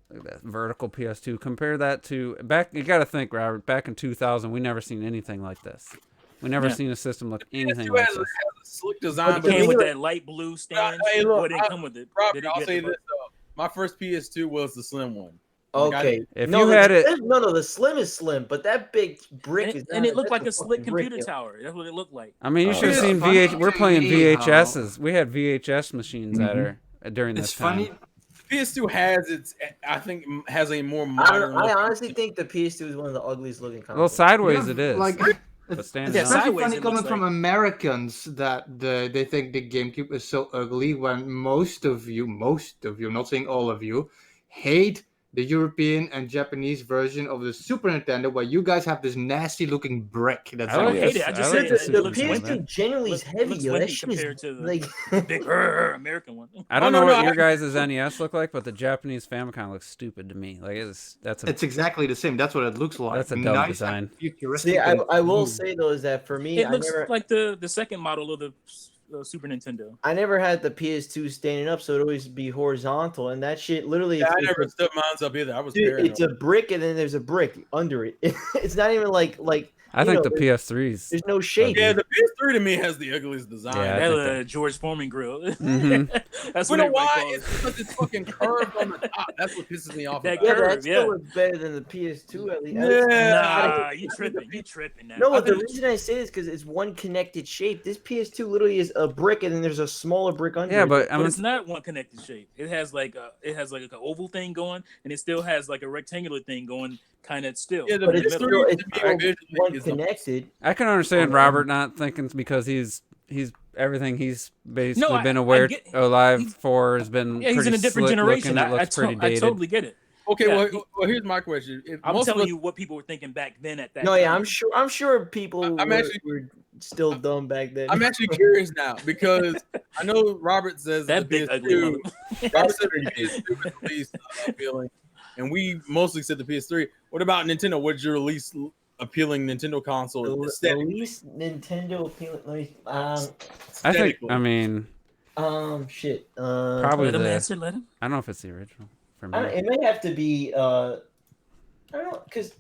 Speaker 2: Look at that vertical PS2. Compare that to back. You got to think, Robert. Back in 2000, we never seen anything like this. We never
Speaker 6: Yeah.
Speaker 2: seen a system look anything
Speaker 5: PS2
Speaker 2: like
Speaker 5: has a
Speaker 2: this.
Speaker 5: slick design,
Speaker 6: It
Speaker 5: but
Speaker 6: came with
Speaker 1: But-
Speaker 6: that light blue stand.
Speaker 5: Hey, look,
Speaker 6: Well, it didn't come with it.
Speaker 5: Robert,
Speaker 6: Did it
Speaker 5: I'll
Speaker 6: get
Speaker 5: say
Speaker 6: the-
Speaker 5: this though. My first PS2 was the slim one.
Speaker 1: Okay.
Speaker 2: If
Speaker 1: no,
Speaker 2: you had it-
Speaker 1: the slim is slim, but that big brick
Speaker 6: And,
Speaker 1: is
Speaker 6: and it looked
Speaker 1: that's
Speaker 6: like a slick
Speaker 1: fucking brick,
Speaker 6: computer
Speaker 1: yo.
Speaker 6: tower. That's what it looked like.
Speaker 2: I mean, you
Speaker 4: Oh,
Speaker 2: should have
Speaker 3: it's
Speaker 2: seen
Speaker 3: funny
Speaker 2: VH. We're playing
Speaker 3: to me how-
Speaker 2: VHSs. We had VHS machines that are during this
Speaker 3: It's
Speaker 2: time.
Speaker 3: funny.
Speaker 5: PS2 I think, has a more
Speaker 1: I
Speaker 5: modern. look.
Speaker 1: honestly think the PS2 is one of the ugliest looking consoles.
Speaker 2: Well, sideways
Speaker 3: Yeah,
Speaker 2: it is.
Speaker 3: Like,
Speaker 2: but
Speaker 3: it's
Speaker 2: standing
Speaker 6: Yeah,
Speaker 2: up.
Speaker 3: especially
Speaker 6: sideways
Speaker 3: funny
Speaker 6: it
Speaker 3: coming
Speaker 6: looks
Speaker 3: from
Speaker 6: like-
Speaker 3: Americans that they think the GameCube is so ugly when most of you, I'm not saying all of you, hate the European and Japanese version of the Super Nintendo, where you guys have this nasty looking brick. That's
Speaker 2: I
Speaker 6: I
Speaker 2: like
Speaker 6: don't
Speaker 2: this-
Speaker 6: hate it. I just
Speaker 2: I
Speaker 6: say
Speaker 2: like
Speaker 6: it,
Speaker 2: this
Speaker 6: it
Speaker 1: the
Speaker 6: looks
Speaker 2: Super
Speaker 1: PS2
Speaker 6: wimpy.
Speaker 1: generally is
Speaker 6: It
Speaker 1: heavy,
Speaker 6: looks
Speaker 1: yo. That
Speaker 6: wimpy
Speaker 1: shit is
Speaker 6: compared to the
Speaker 1: like
Speaker 6: big American one.
Speaker 2: I don't
Speaker 5: Oh,
Speaker 2: know
Speaker 5: no,
Speaker 2: what
Speaker 5: no,
Speaker 2: your guys' NES look like, but the Japanese Famicom looks stupid to me. Like that's a
Speaker 3: It's exactly the same. That's what it looks like.
Speaker 2: That's a dumb
Speaker 3: Nice
Speaker 2: design.
Speaker 3: and futuristic
Speaker 1: See, I
Speaker 3: and
Speaker 1: will
Speaker 3: smooth.
Speaker 1: say though is that for me,
Speaker 6: It
Speaker 1: I
Speaker 6: looks
Speaker 1: never
Speaker 6: like the second model of the Super Nintendo.
Speaker 1: I never had the PS2 standing up, so it'd always be horizontal, and that shit literally.
Speaker 5: Yeah, I
Speaker 1: it's
Speaker 5: never
Speaker 1: a-
Speaker 5: stood mine up either. I was
Speaker 1: dude,
Speaker 5: paranoid.
Speaker 1: it's a brick, and then there's a brick under it. It's not even like
Speaker 2: I
Speaker 1: you
Speaker 2: think
Speaker 1: know,
Speaker 2: the PS3s.
Speaker 1: there's no shape.
Speaker 5: Yeah, the PS3 to me has the ugliest design.
Speaker 2: Yeah, I
Speaker 6: That
Speaker 2: think
Speaker 6: was
Speaker 2: that-
Speaker 6: George Foreman grill.
Speaker 2: Mhm.
Speaker 6: That's
Speaker 5: You
Speaker 6: what
Speaker 5: know
Speaker 6: everybody
Speaker 5: why?
Speaker 6: calls
Speaker 5: It's
Speaker 6: it.
Speaker 5: because it's fucking curved on the top. That's what pisses me off.
Speaker 6: That
Speaker 5: about
Speaker 1: Yeah,
Speaker 5: it.
Speaker 1: but that
Speaker 6: curve,
Speaker 1: still
Speaker 6: yeah.
Speaker 1: looks better than the PS2 at least.
Speaker 5: Yeah.
Speaker 6: Nah, you tripping now.
Speaker 1: No,
Speaker 5: I
Speaker 1: the
Speaker 5: think-
Speaker 1: reason I say this because it's one connected shape. This PS2 literally is a brick, and then there's a smaller brick under
Speaker 2: Yeah,
Speaker 1: it.
Speaker 2: but I
Speaker 6: But
Speaker 2: mean,
Speaker 6: it's not one connected shape. It has like an oval thing going, and it still has like a rectangular thing going, kind of still.
Speaker 5: Yeah, the
Speaker 1: but
Speaker 6: in the
Speaker 1: it's
Speaker 6: middle.
Speaker 1: still
Speaker 5: to
Speaker 1: it's
Speaker 5: me,
Speaker 1: still
Speaker 5: visually
Speaker 1: one
Speaker 5: is the-
Speaker 1: connected.
Speaker 2: I can understand Robert not thinking because he's everything he's basically
Speaker 6: I-
Speaker 2: been
Speaker 6: I
Speaker 2: aware
Speaker 6: get-
Speaker 2: alive
Speaker 6: he's-
Speaker 2: for has been
Speaker 6: Yeah, he's in
Speaker 2: pretty
Speaker 6: a different
Speaker 2: slick
Speaker 6: generation.
Speaker 2: looking. It looks pretty
Speaker 6: I
Speaker 2: dated.
Speaker 6: totally get it.
Speaker 5: Okay,
Speaker 6: Yeah,
Speaker 5: well, here's my question. If
Speaker 6: I'm
Speaker 5: most of
Speaker 6: telling
Speaker 5: us-
Speaker 6: you what people were thinking back then at that
Speaker 1: No,
Speaker 6: time.
Speaker 1: yeah, I'm sure people
Speaker 5: I'm
Speaker 1: were,
Speaker 5: actually-
Speaker 1: were still dumb back then.
Speaker 5: I'm actually curious now because I know Robert says
Speaker 6: That
Speaker 5: the
Speaker 6: big ugly
Speaker 5: PS2.
Speaker 6: mother.
Speaker 5: Robert said the PS2 was the least appealing, and we mostly said the PS3. What about Nintendo? What's your least appealing Nintendo console?
Speaker 1: the
Speaker 5: aesthetically?
Speaker 1: least Nintendo appealing. Let me,
Speaker 2: I think.
Speaker 5: Aesthetically.
Speaker 2: I mean,
Speaker 1: shit.
Speaker 2: probably
Speaker 6: Let him
Speaker 2: the.
Speaker 6: answer. Let him.
Speaker 2: I don't know if it's the original for me.
Speaker 1: It may have to be. I don't know, because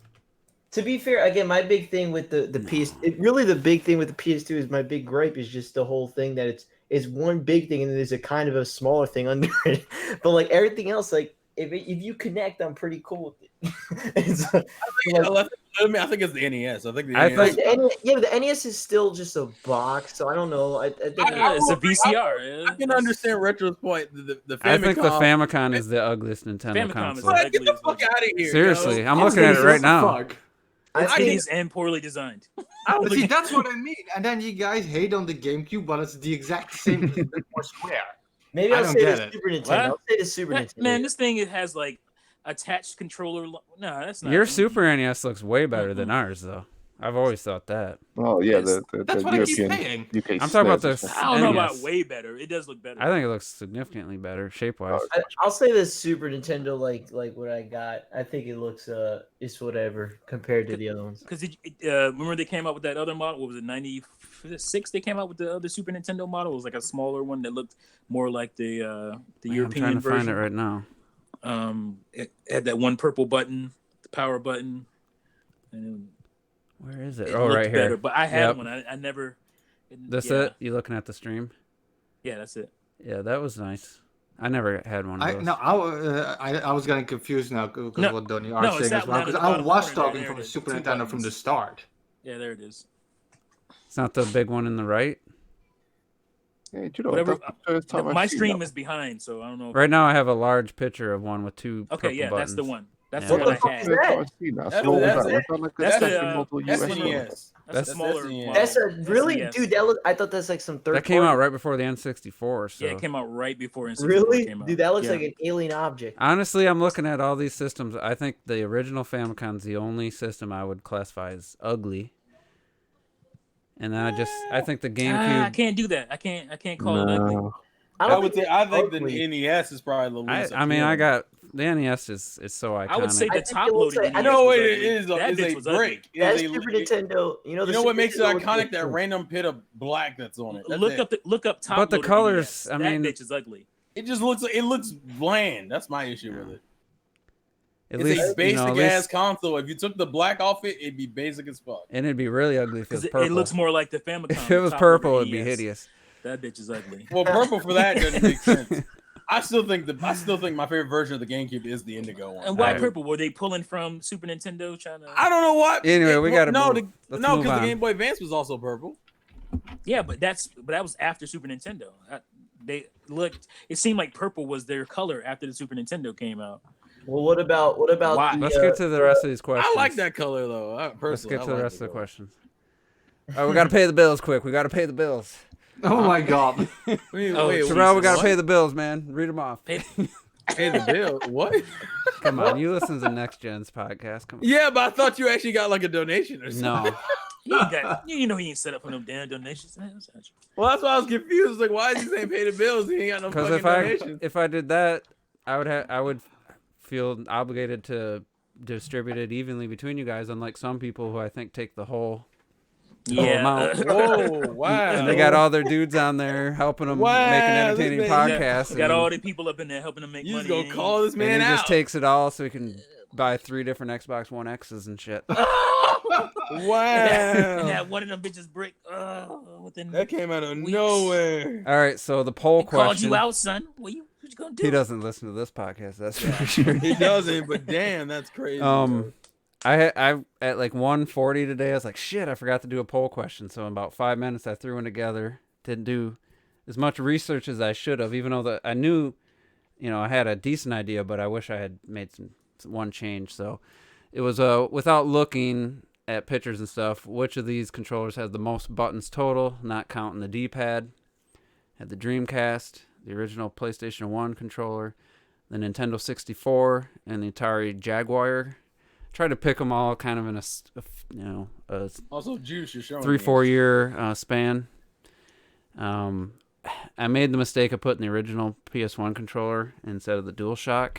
Speaker 1: to be fair, again, my big thing with the PS, really the big thing with the PS2 is my big gripe is just the whole thing that it's one big thing and then there's a kind of a smaller thing under it. But like everything else, like if you connect, I'm pretty cool with it. It's,
Speaker 5: I think it's the NES. I think the
Speaker 2: I
Speaker 5: NES.
Speaker 2: think-
Speaker 1: but the NES is still just a box, so I don't know. I think
Speaker 5: I
Speaker 6: It's a
Speaker 5: will-
Speaker 6: VCR.
Speaker 5: I can understand Retro's point. The Famicom.
Speaker 2: I think the Famicom is the ugliest Nintendo
Speaker 6: Famicom is
Speaker 2: console.
Speaker 5: What? Get the
Speaker 6: Ugly
Speaker 5: fuck
Speaker 6: as
Speaker 5: out of here.
Speaker 2: Seriously,
Speaker 5: yo.
Speaker 2: I'm looking at it right now.
Speaker 3: Fuck.
Speaker 1: I
Speaker 5: I
Speaker 1: think
Speaker 6: Tedious and poorly designed.
Speaker 3: But see, that's what I mean. And then you guys hate on the GameCube, but it's the exact same thing, but more square.
Speaker 1: maybe
Speaker 3: I
Speaker 1: I'll
Speaker 3: don't
Speaker 1: say
Speaker 3: get
Speaker 1: the
Speaker 3: it.
Speaker 1: Super Nintendo.
Speaker 6: What?
Speaker 1: I'll say the Super Nintendo.
Speaker 6: Man, this thing it has like attached controller. No, that's not.
Speaker 2: Your Super NES looks way better than ours, though. I've always thought that.
Speaker 4: Oh yeah,
Speaker 6: That's-
Speaker 4: the
Speaker 3: That's what I keep
Speaker 4: European
Speaker 3: saying.
Speaker 4: UK.
Speaker 2: I'm talking about
Speaker 4: SNES.
Speaker 2: this-
Speaker 6: I don't know
Speaker 2: NES.
Speaker 6: about way better. It does look better.
Speaker 2: I think it looks significantly better shape wise.
Speaker 1: I'll say the Super Nintendo, like what I got. I think it looks it's whatever compared to the other ones.
Speaker 6: Because remember they came out with that other model. What was it? 96. They came out with the other Super Nintendo model. It was like a smaller one that looked more like the
Speaker 2: I'm
Speaker 6: European
Speaker 2: trying to
Speaker 6: version.
Speaker 2: find it right now.
Speaker 6: It had that one purple button, the power button, and
Speaker 2: Where is it?
Speaker 6: it
Speaker 2: Oh,
Speaker 6: looked
Speaker 2: right
Speaker 6: better.
Speaker 2: here.
Speaker 6: But I had
Speaker 2: Yep.
Speaker 6: one. I never.
Speaker 2: This
Speaker 6: yeah.
Speaker 2: it? You looking at the stream?
Speaker 6: Yeah, that's it.
Speaker 2: Yeah, that was nice. I never had one of
Speaker 3: I
Speaker 2: those.
Speaker 3: no, I was getting confused now because
Speaker 6: No,
Speaker 3: what Donnie
Speaker 6: no,
Speaker 3: are
Speaker 6: it's
Speaker 3: saying
Speaker 6: that
Speaker 3: as
Speaker 6: one
Speaker 3: well.
Speaker 6: at
Speaker 3: Because
Speaker 6: the
Speaker 3: I
Speaker 6: bottom
Speaker 3: was
Speaker 6: corner
Speaker 3: talking
Speaker 6: there,
Speaker 3: from the
Speaker 6: there,
Speaker 3: Super
Speaker 6: two
Speaker 3: Nintendo from
Speaker 6: buttons.
Speaker 3: the start.
Speaker 6: Yeah, there it is.
Speaker 2: It's not the big one in the right.
Speaker 4: Yeah, do you know,
Speaker 6: Whatever.
Speaker 4: that's the first time
Speaker 6: My
Speaker 4: I've seen
Speaker 6: stream
Speaker 4: that.
Speaker 6: is behind, so I don't know.
Speaker 2: Right now, I have a large picture of one with two
Speaker 6: Okay,
Speaker 2: purple
Speaker 6: yeah,
Speaker 2: buttons.
Speaker 6: that's the one. That's
Speaker 2: Yeah.
Speaker 6: the
Speaker 1: What
Speaker 6: one
Speaker 1: the fuck
Speaker 6: I
Speaker 1: is
Speaker 6: had.
Speaker 1: that?
Speaker 4: I've seen that.
Speaker 5: That's-
Speaker 4: What was
Speaker 5: that's-
Speaker 4: that? Was that like a
Speaker 6: that's the,
Speaker 4: second model US one?
Speaker 5: SNES.
Speaker 6: That's the smaller
Speaker 5: SNES.
Speaker 6: model.
Speaker 1: That's a really,
Speaker 6: SNES.
Speaker 1: dude. I thought that's like some third.
Speaker 2: That came out
Speaker 1: party.
Speaker 2: right before the N64. So
Speaker 6: Yeah, it came out right before N64
Speaker 1: Really,
Speaker 6: came out.
Speaker 1: dude. That looks
Speaker 6: Yeah.
Speaker 1: like an alien object.
Speaker 2: honestly, I'm looking at all these systems. I think the original Famicom's the only system I would classify as ugly. And then I think the
Speaker 6: I
Speaker 2: GameCube.
Speaker 6: can't do that. I can't call it ugly.
Speaker 4: No.
Speaker 5: I would say I think
Speaker 1: ugly.
Speaker 5: the NES is probably the least.
Speaker 2: I mean, I
Speaker 5: appealing.
Speaker 2: got the NES is so iconic.
Speaker 6: I would say
Speaker 1: I
Speaker 6: the
Speaker 1: think
Speaker 6: top
Speaker 1: it looks
Speaker 6: loaded.
Speaker 1: like- I
Speaker 6: NES
Speaker 5: No,
Speaker 6: was
Speaker 5: it
Speaker 6: ugly.
Speaker 5: is.
Speaker 6: That
Speaker 5: Is
Speaker 6: bitch
Speaker 5: a
Speaker 6: was ugly.
Speaker 5: brick.
Speaker 1: That's
Speaker 5: Is a-
Speaker 1: Super Nintendo. You know,
Speaker 5: You know what makes it
Speaker 1: Super Nintendo
Speaker 5: iconic?
Speaker 1: was
Speaker 5: That
Speaker 1: cool.
Speaker 5: random pit of black that's on it. That's
Speaker 6: Look up top.
Speaker 2: But the
Speaker 6: loaded
Speaker 2: colors,
Speaker 6: NES.
Speaker 2: I
Speaker 6: that
Speaker 2: mean-
Speaker 6: bitch is ugly.
Speaker 5: It just looks bland. That's my issue with it.
Speaker 2: At
Speaker 5: It's
Speaker 2: least
Speaker 5: a basic
Speaker 2: at
Speaker 5: ass
Speaker 2: least-
Speaker 5: console. If you took the black off it, it'd be basic as fuck.
Speaker 2: and it'd be really ugly if it was
Speaker 6: Because
Speaker 2: purple.
Speaker 6: it looks more like the Famicom.
Speaker 2: if it was
Speaker 6: top
Speaker 2: purple,
Speaker 6: loaded
Speaker 2: it'd be
Speaker 6: NES.
Speaker 2: hideous.
Speaker 6: That bitch is ugly.
Speaker 5: Well, purple for that doesn't make sense. I still think my favorite version of the GameCube is the Indigo one.
Speaker 6: And why
Speaker 2: Alright.
Speaker 6: purple? Were they pulling from Super Nintendo? Trying to?
Speaker 5: I don't know what.
Speaker 2: Anyway, we gotta
Speaker 5: no,
Speaker 2: move. Let's
Speaker 5: no,
Speaker 2: move
Speaker 5: because the
Speaker 2: on.
Speaker 5: Game Boy Advance was also purple.
Speaker 6: Yeah, but that was after Super Nintendo. They looked. It seemed like purple was their color after the Super Nintendo came out.
Speaker 1: Well, what about
Speaker 6: Why?
Speaker 2: Let's get to the rest of these questions.
Speaker 5: I like that color though.
Speaker 2: Let's get to the rest of the
Speaker 5: color.
Speaker 2: questions. All right, we got to pay the bills quick. We got to pay the bills.
Speaker 3: Oh my god.
Speaker 5: Wait,
Speaker 6: Oh,
Speaker 5: wait,
Speaker 2: Terrell, we got to
Speaker 5: what?
Speaker 2: pay the bills, man. Read them off.
Speaker 6: Pay-
Speaker 5: Pay the bill. What?
Speaker 2: Come on, you listen to Next Gen's podcast. Come on.
Speaker 5: Yeah, but I thought you actually got like a donation or something.
Speaker 2: No,
Speaker 6: He ain't got. You know he ain't set up for no damn donations.
Speaker 5: Well, that's why I was confused. Like, why is he saying pay the bills? He ain't got no
Speaker 2: because
Speaker 5: fucking donations.
Speaker 2: if I did that, I would feel obligated to distribute it evenly between you guys. Unlike some people who I think take the whole amount.
Speaker 5: Whoa, wow.
Speaker 2: And they got all their dudes on there helping them
Speaker 5: Wow,
Speaker 2: make an entertaining
Speaker 5: this man-
Speaker 2: podcast.
Speaker 6: Got
Speaker 2: and
Speaker 6: all the people up in there helping them make
Speaker 5: You
Speaker 6: money.
Speaker 5: just gonna call this
Speaker 2: and
Speaker 5: man
Speaker 2: he
Speaker 5: out.
Speaker 2: just takes it all so he can buy 3 different Xbox One X's and shit.
Speaker 5: Wow.
Speaker 6: And that one of them bitches break. Within
Speaker 5: That came out of
Speaker 6: weeks.
Speaker 5: nowhere.
Speaker 2: All right, so the poll
Speaker 6: He called
Speaker 2: question.
Speaker 6: you out, son. What you gonna do?
Speaker 2: He doesn't listen to this podcast, that's for sure.
Speaker 5: He doesn't, but damn, that's crazy.
Speaker 2: I at like 1:40 today, I was like, shit, I forgot to do a poll question. So in about 5 minutes, I threw one together. Didn't do as much research as I should have, even though I knew, I had a decent idea, but I wish I had made one change. So it was without looking at pictures and stuff, which of these controllers has the most buttons total, not counting the D-pad? Had the Dreamcast, the original PlayStation 1 controller, the Nintendo 64, and the Atari Jaguar. Tried to pick them all kind of in a
Speaker 5: Also, Juice, you're showing
Speaker 2: 3-4 year span. I made the mistake of putting the original PS1 controller instead of the DualShock.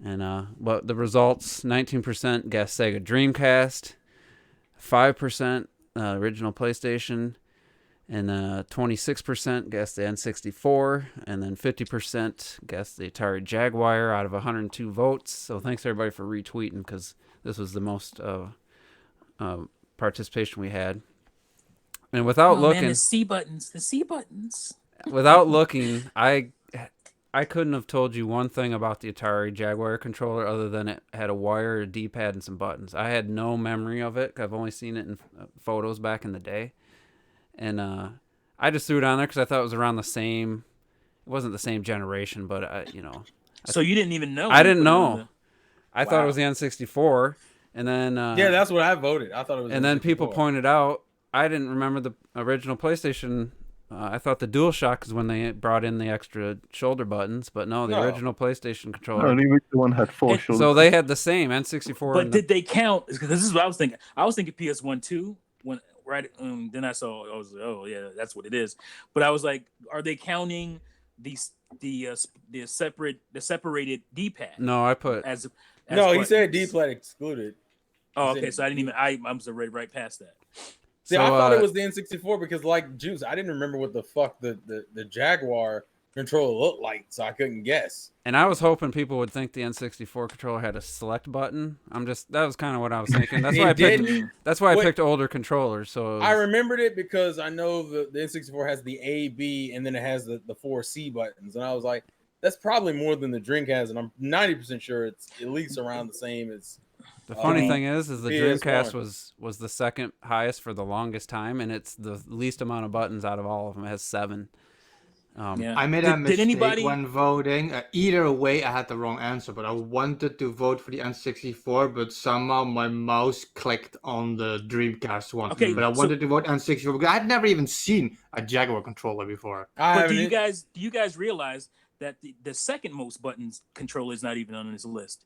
Speaker 2: And but the results: 19% guessed Sega Dreamcast, 5% original PlayStation, and 26% guessed the N64, and then 50% guessed the Atari Jaguar out of 102 votes. So thanks everybody for retweeting, because this was the most participation we had. And without looking,
Speaker 6: man, the C buttons.
Speaker 2: without looking, I couldn't have told you one thing about the Atari Jaguar controller other than it had a wire, a D-pad, and some buttons. I had no memory of it. I've only seen it in photos back in the day. And I just threw it on there because I thought it was around the same. It wasn't the same generation, but
Speaker 6: So you didn't even know?
Speaker 2: I didn't
Speaker 6: when you put it on
Speaker 2: know. I thought it was the N64, and then
Speaker 5: Yeah, that's what I voted. I thought it was.
Speaker 2: and then people
Speaker 5: N64.
Speaker 2: pointed out I didn't remember the original PlayStation. I thought the DualShock is when they brought in the extra shoulder buttons, but no, the original PlayStation controller.
Speaker 4: No, the original one had 4 shoulders.
Speaker 2: So they had the same N64.
Speaker 6: But
Speaker 2: and
Speaker 6: did they count? Because this is what I was thinking. I was thinking PS1 too. When then I saw. I was like, oh yeah, that's what it is. But I was like, are they counting the separated D-pad?
Speaker 2: No, I put.
Speaker 6: As
Speaker 5: No, he
Speaker 6: buttons?
Speaker 5: said D-pad excluded.
Speaker 6: Oh,
Speaker 5: He
Speaker 6: okay.
Speaker 5: said
Speaker 6: So I didn't even. I'm already right past that.
Speaker 5: See,
Speaker 2: So,
Speaker 5: I thought it was the N64 because, like Juice, I didn't remember what the fuck the Jaguar controller looked like, so I couldn't guess.
Speaker 2: And I was hoping people would think the N64 controller had a select button. That was kind of what I was thinking. That's why I picked. That's why I picked older controllers. So
Speaker 5: I remembered it because I know the N64 has the A, B, and then it has the 4 C buttons, and I was like, that's probably more than the Dreamcast, and I'm 90% sure it's at least around the same as.
Speaker 2: The funny thing is the
Speaker 5: PS1.
Speaker 2: Dreamcast was the second highest for the longest time, and it's the least amount of buttons out of all of them. It has 7.
Speaker 3: I made a
Speaker 6: Did
Speaker 3: mistake
Speaker 6: anybody?
Speaker 3: when voting. Either way, I had the wrong answer, but I wanted to vote for the N64, but somehow my mouse clicked on the Dreamcast one.
Speaker 6: Okay,
Speaker 3: But I wanted to vote N64 because I'd never even seen a Jaguar controller before.
Speaker 6: But do you guys realize that the second most buttons controller is not even on this list?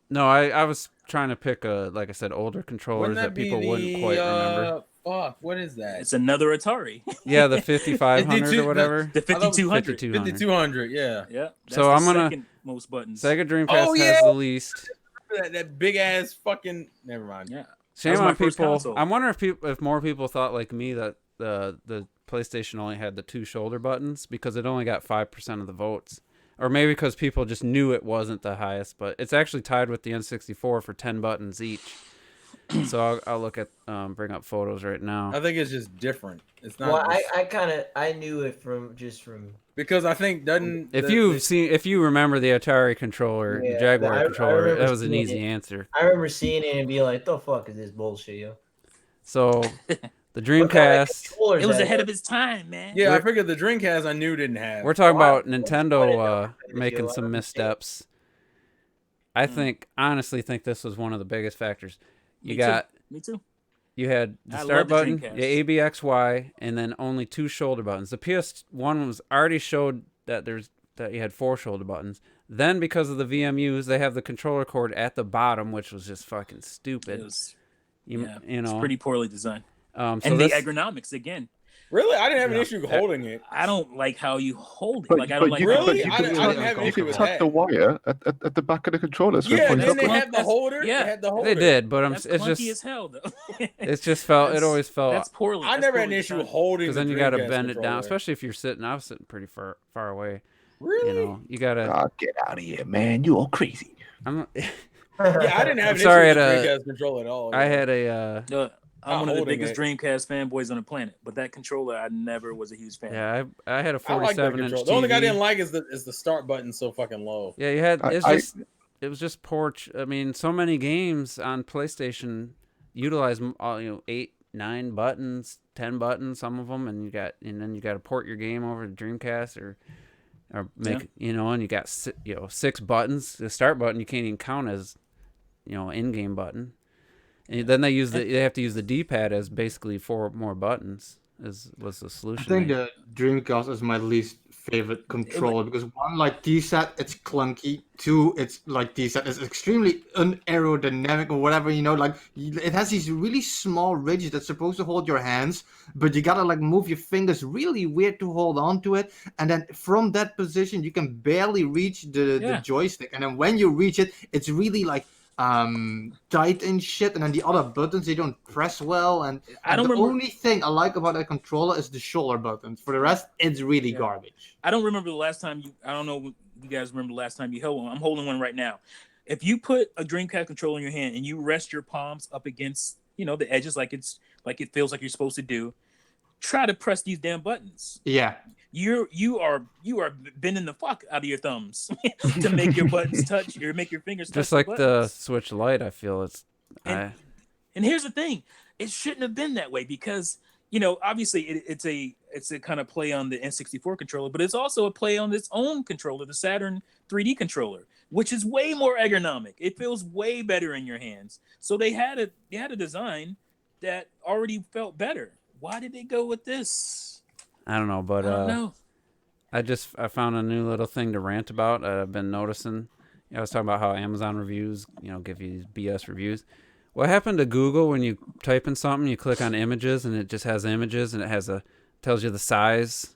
Speaker 2: No, I was trying to pick like I said, older controllers that people wouldn't quite remember.
Speaker 5: Fuck, what is that?
Speaker 6: It's another Atari.
Speaker 2: Yeah, the 5500 or whatever.
Speaker 6: The 5200.
Speaker 5: 5200, yeah.
Speaker 6: Yeah. That's
Speaker 2: So
Speaker 6: the
Speaker 2: I'm gonna
Speaker 6: second most buttons.
Speaker 2: Sega Dreamcast has the least.
Speaker 5: That big ass fucking. Never mind.
Speaker 6: Yeah.
Speaker 2: Shame on people. I wonder if more people thought like me that the PlayStation only had the 2 shoulder buttons because it only got 5% of the votes. Or maybe because people just knew it wasn't the highest, but it's actually tied with the N64 for 10 buttons each. So I'll look at bring up photos right now.
Speaker 5: I think it's just different. It's not.
Speaker 1: Well, I knew it from
Speaker 5: because I think doesn't.
Speaker 2: If you remember the Atari controller, the Jaguar controller, that was an easy answer.
Speaker 1: I remember seeing it and being like, "The fuck is this bullshit, yo?"
Speaker 2: So the Dreamcast,
Speaker 6: it was ahead of its time, man.
Speaker 5: Yeah, I figured the Dreamcast I knew didn't have.
Speaker 2: We're talking about Nintendo making some missteps. I honestly think this was one of the biggest factors.
Speaker 6: Me too.
Speaker 2: You had the start button, the A, B, X, Y, and then only 2 shoulder buttons. The PS1 was already showed that you had 4 shoulder buttons. Then because of the VMUs, they have the controller cord at the bottom, which was just fucking stupid. You know,
Speaker 6: it's pretty poorly designed.
Speaker 2: So
Speaker 6: and the ergonomics again.
Speaker 5: Really, I didn't have an issue holding it.
Speaker 6: I don't like how you hold it. I don't like.
Speaker 5: Really, I didn't have an issue with that.
Speaker 4: The wire at the back of the controller. So
Speaker 5: yeah, then they had the holder.
Speaker 6: Yeah,
Speaker 5: they had the holder.
Speaker 2: They did, but
Speaker 6: it's
Speaker 2: just
Speaker 6: clunky as hell though.
Speaker 2: It just felt. It always felt.
Speaker 6: That's poorly.
Speaker 5: I never had an issue holding.
Speaker 2: Because then you got to bend it down, especially if you're sitting. I was sitting pretty far away.
Speaker 5: Really?
Speaker 2: You know, you gotta
Speaker 4: get out of here, man! You all crazy.
Speaker 5: Yeah, I didn't have an issue with the Dreamcast controller at all.
Speaker 2: I had a.
Speaker 6: I'm one of the biggest Dreamcast fanboys on the planet, but that controller I never was a huge fan.
Speaker 2: Yeah, I had a 47-inch TV.
Speaker 5: The only thing I didn't like is the start button so fucking low.
Speaker 2: Yeah, you had it was just poor. I mean, so many games on PlayStation utilize 8, 9 buttons, 10 buttons, some of them, and then you got to port your game over to Dreamcast or make and you got 6 buttons. The start button you can't even count as in-game button. And then they have to use the D-pad as basically 4 more buttons. Was the solution?
Speaker 3: I think the Dreamcast is my least favorite controller because 1, like D-set, it's clunky. 2, it's like D-set, it's extremely unaerodynamic or whatever. Like it has these really small ridges that's supposed to hold your hands, but you gotta like move your fingers really weird to hold on to it. And then from that position, you can barely reach the joystick. And then when you reach it, it's really like tight and shit, and then the other buttons they don't press well, and the only thing I like about that controller is the shoulder buttons. For the rest, it's really garbage.
Speaker 6: I don't remember the last time I don't know if you guys remember the last time you held one. I'm holding one right now. If you put a Dreamcast controller in your hand and you rest your palms up against the edges like it feels like you're supposed to do, try to press these damn buttons.
Speaker 3: Yeah.
Speaker 6: You are bending the fuck out of your thumbs to make your buttons touch or make your fingers touch.
Speaker 2: Just like the Switch Lite, I feel it's.
Speaker 6: And here's the thing: it shouldn't have been that way because obviously it's a kind of play on the N64 controller, but it's also a play on its own controller, the Saturn 3D controller, which is way more ergonomic. It feels way better in your hands. So they had a design that already felt better. Why did they go with this?
Speaker 2: I don't know, but
Speaker 6: I don't know.
Speaker 2: I found a new little thing to rant about. I've been noticing. I was talking about how Amazon reviews, give you these BS reviews. What happened to Google when you type in something, you click on images, and it just has images, and it tells you the size.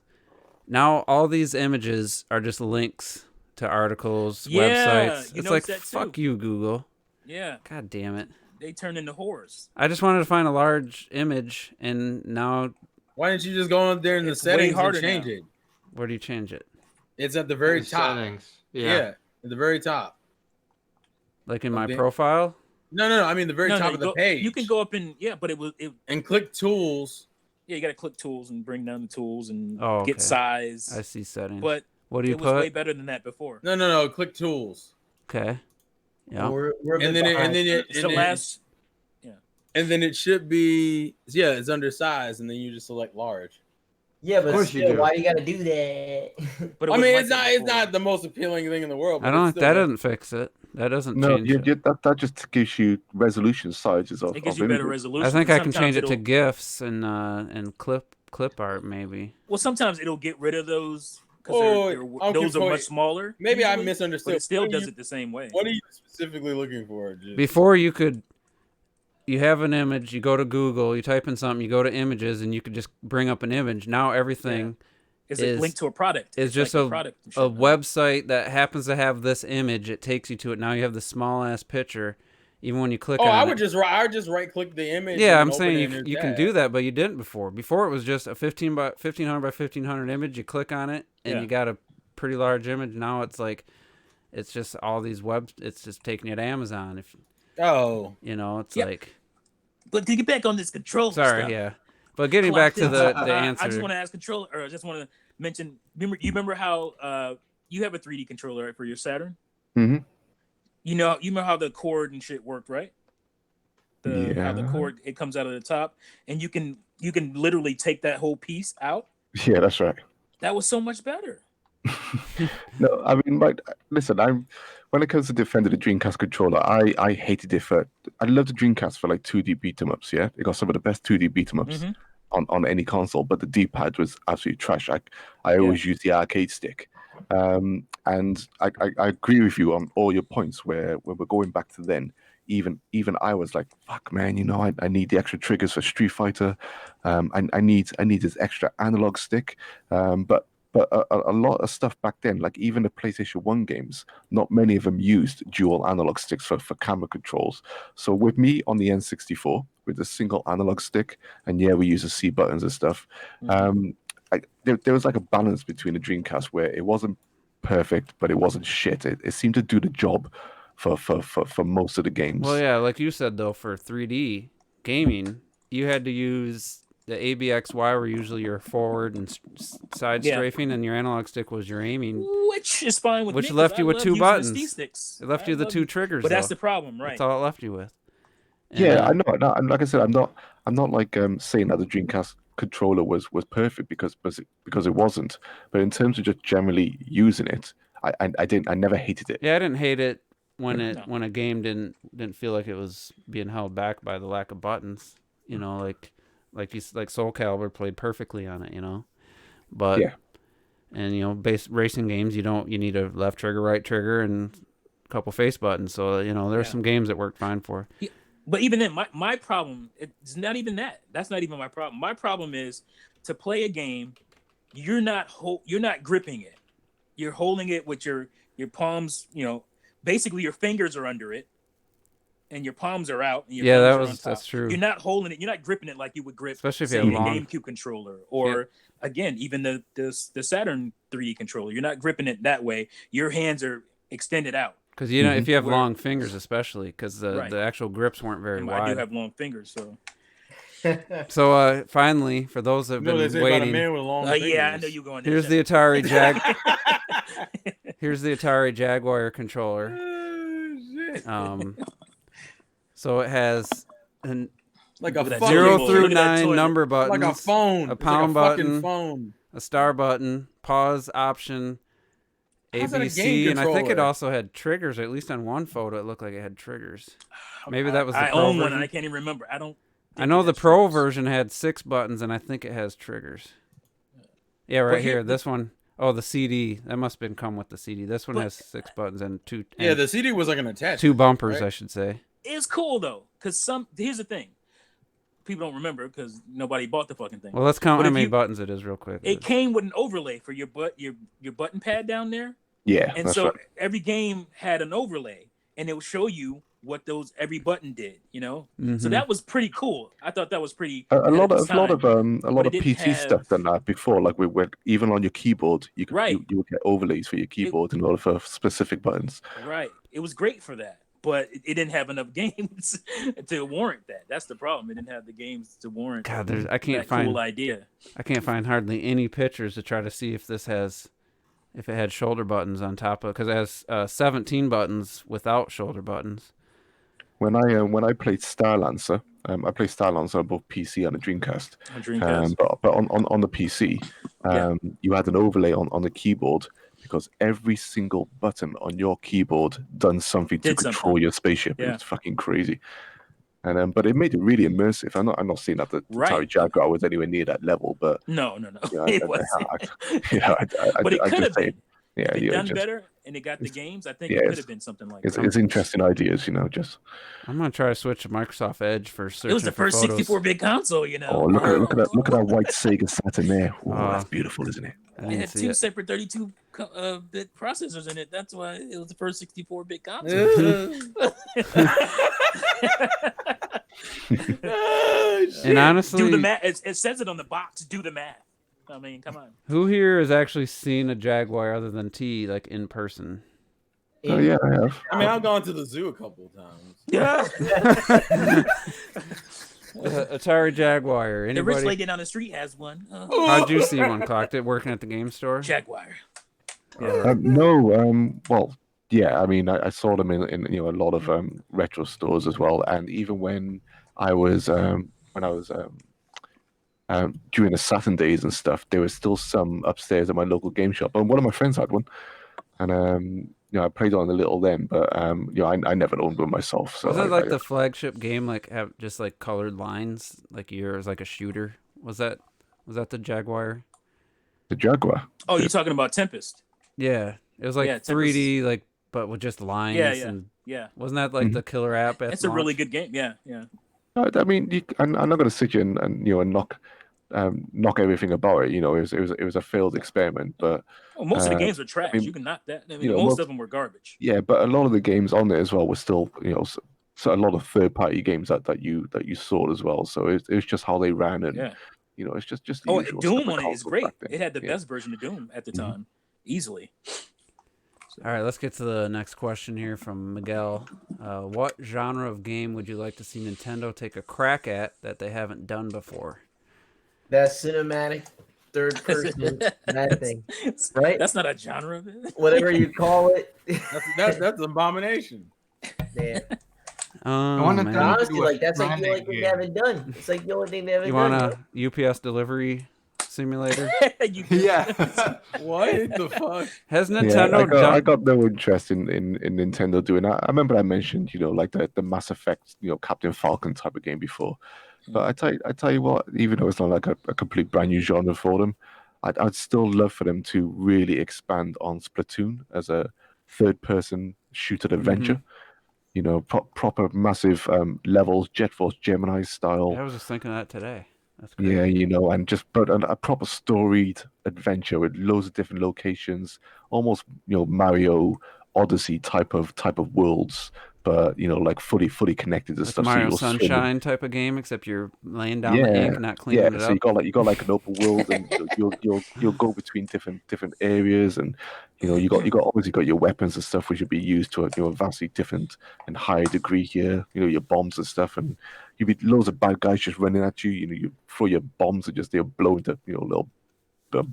Speaker 2: Now all these images are just links to articles, websites. It's like fuck you, Google.
Speaker 6: Yeah.
Speaker 2: God damn it.
Speaker 6: They turn into whores.
Speaker 2: I just wanted to find a large image, and now.
Speaker 5: Why didn't you just go on there in the settings and change it?
Speaker 2: Where do you change it?
Speaker 5: It's at the very top.
Speaker 3: Settings.
Speaker 5: Yeah, at the very top.
Speaker 2: Like in my profile?
Speaker 5: No. I mean the very top of the page.
Speaker 6: You can go up but
Speaker 5: and click tools.
Speaker 6: Yeah, you got to click tools and bring down the tools and get size.
Speaker 2: I see settings.
Speaker 6: But
Speaker 2: what do you
Speaker 6: put? It was way better than that before.
Speaker 5: No. Click tools.
Speaker 2: Okay. Yeah.
Speaker 5: And then it should be it's undersized, and then you just select large.
Speaker 1: Yeah, but
Speaker 3: course you
Speaker 1: still,
Speaker 3: do.
Speaker 1: why you gotta do that?
Speaker 6: But it
Speaker 5: I
Speaker 6: wasn't
Speaker 5: mean,
Speaker 6: like
Speaker 5: it's
Speaker 6: that
Speaker 5: not it's
Speaker 6: before.
Speaker 5: not the most appealing thing in the world. But
Speaker 2: I don't
Speaker 5: it's
Speaker 2: think that
Speaker 5: still
Speaker 2: doesn't fix it. That doesn't
Speaker 4: No,
Speaker 2: change it.
Speaker 4: that just gives you resolution sizes
Speaker 6: It gives you
Speaker 4: of
Speaker 6: better
Speaker 4: images.
Speaker 6: resolution.
Speaker 2: I think
Speaker 6: and
Speaker 2: I can change
Speaker 6: sometimes
Speaker 2: it to
Speaker 6: it'll-
Speaker 2: GIFs and clip art maybe.
Speaker 6: Well, sometimes it'll get rid of those
Speaker 5: Oh,
Speaker 6: because
Speaker 5: I'm
Speaker 6: those are
Speaker 5: confused.
Speaker 6: much smaller.
Speaker 5: Maybe I
Speaker 6: usually,
Speaker 5: misunderstood.
Speaker 6: but it still
Speaker 5: What are
Speaker 6: does
Speaker 5: you-
Speaker 6: it the same way.
Speaker 5: What are you specifically looking for? Just...
Speaker 2: Before you have an image, you go to Google, you type in something, you go to images, and you could just bring up an image. Now everything
Speaker 6: Is it linked to a product?
Speaker 2: is
Speaker 6: It's
Speaker 2: just
Speaker 6: like
Speaker 2: a
Speaker 6: product and
Speaker 2: a
Speaker 6: shit now.
Speaker 2: website that happens to have this image. It takes you to it. Now you have the small ass picture. Even when you click
Speaker 5: Oh,
Speaker 2: on
Speaker 5: I
Speaker 2: it.
Speaker 5: would just right click the image.
Speaker 2: Yeah,
Speaker 5: and
Speaker 2: I'm
Speaker 5: open it
Speaker 2: saying
Speaker 5: in your
Speaker 2: you can
Speaker 5: tab.
Speaker 2: do that, but you didn't before. Before it was just a 1500 by 1500 image. You click on it, and you got a pretty large image. Now it's like, it's just all these it's just taking you to Amazon. If it's like.
Speaker 6: But to get back on this control
Speaker 2: Sorry,
Speaker 6: stuff,
Speaker 2: yeah. But getting back to the answer.
Speaker 6: I just want to ask controller, or I just want to mention. Remember how you have a 3D controller, right, for your Saturn?
Speaker 4: Mm-hmm.
Speaker 6: You remember how the cord and shit worked, right? How the cord, it comes out of the top, and you can literally take that whole piece out.
Speaker 4: Yeah, that's right.
Speaker 6: That was so much better.
Speaker 4: No, I mean, listen. When it comes to defending the Dreamcast controller, I hated it for. I love the Dreamcast for like 2D beat 'em ups. Yeah, it got some of the best 2D beat 'em ups on any console. But the D-pad was absolutely trash. I always use the arcade stick. And I agree with you on all your points. Where when we're going back to then, even I was like, fuck, man. I need the extra triggers for Street Fighter. I need this extra analog stick. But a lot of stuff back then, like even the PlayStation 1 games, not many of them used dual analog sticks for camera controls. So with me on the N64, with a single analog stick, and we use the C buttons and stuff, there was like a balance between the Dreamcast where it wasn't perfect, but it wasn't shit. It seemed to do the job for most of the games.
Speaker 2: Well, yeah, like you said, though, for 3D gaming, you had to use... The ABXY were usually your forward and side strafing, and your analog stick was your aiming.
Speaker 6: Which is fine with me.
Speaker 2: Which left you with two buttons.
Speaker 6: D-sticks.
Speaker 2: It left you the two triggers.
Speaker 6: But that's the problem, right?
Speaker 2: That's all it left you with.
Speaker 4: And, I know. And like I said, I'm not like saying that the Dreamcast controller was perfect because it wasn't. But in terms of just generally using it, I never hated it.
Speaker 2: Yeah, I didn't hate it when a game didn't feel like it was being held back by the lack of buttons. Like Soul Calibur played perfectly on it, But and base racing games, you need a left trigger, right trigger, and a couple face buttons. So there's some games that work fine for.
Speaker 6: Yeah, but even then, my problem, it's not even that. That's not even my problem. My problem is to play a game, you're not gripping it. You're holding it with your palms. Basically your fingers are under it. And your palms are out. And
Speaker 2: that's true.
Speaker 6: You're not holding it. You're not gripping it like you would grip,
Speaker 2: especially if
Speaker 6: say,
Speaker 2: you have
Speaker 6: a GameCube controller, or again, even the Saturn 3D controller. You're not gripping it that way. Your hands are extended out.
Speaker 2: Because if you have long fingers, especially because the actual grips weren't very wide.
Speaker 6: I do have long fingers, so.
Speaker 2: So finally, for those that have been waiting,
Speaker 5: about a man with long fingers.
Speaker 6: Yeah, I know you're going.
Speaker 2: Here's the Atari Here's the Atari Jaguar controller. So it has
Speaker 5: like a
Speaker 2: 0 through 9 number buttons,
Speaker 5: like a phone,
Speaker 2: a pound button,
Speaker 5: phone,
Speaker 2: a star button, pause option, ABC, and I think it also had triggers. Or at least on one photo, it looked like it had triggers. Maybe that was the Pro
Speaker 6: own
Speaker 2: version.
Speaker 6: one, and I can't even remember.
Speaker 2: I know the Pro version had 6 buttons, and I think it has triggers. Yeah, right here. This one. Oh, the CD. That must have been come with the CD. This one has 6 buttons and 2.
Speaker 5: Yeah, the CD was like an attachment.
Speaker 2: 2 bumpers,
Speaker 5: right?
Speaker 2: I should say.
Speaker 6: It's cool though, because here's the thing. People don't remember because nobody bought the fucking thing.
Speaker 2: Well, let's count how many buttons it is real quick.
Speaker 6: It came with an overlay for your button pad down there.
Speaker 4: Yeah,
Speaker 6: and so every game had an overlay, and it would show you what every button did. So that was pretty cool. I thought that was pretty.
Speaker 4: A lot of PC stuff done that before. Like even on your keyboard, you would get overlays for your keyboard in order for specific buttons.
Speaker 6: Right. It was great for that. But it didn't have enough games to warrant that. That's the problem. It didn't have the games to warrant.
Speaker 2: God, I can't find
Speaker 6: cool idea.
Speaker 2: I can't find hardly any pictures to try to see if it had shoulder buttons on top of, because it has 17 buttons without shoulder buttons.
Speaker 4: When I played Star Lancer, I play Stylons on both PC and a Dreamcast.
Speaker 6: On Dreamcast.
Speaker 4: But on the PC, you had an overlay on the keyboard because every single button on your keyboard done something to control your spaceship.
Speaker 6: Yeah.
Speaker 4: It's fucking crazy. And but it made it really immersive. I'm not saying that the Atari Jaguar was anywhere near that level, but
Speaker 6: no,
Speaker 4: yeah,
Speaker 6: it wasn't.
Speaker 4: But
Speaker 6: it could have been.
Speaker 4: Yeah,
Speaker 6: if it done better and it got the games, I think it could have been something like that.
Speaker 4: It's interesting ideas, just.
Speaker 2: I'm gonna try to switch to Microsoft Edge for searching.
Speaker 6: It was the first 64-bit console,
Speaker 4: Oh, look at that white Sega Saturn there. Oh, that's beautiful, isn't it?
Speaker 6: It had two separate 32-bit processors in it. That's why it was the first 64-bit console.
Speaker 2: And honestly,
Speaker 6: do the math. It says it on the box. Do the math. I mean, come on.
Speaker 2: Who here has actually seen a Jaguar other than T, like in person?
Speaker 4: Oh yeah, I have.
Speaker 5: I mean, I've gone to the zoo a couple of times.
Speaker 6: Yeah.
Speaker 2: Atari Jaguar. Anybody?
Speaker 6: The rich lady down the street has one.
Speaker 2: How'd you see one? Clocked it working at the game store?
Speaker 6: Jaguar.
Speaker 2: Yeah.
Speaker 4: No. Well, yeah. I mean, I saw them in a lot of retro stores as well, and even when I was during the Saturn days and stuff, there was still some upstairs at my local game shop, and one of my friends had one, and I played on a little then, but I never owned one myself. So
Speaker 2: was it like the flagship game, like have just like colored lines, like yours, like a shooter? Was that the Jaguar?
Speaker 4: The Jaguar.
Speaker 6: Oh, you're talking about Tempest?
Speaker 2: Yeah, it was like 3D, like but with just lines.
Speaker 6: Yeah.
Speaker 2: Wasn't that like the killer app?
Speaker 6: It's a really good game. Yeah.
Speaker 4: I mean, I'm not going to sit you and knock everything about it. It was a failed experiment, but
Speaker 6: most of the games were trash. I mean, you can knock that. I mean, most of them were garbage.
Speaker 4: Yeah, but a lot of the games on there as well were still, so a lot of third-party games that you saw as well. So it was just how they ran, and it's just. The usual
Speaker 6: Doom on it is great. It had the best version of Doom at the time, easily.
Speaker 2: All right, let's get to the next question here from Miguel. What genre of game would you like to see Nintendo take a crack at that they haven't done before?
Speaker 1: That cinematic third person, that thing, right?
Speaker 6: That's not a genre.
Speaker 1: Whatever you call it.
Speaker 5: That's an abomination.
Speaker 1: Yeah.
Speaker 2: Honestly,
Speaker 1: like that's like the only thing they haven't done. It's like the only thing they haven't
Speaker 2: done. You want a UPS delivery simulator?
Speaker 3: Yeah.
Speaker 5: What the fuck?
Speaker 2: Has Nintendo
Speaker 4: I got no interest in Nintendo doing that. I remember I mentioned, like the Mass Effect, Captain Falcon type of game before. But I tell you what, even though it's not like a complete brand new genre for them, I'd still love for them to really expand on Splatoon as a third-person shooter adventure. Proper massive levels, Jet Force Gemini style.
Speaker 2: I was just thinking of that today. That's great.
Speaker 4: Yeah, and just a proper storied adventure with loads of different locations, almost Mario Odyssey type of worlds, but like fully connected to
Speaker 2: like
Speaker 4: stuff.
Speaker 2: Mario
Speaker 4: so
Speaker 2: Sunshine type of game, except you're laying down the ink, not cleaning it up.
Speaker 4: So you got like an open world, and you'll go between different areas, and you got obviously got your weapons and stuff which would be used to a vastly different and higher degree here. Your bombs and stuff, and you'd be loads of bad guys just running at you. You throw your bombs and they'll blow into little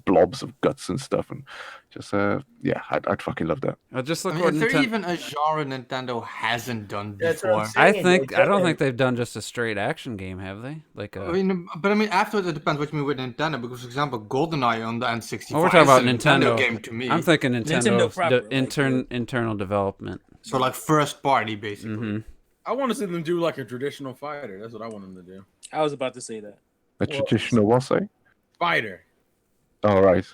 Speaker 4: blobs of guts and stuff, and just I'd fucking love that.
Speaker 2: Just look
Speaker 3: is there even a genre Nintendo hasn't done before?
Speaker 2: I don't think they've done just a straight action game, have they?
Speaker 3: Afterwards it depends what you mean with Nintendo, because for example, GoldenEye on the N64.
Speaker 2: We're talking about Nintendo
Speaker 3: game to me.
Speaker 2: I'm thinking Nintendo internal development.
Speaker 3: So like first party, basically.
Speaker 2: Mm-hmm.
Speaker 5: I want to see them do like a traditional fighter. That's what I want them to do.
Speaker 6: I was about to say that.
Speaker 4: Traditional what, say?
Speaker 5: Fighter.
Speaker 4: All right.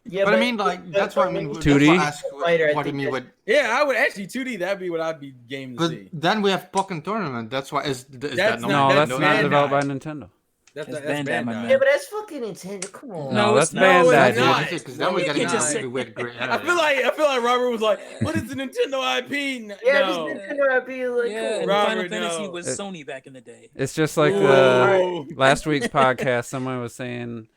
Speaker 1: Yeah,
Speaker 3: but I mean, that's what I mean.
Speaker 2: 2D.
Speaker 3: What do you mean with?
Speaker 5: Yeah, I would actually 2D. That'd be what I'd be game to see.
Speaker 3: Then we have Pokken Tournament. That's why that's
Speaker 2: not developed by Nintendo.
Speaker 5: That's
Speaker 6: Bandai.
Speaker 1: Yeah, but that's fucking Nintendo. Come on.
Speaker 2: No, that's Bandai.
Speaker 3: Because then we gotta with great.
Speaker 5: I feel like Robert was like, "What is the Nintendo IP?"
Speaker 1: Yeah, no. Nintendo IP. Like,
Speaker 6: yeah,
Speaker 5: Robert,
Speaker 6: Final Fantasy was Sony back in the day.
Speaker 2: It's just like last week's podcast. Someone was saying,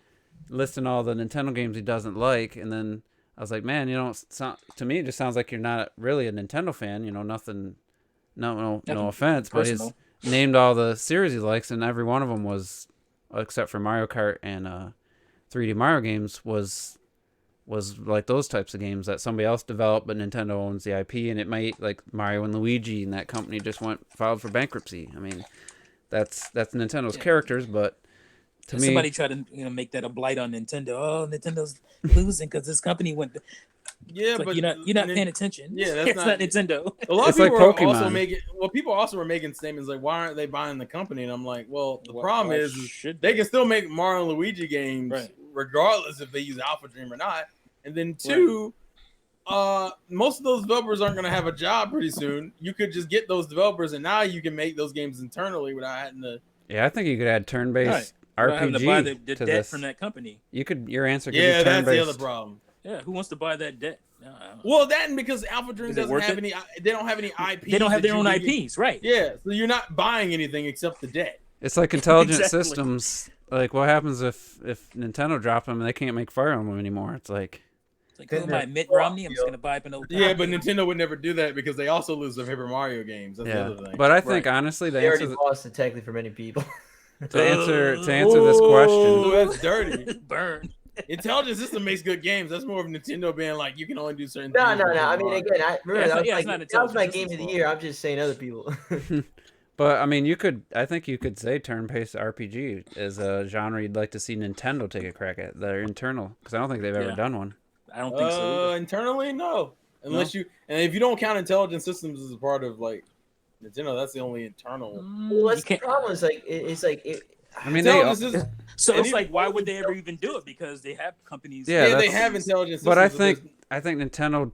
Speaker 2: listing all the Nintendo games he doesn't like, and then I was like, man, to me it just sounds like you're not really a Nintendo fan. Nothing. No offense, but he's named all the series he likes, and every one of them was, except for Mario Kart and 3D Mario games, was was like those types of games that somebody else developed, but Nintendo owns the IP, and it might like Mario and Luigi, and that company just filed for bankruptcy. I mean, that's Nintendo's characters, but to me,
Speaker 6: somebody tried to make that a blight on Nintendo. Oh, Nintendo's losing because this company went.
Speaker 5: Yeah,
Speaker 6: but
Speaker 5: but
Speaker 6: you're not paying attention.
Speaker 5: Yeah, that's
Speaker 6: it's not Nintendo.
Speaker 5: A lot
Speaker 2: It's
Speaker 5: of people
Speaker 2: like
Speaker 5: are also
Speaker 2: Pokemon.
Speaker 5: making. Well, people also were making statements like, "Why aren't they buying the company?" And I'm like, "Well, the problem
Speaker 6: why
Speaker 5: is
Speaker 6: should
Speaker 5: they can still make Mario and Luigi games,
Speaker 6: Right.
Speaker 5: regardless if they use Alpha Dream or not." And then two, most of those developers aren't going to have a job pretty soon. You could just get those developers, and now you can make those games internally without having to.
Speaker 2: yeah, I think you could add turn-based
Speaker 6: Without having
Speaker 2: RPG
Speaker 6: to buy the
Speaker 2: to
Speaker 6: debt
Speaker 2: this.
Speaker 6: from that company.
Speaker 2: Your answer could
Speaker 5: Yeah,
Speaker 2: be
Speaker 5: that's the
Speaker 2: turn-based.
Speaker 5: other problem.
Speaker 6: Yeah, who wants to buy that debt?
Speaker 5: Well, that and because Alpha Dream
Speaker 6: Is it
Speaker 5: doesn't
Speaker 6: worth
Speaker 5: have
Speaker 6: it?
Speaker 5: any. They don't have any IP.
Speaker 6: They don't have
Speaker 5: that
Speaker 6: their
Speaker 5: you
Speaker 6: own
Speaker 5: can-
Speaker 6: IPs, right?
Speaker 5: Yeah, so you're not buying anything except the debt.
Speaker 2: It's like intelligent
Speaker 6: Exactly.
Speaker 2: systems. Like, what happens if Nintendo drop them and they can't make Fire Emblem anymore? It's like,
Speaker 6: It's like, who am I, Mitt Romney? I'm just gonna buy up an old.
Speaker 5: Yeah, but Nintendo would never do that because they also lose the Paper Mario games. That's the
Speaker 2: yeah.
Speaker 5: other thing.
Speaker 2: But I think honestly, the
Speaker 1: They already
Speaker 2: answer
Speaker 1: lost it technically for many people.
Speaker 2: to answer this question.
Speaker 5: Ooh, that's dirty.
Speaker 6: Burn.
Speaker 5: Intelligent System makes good games. That's more of Nintendo being like, you can only do certain
Speaker 1: No.
Speaker 5: things. with
Speaker 1: I
Speaker 5: Paper
Speaker 1: mean,
Speaker 5: Mario.
Speaker 1: again, I remember that
Speaker 6: it's
Speaker 1: was
Speaker 6: not
Speaker 1: that was my
Speaker 6: intelligent
Speaker 1: game of the
Speaker 6: systems
Speaker 1: year. I'm just saying other people.
Speaker 2: But I mean, I think you could say turn-based RPG is a genre you'd like to see Nintendo take a crack at. Their internal, because I don't think they've ever
Speaker 6: Yeah.
Speaker 2: done one.
Speaker 6: I don't think so. Either.
Speaker 5: Internally, no. Unless and if you don't count Intelligent Systems as a part of like Nintendo, that's the only internal.
Speaker 1: Well, that's the problem. Is like
Speaker 2: I mean,
Speaker 6: So it's like, why would they ever even do it? Because they have companies.
Speaker 2: Yeah,
Speaker 5: they have Intelligent Systems.
Speaker 2: But I think Nintendo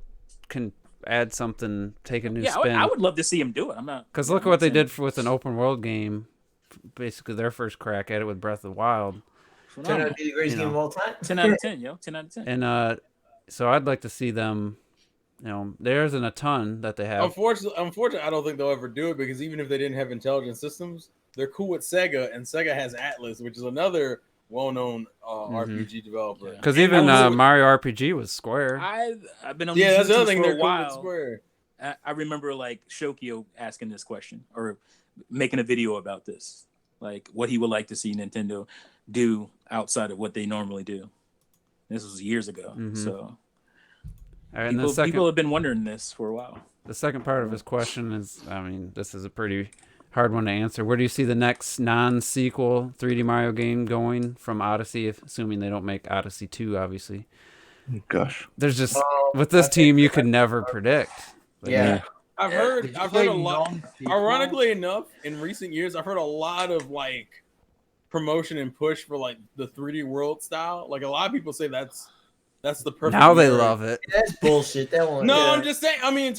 Speaker 2: can add something, take a new spin.
Speaker 6: I would love to see them do it. I'm not.
Speaker 2: Because look at what they did with an open world game. Basically, their first crack at it with Breath of the Wild.
Speaker 1: Turned out to be the greatest game of all time.
Speaker 6: 10 out of 10, yo. 10 out of 10.
Speaker 2: And so I'd like to see them. There isn't a ton that they have.
Speaker 5: Unfortunately, I don't think they'll ever do it because even if they didn't have Intelligent Systems, they're cool with Sega, and Sega has Atlas, which is another well-known RPG developer.
Speaker 2: Because even Mario RPG was Square.
Speaker 6: I've been on
Speaker 5: that's the
Speaker 6: YouTube
Speaker 5: other thing.
Speaker 6: for
Speaker 5: They're
Speaker 6: a
Speaker 5: cool with
Speaker 6: while.
Speaker 5: Square.
Speaker 6: I remember like Shokio asking this question or making a video about this, like what he would like to see Nintendo do outside of what they normally do. This was years ago, so people have been wondering this for a while.
Speaker 2: The second part of his question is, I mean, this is a pretty hard one to answer. Where do you see the next non-sequel 3D Mario game going from Odyssey, assuming they don't make Odyssey 2, obviously?
Speaker 4: Gosh.
Speaker 2: There's just, with this team, you could never predict.
Speaker 1: Yeah.
Speaker 5: I've heard a lot. Ironically enough, in recent years, I've heard a lot of like promotion and push for like the 3D World style. Like a lot of people say that's the perfect.
Speaker 2: Now they love it.
Speaker 1: That's bullshit. That one.
Speaker 5: No,
Speaker 1: yeah.
Speaker 5: I'm just saying. I mean, in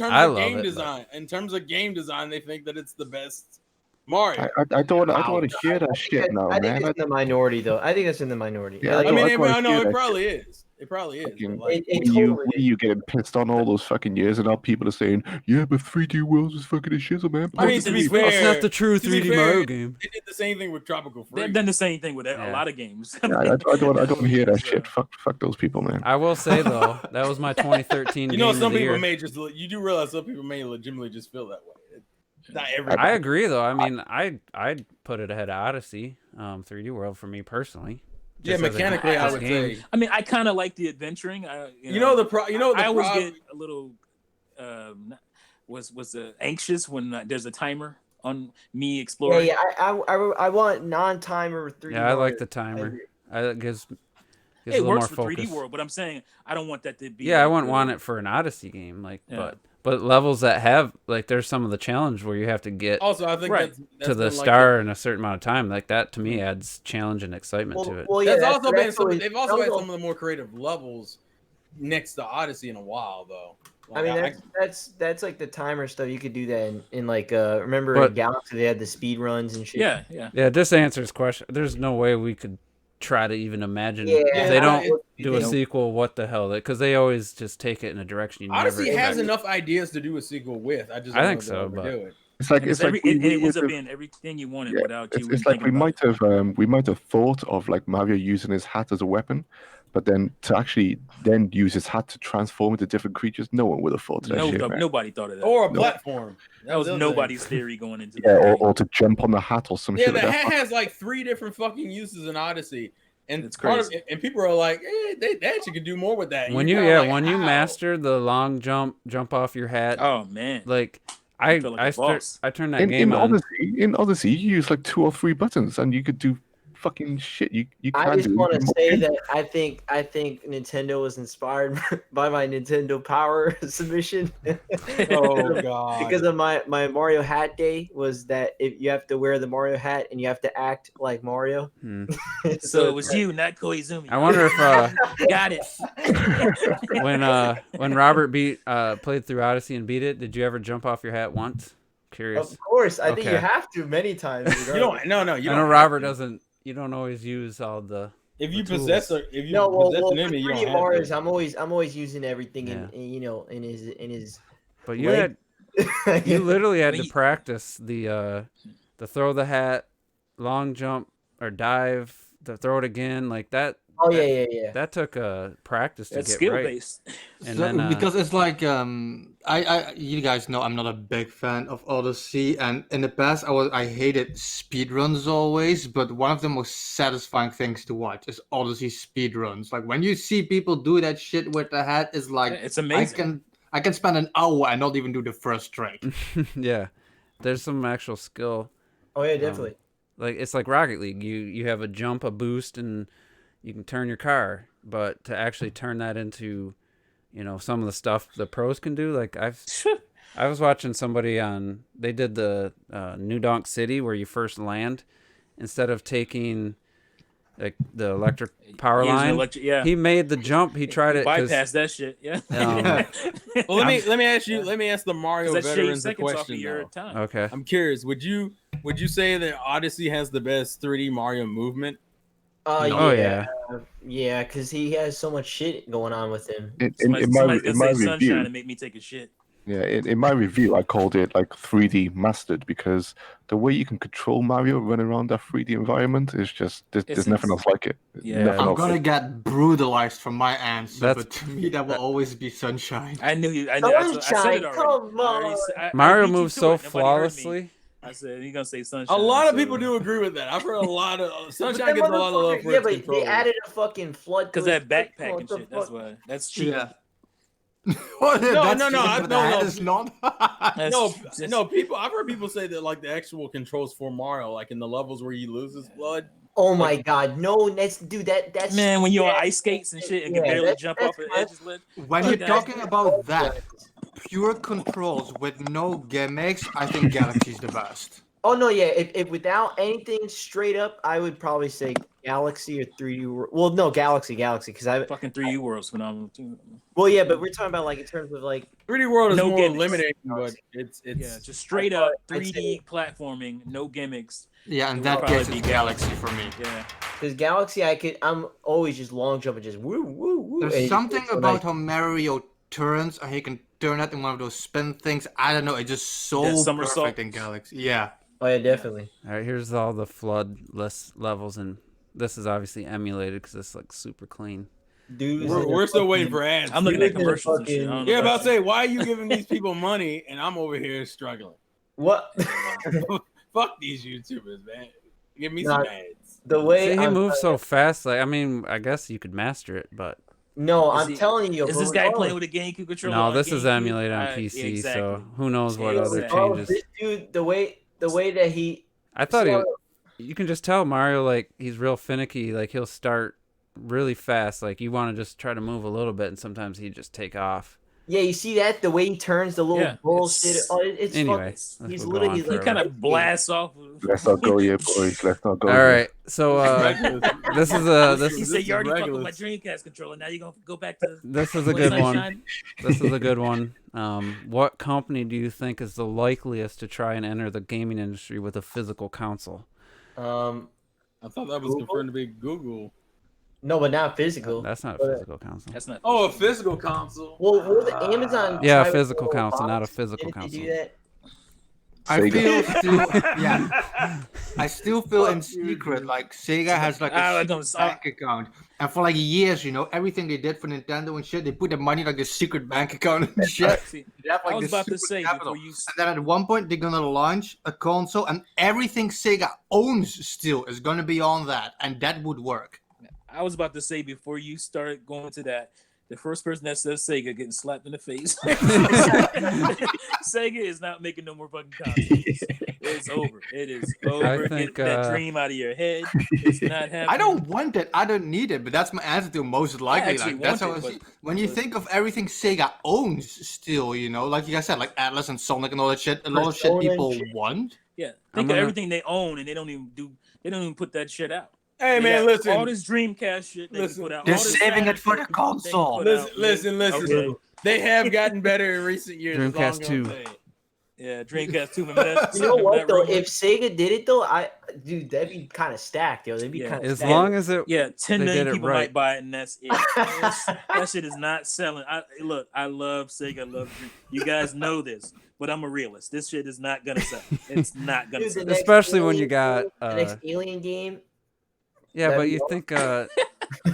Speaker 5: terms of game design, they think that it's the best Mario.
Speaker 4: I don't want to hear that shit now,
Speaker 1: I think
Speaker 4: man.
Speaker 1: it's in the minority, though. I think it's in the minority.
Speaker 4: Yeah,
Speaker 1: Like,
Speaker 5: I mean,
Speaker 4: wanna
Speaker 5: I know
Speaker 4: hear
Speaker 5: it
Speaker 4: that
Speaker 5: probably is. It probably is.
Speaker 4: Fucking-
Speaker 5: but, like,
Speaker 1: it
Speaker 4: Wii
Speaker 1: totally
Speaker 4: U getting pissed on all those fucking years, and now people are saying, "Yeah, but 3D Worlds is fucking a shizzle, man."
Speaker 5: I mean, to be fair,
Speaker 2: That's not the true
Speaker 5: to be
Speaker 2: 3D
Speaker 5: fair,
Speaker 2: Mario game.
Speaker 5: They did the same thing with Tropical Freeze.
Speaker 6: They've done the same thing with a
Speaker 2: Yeah.
Speaker 6: lot of games.
Speaker 4: Yeah, I don't want to hear that shit. Fuck those people, man.
Speaker 2: I will say, though, that was my 2013
Speaker 5: You know,
Speaker 2: game
Speaker 5: some
Speaker 2: of the
Speaker 5: people
Speaker 2: year.
Speaker 5: may just. You do realize some people may legitimately just feel that way. Not everybody.
Speaker 2: I agree, though. I mean, I'd put it ahead of Odyssey, 3D World for me personally.
Speaker 5: Yeah,
Speaker 2: Just as a
Speaker 5: mechanically, I would
Speaker 2: game.
Speaker 5: say.
Speaker 6: I mean, I kind of like the adventuring. I always get a little was anxious when there's a timer on me exploring.
Speaker 1: Yeah, I want non-timer 3D.
Speaker 2: Yeah, I like
Speaker 1: Mario.
Speaker 2: the timer. It gives a
Speaker 6: It
Speaker 2: little
Speaker 6: works
Speaker 2: more
Speaker 6: for
Speaker 2: focus.
Speaker 6: 3D World, but I'm saying I don't want that to be.
Speaker 2: Yeah, I
Speaker 6: like
Speaker 2: wouldn't
Speaker 6: the-
Speaker 2: want it for an Odyssey game,
Speaker 6: Yeah.
Speaker 2: but levels that have like there's some of the challenge where you have to get
Speaker 5: Also, I think
Speaker 6: Right.
Speaker 5: that's
Speaker 2: to the
Speaker 5: been like
Speaker 2: star in a certain amount of time. Like that to me adds challenge and excitement to it.
Speaker 1: Well, yeah,
Speaker 5: That's also been
Speaker 1: that's
Speaker 5: some.
Speaker 1: always-
Speaker 5: They've also
Speaker 1: that
Speaker 5: had
Speaker 1: was
Speaker 5: some of the more creative levels next to Odyssey in a while, though.
Speaker 1: I mean, that's like the timer stuff. You could do that in like remember
Speaker 2: But-
Speaker 1: in Galaxy they had the speed runs and shit.
Speaker 6: Yeah.
Speaker 2: Yeah, just to answer his question, there's no way we could try to even imagine
Speaker 1: Yeah,
Speaker 2: if they don't do a
Speaker 1: it-
Speaker 2: sequel. What the hell? Because they always just take it in a direction you
Speaker 5: Odyssey
Speaker 2: never
Speaker 5: has
Speaker 2: expect.
Speaker 5: enough ideas to do a sequel with. I just
Speaker 2: I
Speaker 5: don't
Speaker 2: think
Speaker 5: know
Speaker 2: so,
Speaker 5: if they'll ever do it.
Speaker 4: It's like
Speaker 6: And
Speaker 4: it's
Speaker 6: it's
Speaker 4: like
Speaker 6: and it
Speaker 4: we
Speaker 6: winds up
Speaker 4: would
Speaker 6: being everything you wanted
Speaker 4: Yeah,
Speaker 6: without you.
Speaker 4: it's like
Speaker 6: thinking about it.
Speaker 4: we might have thought of like Mario using his hat as a weapon, but then to actually then use his hat to transform into different creatures, no one would have thought of that shit, man.
Speaker 6: Nobody thought of that.
Speaker 5: Or a
Speaker 4: No.
Speaker 5: platform.
Speaker 6: that was
Speaker 5: the other
Speaker 6: nobody's theory going into
Speaker 4: Yeah,
Speaker 6: that.
Speaker 4: or to jump on the hat or some
Speaker 5: thing. Yeah,
Speaker 4: shit
Speaker 5: the
Speaker 4: like
Speaker 5: hat
Speaker 4: that.
Speaker 5: has like 3 different fucking uses in Odyssey. And
Speaker 6: It's
Speaker 5: part of
Speaker 6: crazy.
Speaker 5: and people are like, they actually could do more with that. And
Speaker 2: When
Speaker 5: you're
Speaker 2: you
Speaker 5: kinda like,
Speaker 2: when you
Speaker 5: how?
Speaker 2: master the long jump off your hat,
Speaker 6: Oh man,
Speaker 2: like
Speaker 6: I feel like a boss.
Speaker 2: I turned that
Speaker 4: In
Speaker 2: game on.
Speaker 4: Odyssey, you use like 2 or 3 buttons, and you could do fucking shit. You
Speaker 1: I
Speaker 4: can
Speaker 1: just
Speaker 4: do.
Speaker 1: want to
Speaker 4: in
Speaker 1: say
Speaker 4: more
Speaker 1: that I think Nintendo was inspired by my Nintendo Power submission.
Speaker 5: Oh god.
Speaker 1: Because of my Mario hat day was that if you have to wear the Mario hat and you have to act like Mario.
Speaker 6: So it was you, not Koizumi.
Speaker 2: I wonder if
Speaker 6: Got it.
Speaker 2: when Robert played through Odyssey and beat it, did you ever jump off your hat once? Curious.
Speaker 1: Of course, I think you
Speaker 2: Okay.
Speaker 1: have to many times.
Speaker 5: You don't. No. You
Speaker 2: I
Speaker 5: don't
Speaker 2: know
Speaker 5: have
Speaker 2: Robert
Speaker 5: to.
Speaker 2: doesn't. You don't always use all the.
Speaker 5: If you
Speaker 2: the
Speaker 5: possess
Speaker 2: tools.
Speaker 5: if you
Speaker 1: No,
Speaker 5: possess
Speaker 1: well,
Speaker 5: an enemy, you
Speaker 1: for
Speaker 5: don't have
Speaker 1: Mario's,
Speaker 5: to.
Speaker 1: I'm always using everything
Speaker 2: Yeah.
Speaker 1: in his.
Speaker 2: But you
Speaker 1: leg.
Speaker 2: you literally had
Speaker 6: I mean,
Speaker 2: to practice the throw the hat, long jump or dive, to throw it again like that.
Speaker 1: Oh yeah.
Speaker 2: That took practice to
Speaker 6: That's
Speaker 2: get
Speaker 6: skill
Speaker 2: right.
Speaker 6: based.
Speaker 2: And
Speaker 3: So-
Speaker 2: then
Speaker 3: because it's like you guys know I'm not a big fan of Odyssey, and in the past I hated speedruns always, but one of the most satisfying things to watch is Odyssey speedruns. Like when you see people do that shit with the hat, it's like
Speaker 6: It's amazing.
Speaker 3: I can spend an hour and not even do the first trick.
Speaker 2: yeah, there's some actual skill.
Speaker 1: Oh yeah, definitely.
Speaker 2: Like it's like Rocket League. You have a jump, a boost, and you can turn your car. But to actually turn that into, some of the stuff the pros can do. Like I was watching somebody they did the New Donk City where you first land, instead of taking like the electric power line. He made the jump. He tried it.
Speaker 6: Bypass that shit. Yeah.
Speaker 5: Well, let me ask the Mario
Speaker 6: That shaves
Speaker 5: veterans a
Speaker 6: seconds off of
Speaker 5: question.
Speaker 6: your
Speaker 5: Though.
Speaker 6: time.
Speaker 2: Okay.
Speaker 5: I'm curious. Would you say that Odyssey has the best 3D Mario movement?
Speaker 2: Oh yeah.
Speaker 1: Yeah, because he has so much shit going on with him.
Speaker 6: Somebody's gonna say sunshine and make me take a shit.
Speaker 4: Yeah, in my review, I called it like 3D mastered because the way you can control Mario running around that 3D environment is just there's nothing else like it.
Speaker 6: Yeah.
Speaker 4: Nothing
Speaker 3: I'm
Speaker 4: else
Speaker 3: gonna
Speaker 4: like it.
Speaker 3: get brutalized from my answer,
Speaker 2: That's-
Speaker 3: but to me that will always be sunshine.
Speaker 6: I knew you. I said
Speaker 1: Sunshine,
Speaker 6: it already.
Speaker 1: come on.
Speaker 2: Mario
Speaker 6: beat you
Speaker 2: moves
Speaker 6: to
Speaker 2: so
Speaker 6: it. Nobody heard me.
Speaker 2: flawlessly.
Speaker 6: I said he's gonna say sunshine.
Speaker 5: A lot of
Speaker 6: so-
Speaker 5: people do agree with that. I've heard a lot of
Speaker 1: But
Speaker 5: Sunshine
Speaker 1: that
Speaker 5: gets a lot of love
Speaker 1: motherfucker-
Speaker 5: for
Speaker 1: yeah,
Speaker 5: its
Speaker 1: but
Speaker 5: control.
Speaker 1: they added a fucking flood
Speaker 6: Because
Speaker 1: to
Speaker 6: that
Speaker 1: his
Speaker 6: backpack
Speaker 1: what
Speaker 6: and
Speaker 1: the
Speaker 6: shit. That's
Speaker 1: fuck?
Speaker 6: why. That's cheating.
Speaker 3: Yeah.
Speaker 5: No,
Speaker 3: That's
Speaker 5: no,
Speaker 3: cheating,
Speaker 5: I-
Speaker 3: but
Speaker 5: no,
Speaker 3: the hat
Speaker 5: no.
Speaker 3: is not.
Speaker 5: No, people. I've heard people say that like the actual controls for Mario, like in the levels where he loses blood.
Speaker 1: Oh my god, no, that's that's
Speaker 6: Man, when you're on ice skates and shit and can barely
Speaker 1: that's-
Speaker 6: jump
Speaker 1: that's
Speaker 6: off an
Speaker 1: my-
Speaker 6: edge, ledge.
Speaker 3: When you're
Speaker 6: Okay.
Speaker 3: talking about that, pure controls with no gimmicks, I think Galaxy's the best.
Speaker 1: Oh no, yeah. If without anything straight up, I would probably say Galaxy or 3D. Well, no, Galaxy, because I.
Speaker 6: Fucking 3D world's phenomenal too.
Speaker 1: Well, yeah, but we're talking about like in terms of like.
Speaker 5: 3D World is
Speaker 6: No
Speaker 5: more
Speaker 6: gimmicks.
Speaker 5: eliminating, but it's
Speaker 6: Yeah, just straight up
Speaker 1: I'd
Speaker 6: 3D platforming, no gimmicks.
Speaker 3: Yeah, in
Speaker 6: It
Speaker 3: that
Speaker 6: would
Speaker 3: case,
Speaker 6: probably
Speaker 3: it's
Speaker 6: be
Speaker 3: Galaxy for me.
Speaker 6: Yeah.
Speaker 1: Because Galaxy, I'm always just long jumping, just woo woo woo.
Speaker 3: There's
Speaker 1: and
Speaker 3: something
Speaker 1: it's so
Speaker 3: about
Speaker 1: nice.
Speaker 3: how Mario turns, and he can turn that in one of those spin things. I don't know, it's just so
Speaker 6: That somersault.
Speaker 3: perfect in Galaxy. Yeah.
Speaker 1: Oh yeah, definitely.
Speaker 2: All right, here's all the floodless levels, and this is obviously emulated because it's like super clean.
Speaker 1: Dude,
Speaker 5: we're still waiting for ads.
Speaker 6: I'm looking at
Speaker 1: Dude,
Speaker 6: commercials and shit. I
Speaker 1: fucking-
Speaker 6: don't know
Speaker 5: Yeah, about
Speaker 6: about
Speaker 5: to say, why are you giving these people money and I'm over here struggling?
Speaker 1: What?
Speaker 5: Fuck these YouTubers, man. Give me
Speaker 1: Nah,
Speaker 5: some ads.
Speaker 1: The way
Speaker 2: See, he
Speaker 1: I'm
Speaker 2: moves so fast. Like, I mean, I guess you could master it, but
Speaker 1: No,
Speaker 6: Is
Speaker 1: I'm
Speaker 6: he-
Speaker 1: telling you.
Speaker 6: Is
Speaker 1: but
Speaker 6: this guy
Speaker 1: regardless-
Speaker 6: playing with a GameCube controller?
Speaker 2: no,
Speaker 6: on
Speaker 2: this is
Speaker 6: GameCube?
Speaker 2: emulated on
Speaker 6: Yeah,
Speaker 2: PC,
Speaker 6: exactly.
Speaker 2: so who knows what
Speaker 6: Yeah,
Speaker 2: other
Speaker 6: exactly.
Speaker 2: changes.
Speaker 1: This dude, the way that he.
Speaker 2: I thought
Speaker 1: so-
Speaker 2: you can just tell Mario, like, he's real finicky. Like, he'll start really fast. Like, you want to just try to move a little bit, and sometimes he just take off.
Speaker 1: Yeah, you see that the way he turns the little
Speaker 6: Yeah,
Speaker 1: bullshit.
Speaker 6: it's-
Speaker 1: Oh, it's
Speaker 2: Anyway,
Speaker 1: fucking, he's
Speaker 2: we'll go
Speaker 1: literally
Speaker 2: on
Speaker 1: like
Speaker 6: He kind of blasts off.
Speaker 4: Let's not go here, boys. Let's not go.
Speaker 2: All
Speaker 4: here.
Speaker 2: right, so this is
Speaker 6: He
Speaker 5: This
Speaker 6: said
Speaker 5: is
Speaker 6: you already fucked with my
Speaker 5: regulars.
Speaker 6: Dreamcast controller. Now you're gonna go back to.
Speaker 2: this is a
Speaker 6: Boy
Speaker 2: good one.
Speaker 6: Sunshine?
Speaker 2: This is a good one. What company do you think is the likeliest to try and enter the gaming industry with a physical console?
Speaker 5: I thought that was
Speaker 1: Google?
Speaker 5: confirmed to be Google.
Speaker 1: No, but not physical.
Speaker 2: That's not a
Speaker 1: But-
Speaker 2: physical console.
Speaker 6: That's not.
Speaker 5: Oh, a physical console.
Speaker 1: Well, will the Amazon?
Speaker 2: Yeah, a
Speaker 1: try with
Speaker 2: physical
Speaker 1: the
Speaker 2: console, not a
Speaker 1: box?
Speaker 2: physical
Speaker 1: Didn't they
Speaker 2: console.
Speaker 1: do that?
Speaker 3: I
Speaker 4: Sega.
Speaker 3: feel still, yeah. I still feel in secret like Sega has like
Speaker 6: I
Speaker 3: a
Speaker 6: don't-
Speaker 3: secret bank account, and for like years, everything they did for Nintendo and shit, they put their money like a secret bank account and shit.
Speaker 6: See,
Speaker 3: They have, like,
Speaker 6: I was
Speaker 3: this
Speaker 6: about to
Speaker 3: super
Speaker 6: say
Speaker 3: capital.
Speaker 6: before you.
Speaker 3: And then at one point, they're gonna launch a console, and everything Sega owns still is gonna be on that, and that would work.
Speaker 6: I was about to say before you start going to that, the first person that says Sega getting slapped in the face. Sega is not making no more fucking consoles. It's over. It is over.
Speaker 2: I think,
Speaker 6: Get that dream out of your head. It's not happening.
Speaker 3: I don't want it. I don't need it. But that's my answer to most likely.
Speaker 6: actually
Speaker 3: Like that's how
Speaker 6: want
Speaker 3: I
Speaker 6: it,
Speaker 3: see. When you think of everything Sega owns, still, you know, like you guys said, like Atlas and Sonic and all that shit, a lot of shit
Speaker 1: Persona and
Speaker 3: people
Speaker 1: shit.
Speaker 3: want.
Speaker 6: Yeah, think of everything they own, and they don't even put that shit out.
Speaker 5: Hey
Speaker 6: They
Speaker 5: man,
Speaker 6: got
Speaker 5: listen.
Speaker 6: all this Dreamcast shit they
Speaker 5: Listen.
Speaker 6: can put out.
Speaker 3: They're
Speaker 6: all this
Speaker 3: saving
Speaker 6: Saturn
Speaker 3: it for
Speaker 6: shit
Speaker 3: the
Speaker 6: they can
Speaker 3: console.
Speaker 6: put
Speaker 5: Listen,
Speaker 6: out.
Speaker 5: listen.
Speaker 6: Okay.
Speaker 5: They have gotten better in recent years. is all I'm
Speaker 2: Dreamcast
Speaker 5: gonna
Speaker 2: 2.
Speaker 5: say.
Speaker 6: Yeah, Dreamcast 2. Remember that?
Speaker 1: You know
Speaker 6: Remember
Speaker 1: what
Speaker 6: that
Speaker 1: though?
Speaker 6: rumor?
Speaker 1: If Sega did it though, dude, that'd be kind of stacked, yo. They'd be
Speaker 6: Yeah.
Speaker 1: kind of
Speaker 2: As
Speaker 1: stacked.
Speaker 2: long as it,
Speaker 6: Yeah, 10
Speaker 2: they
Speaker 6: million
Speaker 2: did it
Speaker 6: people
Speaker 2: right.
Speaker 6: might buy it, and that's it. That shit is not selling. Look, I love Sega, I love Dream. You guys know this, but I'm a realist. This shit is not gonna sell. It's not gonna
Speaker 1: Dude,
Speaker 6: sell.
Speaker 1: the next
Speaker 2: Especially when you
Speaker 1: Alien
Speaker 2: got,
Speaker 1: game- the next Alien game.
Speaker 2: yeah,
Speaker 1: that'd
Speaker 2: but
Speaker 1: be
Speaker 2: you
Speaker 1: awesome.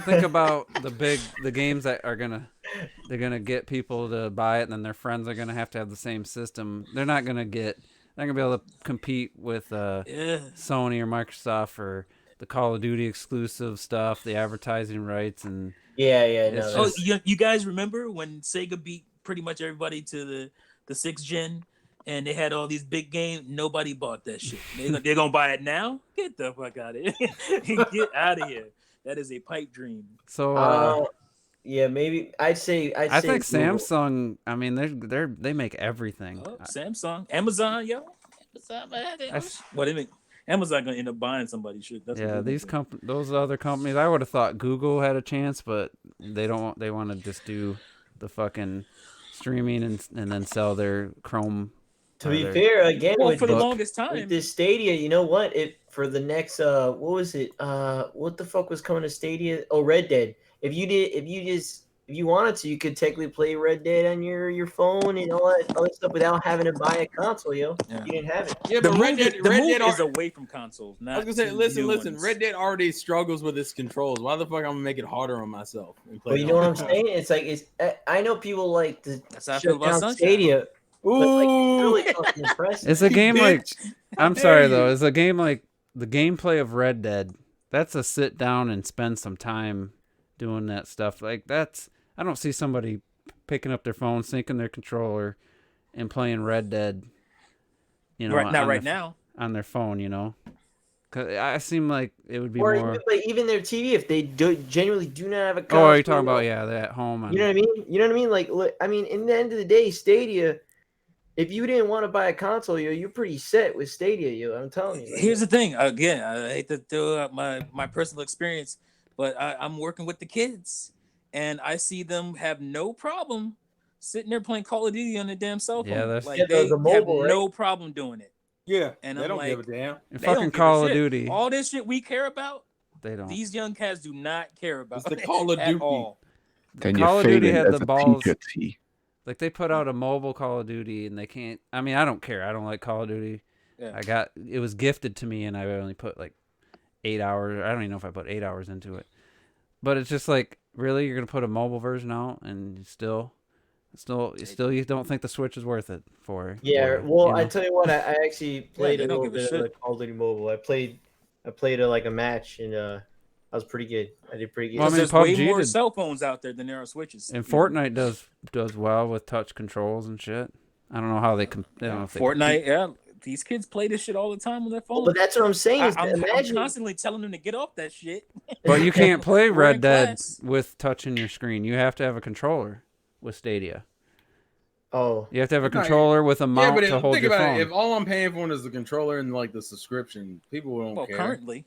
Speaker 2: think about the games that are they're gonna get people to buy it, and then their friends are gonna have to have the same system. They're not gonna be able to compete with
Speaker 6: Yeah.
Speaker 2: Sony or Microsoft or the Call of Duty exclusive stuff, the advertising rights, and
Speaker 1: Yeah,
Speaker 2: It's
Speaker 1: no.
Speaker 6: Oh,
Speaker 2: just-
Speaker 6: you guys remember when Sega beat pretty much everybody to the 6th gen, and they had all these big games? Nobody bought that shit. They're gonna buy it now? Get the fuck out of here! Get out of here! That is a pipe dream.
Speaker 2: so
Speaker 1: Yeah, maybe I'd say.
Speaker 2: I think
Speaker 1: Google.
Speaker 2: Samsung. I mean, they make everything.
Speaker 6: Oh, Samsung, Amazon, yo. Amazon, man. What do you mean? Amazon gonna end up buying somebody's shit. That's what
Speaker 2: Yeah,
Speaker 6: they're
Speaker 2: these
Speaker 6: gonna
Speaker 2: those other companies. I would have thought Google had a chance, but they don't. They want to just do the fucking streaming and then sell their Chrome.
Speaker 1: To
Speaker 2: or
Speaker 1: be
Speaker 2: their-
Speaker 1: fair, again,
Speaker 6: do. Well,
Speaker 1: with
Speaker 6: for the
Speaker 2: book.
Speaker 6: longest
Speaker 1: with
Speaker 6: time,
Speaker 1: this Stadia, you know what? For the next what was it? What the fuck was coming to Stadia? Oh, Red Dead. If you wanted to, you could technically play Red Dead on your phone and all that other stuff without having to buy a console, yo.
Speaker 6: Yeah.
Speaker 1: You didn't have it.
Speaker 5: Yeah,
Speaker 6: the
Speaker 5: but Red
Speaker 6: move,
Speaker 5: Dead,
Speaker 6: the
Speaker 5: Red
Speaker 6: move
Speaker 5: Dead
Speaker 6: is
Speaker 5: are-
Speaker 6: away from consoles. Not
Speaker 5: I was gonna say,
Speaker 6: to
Speaker 5: listen.
Speaker 6: new ones.
Speaker 5: Red Dead already struggles with its controls. Why the fuck I'm gonna make it harder on myself? And play
Speaker 1: But you
Speaker 5: it
Speaker 1: know
Speaker 5: on
Speaker 1: what I'm
Speaker 5: my phone?
Speaker 1: saying? It's like I know people like to
Speaker 6: That's how I feel
Speaker 1: shut
Speaker 6: about
Speaker 1: down
Speaker 6: Sunshine.
Speaker 1: Stadia, but like it's really
Speaker 5: Ooh,
Speaker 1: fucking impressive.
Speaker 2: It's a game like.
Speaker 5: bitch.
Speaker 2: I'm
Speaker 5: dare
Speaker 2: sorry
Speaker 5: you.
Speaker 2: though. It's a game like the gameplay of Red Dead. That's a sit down and spend some time doing that stuff. Like I don't see somebody picking up their phone, syncing their controller, and playing Red Dead. You know,
Speaker 6: Right now.
Speaker 2: on their phone. You know, 'cause I seem like it would be
Speaker 1: Or
Speaker 2: more.
Speaker 1: even their TV, if they genuinely do not have a
Speaker 2: Oh,
Speaker 1: console.
Speaker 2: are you talking about they're at home?
Speaker 1: You know what I mean? You know what I mean? Like, look, I mean, in the end of the day, Stadia. If you didn't want to buy a console, yo, you're pretty set with Stadia, yo. I'm telling you.
Speaker 6: Here's the thing. Again, I hate to throw out my personal experience, but I'm working with the kids, and I see them have no problem sitting there playing Call of Duty on their damn cell phone.
Speaker 2: Yeah, that's-
Speaker 6: like
Speaker 1: Yeah,
Speaker 6: they
Speaker 1: the mobile,
Speaker 6: have no problem doing it.
Speaker 5: Yeah,
Speaker 6: And
Speaker 5: they
Speaker 6: I'm
Speaker 5: don't
Speaker 6: like,
Speaker 5: give a damn.
Speaker 2: And
Speaker 6: They don't
Speaker 2: fucking
Speaker 6: give a
Speaker 2: Call of
Speaker 6: shit.
Speaker 2: Duty.
Speaker 6: All this shit we care about,
Speaker 2: They don't.
Speaker 6: these young cats do not care about
Speaker 5: It's the Call of
Speaker 6: at
Speaker 5: Duty.
Speaker 6: all.
Speaker 4: Then
Speaker 2: Call
Speaker 4: you're
Speaker 2: of Duty
Speaker 4: failing
Speaker 2: had
Speaker 4: as
Speaker 2: the
Speaker 4: a
Speaker 2: balls.
Speaker 4: teacher, T.
Speaker 2: Like they put out a mobile Call of Duty and they can't. I mean, I don't care. I don't like Call of Duty.
Speaker 6: Yeah.
Speaker 2: It was gifted to me and I only put like 8 hours. I don't even know if I put 8 hours into it. But it's just like, really, you're gonna put a mobile version out and you still you don't think the Switch is worth it for?
Speaker 1: Yeah,
Speaker 2: for,
Speaker 1: well,
Speaker 2: you know?
Speaker 1: I tell you what, I actually played
Speaker 6: they
Speaker 1: a
Speaker 6: don't
Speaker 1: little
Speaker 6: give a
Speaker 1: bit of
Speaker 6: shit.
Speaker 1: the Call of Duty Mobile. I played like a match, and I was pretty good. I did pretty good.
Speaker 2: Well, I mean,
Speaker 6: There's way
Speaker 2: PUBG
Speaker 6: more
Speaker 2: did-
Speaker 6: cell phones out there than there are Switches.
Speaker 2: And
Speaker 6: you know?
Speaker 2: Fortnite does well with touch controls and shit. I don't know how they can. I don't know if they
Speaker 6: Fortnite, yeah. These kids play this shit all the time on their phone.
Speaker 1: But that's what I'm saying. Is
Speaker 6: I'm
Speaker 1: imagine
Speaker 6: constantly telling them to get off that shit.
Speaker 2: But you can't play
Speaker 6: We're in
Speaker 2: Red Dead
Speaker 6: class.
Speaker 2: with touching your screen. You have to have a controller with Stadia.
Speaker 1: Oh,
Speaker 2: You have to have a
Speaker 5: Right.
Speaker 2: controller with a
Speaker 5: Yeah,
Speaker 2: mount
Speaker 5: but
Speaker 2: to hold
Speaker 5: think
Speaker 2: your
Speaker 5: about
Speaker 2: phone.
Speaker 5: it. If all I'm paying for is the controller and like the subscription, people don't
Speaker 6: Well,
Speaker 5: care.
Speaker 6: currently.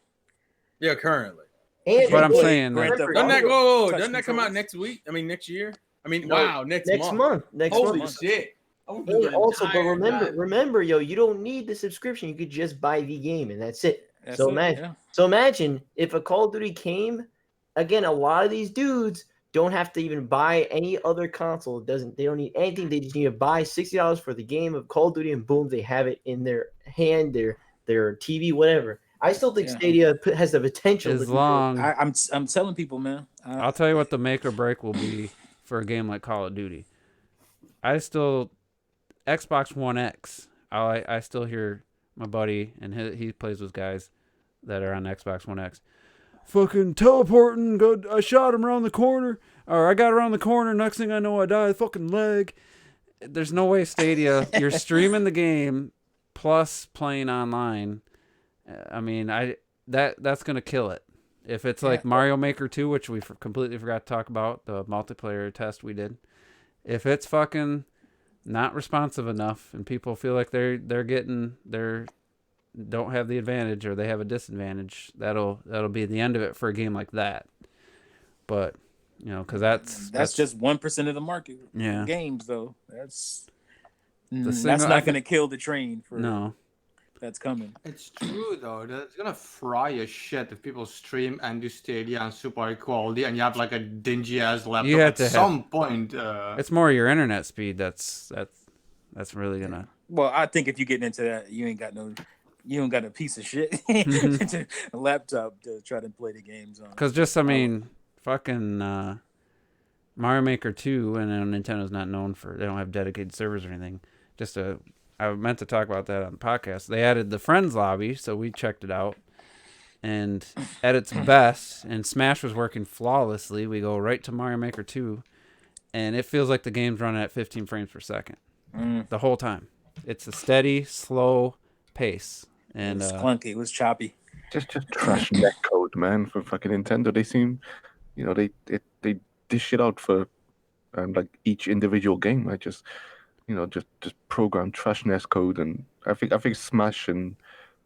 Speaker 5: Yeah, currently.
Speaker 1: and
Speaker 2: But I'm
Speaker 1: look,
Speaker 2: saying that-
Speaker 1: remember,
Speaker 5: Doesn't that
Speaker 1: also,
Speaker 5: go?
Speaker 6: touch
Speaker 5: Doesn't that come out
Speaker 6: controls.
Speaker 5: next week? I mean, next year. I mean,
Speaker 1: No,
Speaker 5: wow, next month.
Speaker 1: next
Speaker 5: Holy
Speaker 1: month.
Speaker 5: shit! I'm
Speaker 1: And
Speaker 5: doing
Speaker 1: also, but
Speaker 5: entire
Speaker 1: remember, yo, you don't need the subscription. You could just buy the game, and that's it.
Speaker 6: That's
Speaker 1: So
Speaker 6: it,
Speaker 1: imagine,
Speaker 6: yeah.
Speaker 1: so imagine if a Call of Duty came. Again, a lot of these dudes don't have to even buy any other console. They don't need anything. They just need to buy $60 for the game of Call of Duty, and boom, they have it in their hand, their TV, whatever. I still think
Speaker 6: Yeah.
Speaker 1: Stadia has the potential.
Speaker 2: As long,
Speaker 6: I'm telling people, man.
Speaker 2: I'll tell you what the make or break will be for a game like Call of Duty. Xbox One X. I still hear my buddy and he plays with guys that are on Xbox One X. fucking teleporting. I shot him around the corner, or I got around the corner. Next thing I know, I died. Fucking leg. There's no way Stadia. You're streaming the game plus playing online. I mean, that's gonna kill it. If it's like Mario Maker 2, which we completely forgot to talk about, the multiplayer test we did. If it's fucking not responsive enough and people feel like they don't have the advantage or they have a disadvantage, that'll be the end of it for a game like that. But because that's
Speaker 6: just 1% of the market.
Speaker 2: Yeah.
Speaker 6: Games though. That's
Speaker 2: single-
Speaker 6: not going to kill the train for
Speaker 2: no.
Speaker 6: That's coming.
Speaker 3: It's true though. That's gonna fry your shit if people stream and do Stadia and super high quality, and you have like a dingy ass laptop.
Speaker 2: You have
Speaker 3: at
Speaker 2: to
Speaker 3: some point.
Speaker 2: It's more your internet speed that's really gonna.
Speaker 6: Well, I think if you get into that, you ain't got a piece of shit, a laptop to try to play the games on.
Speaker 2: Because fucking Mario Maker 2, and Nintendo's not known for, they don't have dedicated servers or anything. I meant to talk about that on the podcast. They added the Friends lobby, so we checked it out. And at its best, and Smash was working flawlessly, we go right to Mario Maker 2, and it feels like the game's running at 15 frames per second the whole time. It's a steady, slow pace. And
Speaker 6: it was clunky. It was choppy.
Speaker 4: Just trash netcode, man, for fucking Nintendo. They seem, they dish it out for like each individual game. I just program trash netcode, and I think Smash and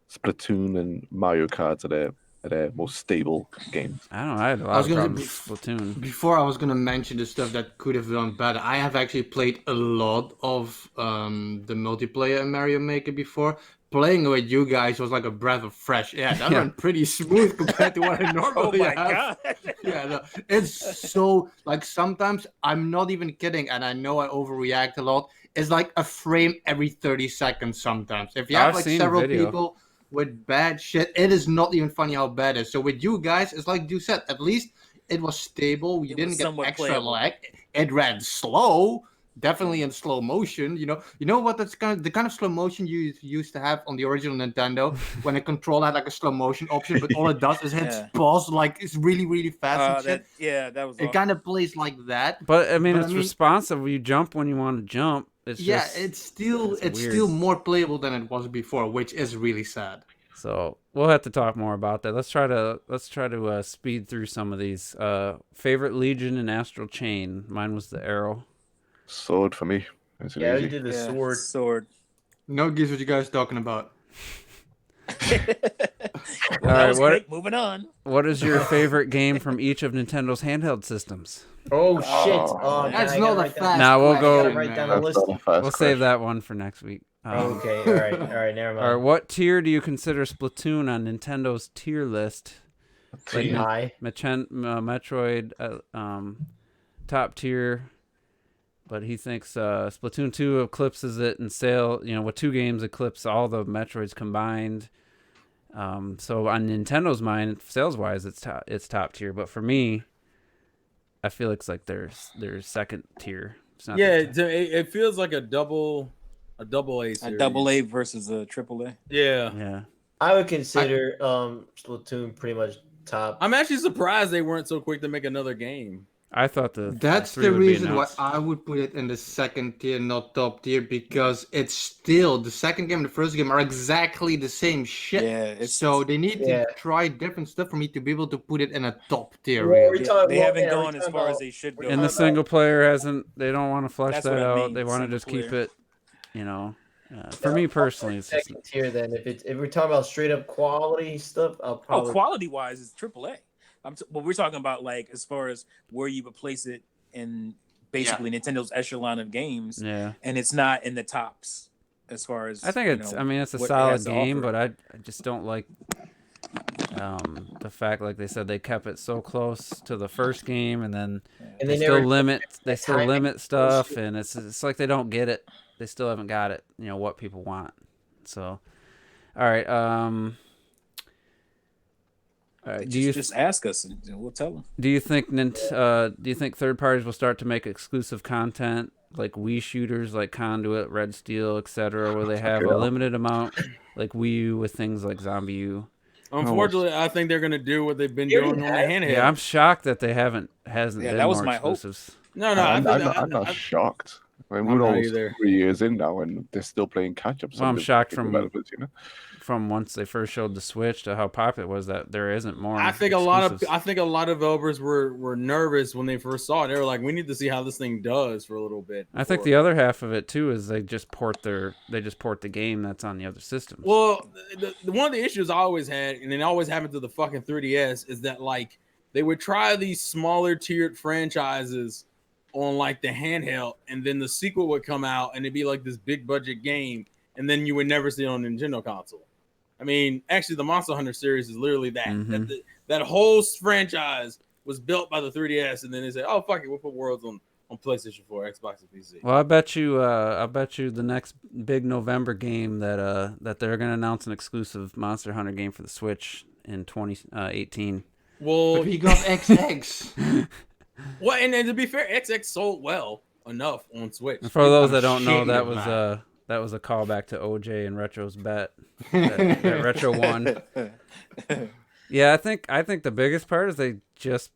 Speaker 4: Splatoon and Mario Kart are their most stable games.
Speaker 2: I don't know. I had a lot of problems with Splatoon.
Speaker 3: Before I was gonna mention the stuff that could have done better, I have actually played a lot of the multiplayer in Mario Maker before. Playing with you guys was like a breath of fresh air. That went pretty smooth compared to what I normally have.
Speaker 6: God.
Speaker 3: Yeah, no, it's so like sometimes I'm not even kidding, and I know I overreact a lot. It's like a frame every 30 seconds sometimes. If you have like several people with bad shit, it is not even funny how bad it is. So with you guys, it's like you said, at least it was stable. We didn't get extra lag. It ran slow. Definitely in slow motion, you know what? That's the kind of slow motion you used to have on the original Nintendo when a controller had like a slow motion option, but all it does is hits pause, like it's really, really fast. And shit.
Speaker 6: That was.
Speaker 3: It kind of plays like that.
Speaker 2: But it's responsive. You jump when you want to jump.
Speaker 3: It's still more playable than it was before, which is really sad.
Speaker 2: So we'll have to talk more about that. Let's try to speed through some of these. Favorite Legion and Astral Chain. Mine was the Arrow.
Speaker 4: Sword for me.
Speaker 1: Yeah, you did the
Speaker 6: sword.
Speaker 3: No gives what you guys talking about.
Speaker 2: All right,
Speaker 6: moving on.
Speaker 2: What is your favorite game from each of Nintendo's handheld systems?
Speaker 1: Oh shit! Oh,
Speaker 3: that's not a fact.
Speaker 2: Now we'll go.
Speaker 1: Write down the list.
Speaker 2: We'll save that one for next week.
Speaker 1: Okay, all right, never mind.
Speaker 2: All right, what tier do you consider Splatoon on Nintendo's tier list?
Speaker 1: Pretty high.
Speaker 2: Metroid, top tier. But he thinks Splatoon 2 eclipses it in sale. With 2 games, eclipse all the Metroids combined. So on Nintendo's mind, sales-wise, it's top tier. But for me, I feel it's like their second tier.
Speaker 5: It feels like a double A series.
Speaker 6: A double A versus a triple A.
Speaker 5: Yeah.
Speaker 1: I would consider Splatoon pretty much top.
Speaker 5: I'm actually surprised they weren't so quick to make another game.
Speaker 2: I thought
Speaker 3: that's the reason why I would put it in the second tier, not top tier, because it's still the second game and the first game are exactly the same shit.
Speaker 6: Yeah,
Speaker 3: so they need to try different stuff for me to be able to put it in a top tier.
Speaker 6: They haven't gone as far as they should go.
Speaker 2: And the single player hasn't. They don't want to flesh that out. They want to just keep it. For me personally, it's
Speaker 1: second tier. Then if we're talking about straight up quality stuff, I'll probably.
Speaker 6: Quality wise, it's triple A. But we're talking about like as far as where you would place it in basically Nintendo's echelon of games.
Speaker 2: Yeah,
Speaker 6: and it's not in the tops as far as
Speaker 2: I think it's. I mean, it's a solid game, but I just don't like the fact, like they said, they kept it so close to the first game, and then they still limit stuff, and it's like they don't get it. They still haven't got it. What people want. So, all right.
Speaker 6: Just ask us and we'll tell them.
Speaker 2: Do you think third parties will start to make exclusive content like Wii shooters like Conduit, Red Steel, etc., where they have a limited amount like Wii U with things like Zombie U?
Speaker 5: Unfortunately, I think they're gonna do what they've been doing on the handheld.
Speaker 2: Yeah, I'm shocked that they hasn't been
Speaker 6: that was
Speaker 2: more
Speaker 6: my hope.
Speaker 2: exclusives.
Speaker 5: No,
Speaker 4: I'm not shocked. I mean,
Speaker 5: I'm
Speaker 4: we're
Speaker 5: not
Speaker 4: almost
Speaker 5: either.
Speaker 4: 3 years in now, and they're still playing catch up.
Speaker 2: Well, I'm shocked from
Speaker 4: developers, you know.
Speaker 2: From once they first showed the Switch to how popular it was that there isn't more.
Speaker 5: I think
Speaker 2: exclusives.
Speaker 5: a lot of developers were nervous when they first saw it. They were like, "We need to see how this thing does for a little bit."
Speaker 2: I think the other half of it too is they just port the game that's on the other systems.
Speaker 5: Well, one of the issues I always had, and it always happened to the fucking 3DS, is that like they would try these smaller tiered franchises on like the handheld, and then the sequel would come out, and it'd be like this big budget game, and then you would never see it on Nintendo console. I mean, actually, the Monster Hunter series is literally that.
Speaker 2: Mm-hmm.
Speaker 5: That whole franchise was built by the 3DS, and then they said, "Oh fuck it, we'll put Worlds on PlayStation 4, Xbox, and PC."
Speaker 2: Well, I bet you the next big November game that they're gonna announce an exclusive Monster Hunter game for the Switch in 2018.
Speaker 5: Well,
Speaker 3: But he got XX.
Speaker 5: well, and to be fair, XX sold well enough on Switch.
Speaker 2: And for those that don't know,
Speaker 3: shitting
Speaker 2: that
Speaker 3: on
Speaker 2: was
Speaker 3: that.
Speaker 2: that was a callback to OJ and Retro's bet. that Retro won. Yeah, I think the biggest part is they just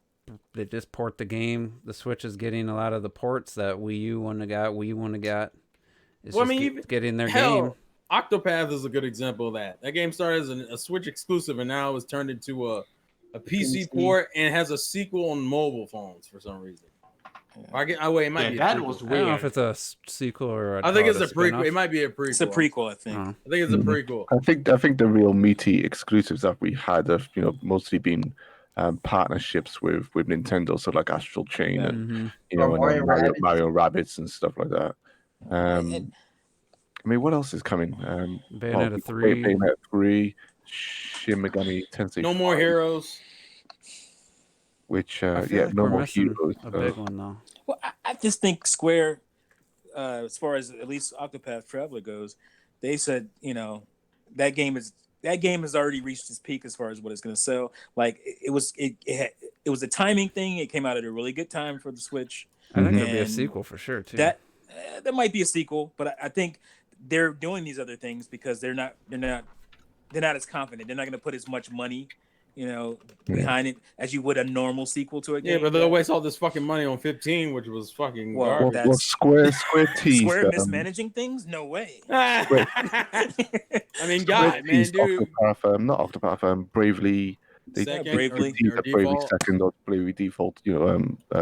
Speaker 2: port the game. The Switch is getting a lot of the ports that Wii U wouldn't have got. It's
Speaker 5: Well, I
Speaker 2: just
Speaker 5: mean,
Speaker 2: getting their
Speaker 5: hell,
Speaker 2: game.
Speaker 5: Octopath is a good example of that. That game started as a Switch exclusive, and now it's turned into a PC port and has a sequel on mobile phones for some reason. It might be.
Speaker 3: That
Speaker 5: a
Speaker 3: was
Speaker 2: I don't know
Speaker 3: weird.
Speaker 2: if it's a sequel or
Speaker 5: I think it's a
Speaker 2: spin-off.
Speaker 5: prequel. It might be a prequel.
Speaker 6: It's a prequel, I think.
Speaker 2: Oh.
Speaker 5: I think it's a prequel.
Speaker 4: I think the real meaty exclusives that we had have mostly been partnerships with Nintendo, so like Astral Chain and
Speaker 2: Mhm.
Speaker 4: and Mario Rabbids and stuff like that. I mean, what else is coming?
Speaker 2: Bayonetta 3.
Speaker 4: Bayonetta 3, Shin Megami Tensei.
Speaker 5: No more
Speaker 4: 5,
Speaker 5: heroes.
Speaker 4: Which
Speaker 2: I feel like
Speaker 4: no
Speaker 2: we're
Speaker 4: more
Speaker 2: missing
Speaker 4: heroes.
Speaker 2: a big one though.
Speaker 6: Well, I just think Square, as far as at least Octopath Traveler goes, they said that game has already reached its peak as far as what it's going to sell. Like it was a timing thing. It came out at a really good time for the Switch.
Speaker 2: I think there'll be a
Speaker 6: And
Speaker 2: sequel for sure too.
Speaker 6: That might be a sequel, but I think they're doing these other things because they're not as confident. They're not going to put as much money, behind it as you would a normal sequel to a game.
Speaker 5: Yeah, but they'll waste all this fucking money on 15, which was fucking
Speaker 6: Well,
Speaker 5: garbage.
Speaker 4: Square teased.
Speaker 6: Square mismanaging things? No way.
Speaker 5: I mean, God, man, dude.
Speaker 4: Octopath, not Octopath, Bravely.
Speaker 6: Bravely
Speaker 4: teased a Bravely Second or Bravely Default,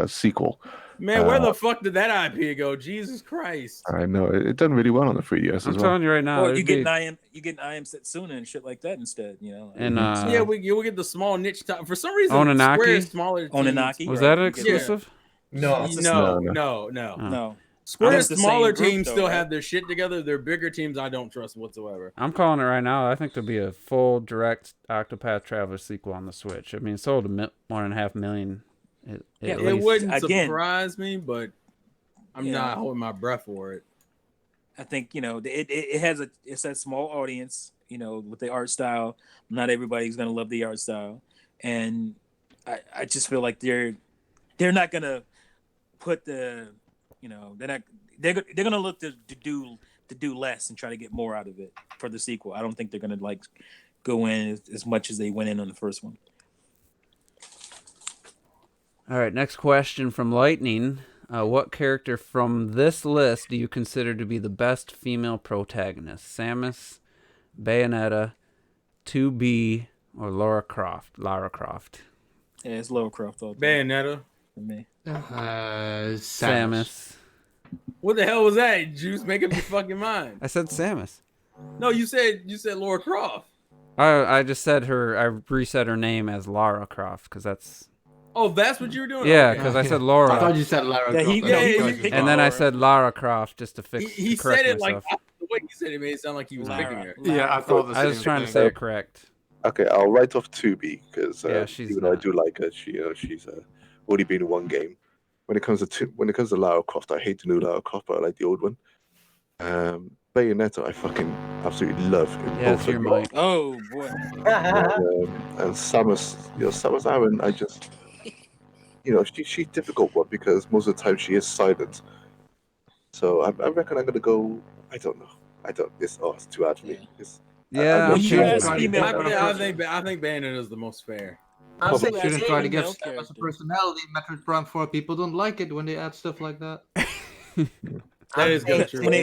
Speaker 4: sequel.
Speaker 5: Man, where the fuck did that IP go? Jesus Christ!
Speaker 4: I know it done really well on the 3DS as
Speaker 2: I'm
Speaker 4: well.
Speaker 2: telling you right now.
Speaker 6: Well, you get an IM Setsuna and shit like that instead,
Speaker 2: And
Speaker 5: yeah, you'll get the small niche time. For some reason,
Speaker 2: Onanaki?
Speaker 5: Square's smaller.
Speaker 6: Onanaki.
Speaker 2: was
Speaker 6: right.
Speaker 2: that an
Speaker 6: You get-
Speaker 2: exclusive?
Speaker 7: No.
Speaker 5: No.
Speaker 6: No.
Speaker 5: Square's
Speaker 6: the
Speaker 5: smaller
Speaker 6: same group,
Speaker 5: teams
Speaker 6: though,
Speaker 5: still
Speaker 6: right?
Speaker 5: have their shit together. Their bigger teams, I don't trust whatsoever.
Speaker 2: I'm calling it right now. I think there'll be a full direct Octopath Traveler sequel on the Switch. I mean, it sold 1.5 million.
Speaker 6: Yeah,
Speaker 2: at
Speaker 5: It
Speaker 2: least.
Speaker 5: wouldn't
Speaker 6: Again.
Speaker 5: surprise me, but I'm not holding my breath for it.
Speaker 6: I think it's a small audience, with the art style. Not everybody's gonna love the art style, and I just feel like they're not gonna put they're gonna look to do less and try to get more out of it for the sequel. I don't think they're gonna like go in as much as they went in on the first one.
Speaker 2: All right, next question from Lightning. What character from this list do you consider to be the best female protagonist? Samus, Bayonetta, 2B, or Lara Croft?
Speaker 6: Yeah, it's Lara Croft all day
Speaker 5: Bayonetta.
Speaker 6: for me.
Speaker 2: Samus.
Speaker 5: What the hell was that? Juice, make up your fucking mind.
Speaker 2: I said Samus.
Speaker 5: No, you said Laura Croft.
Speaker 2: I just said her. I reset her name as Lara Croft because that's.
Speaker 5: Oh, that's what you were doing.
Speaker 2: Yeah,
Speaker 5: Okay.
Speaker 2: because I said Laura.
Speaker 3: I thought you said Lara
Speaker 6: Yeah,
Speaker 3: Croft.
Speaker 6: he
Speaker 2: And then I
Speaker 6: Laura.
Speaker 2: said Lara Croft just to fix.
Speaker 5: He
Speaker 2: to correct
Speaker 5: said it
Speaker 2: myself.
Speaker 5: like the way he said it made it sound like he was
Speaker 6: Lara.
Speaker 5: picking her.
Speaker 3: Yeah, I thought the same
Speaker 2: I was trying to
Speaker 3: thing.
Speaker 2: say it correct.
Speaker 4: Okay, I'll write off 2B because
Speaker 2: Yeah, she's
Speaker 4: even though I
Speaker 2: not.
Speaker 4: do like her, she's only been in one game. When it comes to Lara Croft, I hate the new Lara Croft, but I like the old one. Bayonetta, I fucking absolutely love. In
Speaker 2: Yeah,
Speaker 4: both
Speaker 2: it's your
Speaker 4: of them.
Speaker 2: mic.
Speaker 6: Oh boy.
Speaker 4: And Samus Aran, I just, she's a difficult one because most of the time she is silent. So I reckon I'm gonna go. I don't know. It's too hard for me.
Speaker 6: Yeah.
Speaker 4: It's
Speaker 2: Yeah,
Speaker 6: When you ask
Speaker 3: I
Speaker 6: female,
Speaker 5: I think Bayonetta is the most fair.
Speaker 1: I'm saying
Speaker 6: That's
Speaker 3: shouldn't try to give
Speaker 6: female
Speaker 3: Samus a
Speaker 6: character.
Speaker 3: personality. Metroid Prime 4 people don't like it when they add stuff like that.
Speaker 5: That is kind of true.
Speaker 6: When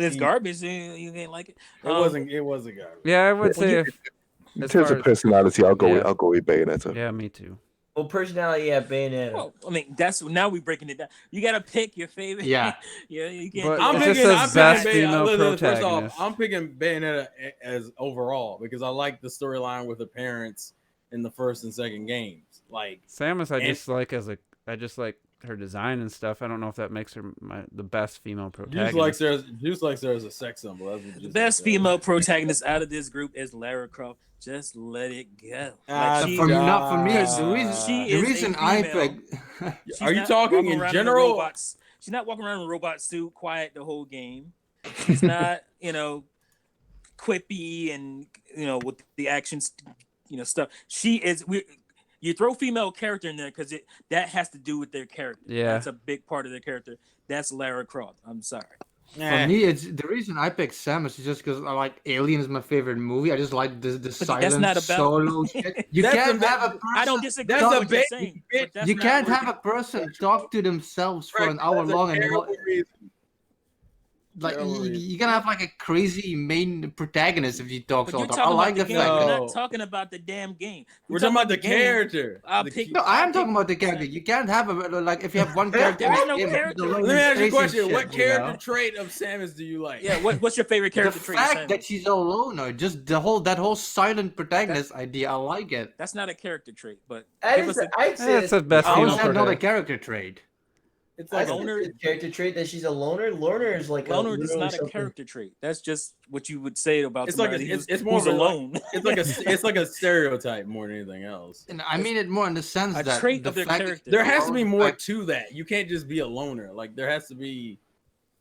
Speaker 6: it's garbage, you ain't like it.
Speaker 5: It wasn't garbage.
Speaker 2: Yeah, I would say if
Speaker 4: In
Speaker 2: as
Speaker 4: terms
Speaker 2: far
Speaker 4: of
Speaker 2: as
Speaker 4: personality, I'll go
Speaker 2: yeah.
Speaker 4: with Bayonetta.
Speaker 2: yeah, me too.
Speaker 1: Well, personality, yeah, Bayonetta.
Speaker 6: Well, I mean, that's now we breaking it down. You gotta pick your favorite.
Speaker 3: Yeah.
Speaker 6: yeah, you can't.
Speaker 2: But
Speaker 6: do
Speaker 5: I'm
Speaker 2: It
Speaker 6: that.
Speaker 2: just
Speaker 5: picking.
Speaker 2: says
Speaker 5: I'm
Speaker 2: best
Speaker 5: picking
Speaker 2: female
Speaker 5: First off,
Speaker 2: protagonist.
Speaker 5: I'm picking Bayonetta as overall because I like the storyline with the parents in the first and second games. Like
Speaker 2: Samus, I
Speaker 5: and-
Speaker 2: just like her design and stuff. I don't know if that makes her the best female
Speaker 5: Juice
Speaker 2: protagonist.
Speaker 5: likes her as a sex symbol. That's what
Speaker 6: The
Speaker 5: Juice
Speaker 6: best
Speaker 5: likes her.
Speaker 6: female protagonist out of this group is Lara Croft. Just let it go.
Speaker 5: Ah,
Speaker 6: Like,
Speaker 3: Not for me.
Speaker 5: Because
Speaker 6: she
Speaker 3: The
Speaker 6: is
Speaker 3: reason
Speaker 6: a
Speaker 3: I
Speaker 6: female.
Speaker 3: pick.
Speaker 6: She's
Speaker 5: Are you
Speaker 6: not
Speaker 5: talking
Speaker 6: walking
Speaker 5: in
Speaker 6: around
Speaker 5: general?
Speaker 6: robots. She's not walking around in a robot suit, quiet the whole game. She's not, quippy and with the actions, stuff. She is. You throw female character in there because that has to do with their character.
Speaker 2: Yeah.
Speaker 6: That's a big part of their character. That's Lara Croft. I'm sorry.
Speaker 3: For me, it's the reason I picked Samus is just because I like Alien is my favorite movie. I just like the
Speaker 6: that's
Speaker 3: silent
Speaker 6: not about-
Speaker 3: solo shit. You
Speaker 5: That's
Speaker 3: can't
Speaker 5: a-
Speaker 3: have a person.
Speaker 6: I don't disagree
Speaker 5: That's
Speaker 6: with
Speaker 5: a
Speaker 6: what you're
Speaker 5: big
Speaker 6: saying.
Speaker 5: bitch.
Speaker 6: But that's
Speaker 3: You
Speaker 6: not
Speaker 3: can't
Speaker 6: where
Speaker 3: have a person talk to themselves for an hour
Speaker 5: That's a
Speaker 3: long and
Speaker 5: terrible reason.
Speaker 3: like
Speaker 5: terrible
Speaker 3: you're gonna have like a crazy main protagonist if he talks
Speaker 6: But
Speaker 3: all
Speaker 6: you're
Speaker 3: the time. I
Speaker 6: talking
Speaker 3: like
Speaker 6: about
Speaker 3: the
Speaker 6: the
Speaker 3: fact
Speaker 6: game.
Speaker 3: that
Speaker 6: We're
Speaker 5: No.
Speaker 6: not talking about the damn game.
Speaker 5: We're talking about the
Speaker 6: game.
Speaker 5: character.
Speaker 6: I'll
Speaker 5: The
Speaker 6: pick.
Speaker 5: key-
Speaker 3: no, I am
Speaker 6: I'll
Speaker 3: talking
Speaker 6: pick
Speaker 3: about the character. You can't have like if you have one character.
Speaker 6: There is
Speaker 3: in
Speaker 6: no
Speaker 3: the game,
Speaker 6: character.
Speaker 3: he's alone
Speaker 5: Let me
Speaker 3: in
Speaker 5: ask you a
Speaker 3: space and
Speaker 5: question.
Speaker 3: shit,
Speaker 5: What
Speaker 3: you know?
Speaker 5: character trait of Samus do you like?
Speaker 6: Yeah, what's your favorite
Speaker 3: The
Speaker 6: character trait? of
Speaker 3: fact
Speaker 6: Samus?
Speaker 3: that she's a loner, just that whole silent protagonist idea, I like it.
Speaker 6: That's not a character trait, but
Speaker 1: That
Speaker 6: give
Speaker 1: is,
Speaker 6: us a,
Speaker 1: I'd say
Speaker 2: That's the best
Speaker 3: How
Speaker 2: female
Speaker 3: is that not a
Speaker 2: protagonist.
Speaker 3: character trait?
Speaker 5: It's
Speaker 1: Like
Speaker 5: like
Speaker 6: loner-
Speaker 1: a character trait that she's a loner. Loner is like
Speaker 6: loner is
Speaker 1: literally
Speaker 6: not a
Speaker 1: something-
Speaker 6: character trait. That's just what you would say about
Speaker 5: It's like
Speaker 6: somebody
Speaker 5: it's more
Speaker 6: who's
Speaker 5: of a-
Speaker 6: alone.
Speaker 5: it's like a stereotype more than anything else.
Speaker 3: And I mean it more in the sense
Speaker 6: A
Speaker 3: that
Speaker 6: trait
Speaker 3: the
Speaker 6: of their
Speaker 3: fact that-
Speaker 6: character.
Speaker 5: There has to be more
Speaker 3: Like,
Speaker 5: to that. You can't just be a loner. Like there has to be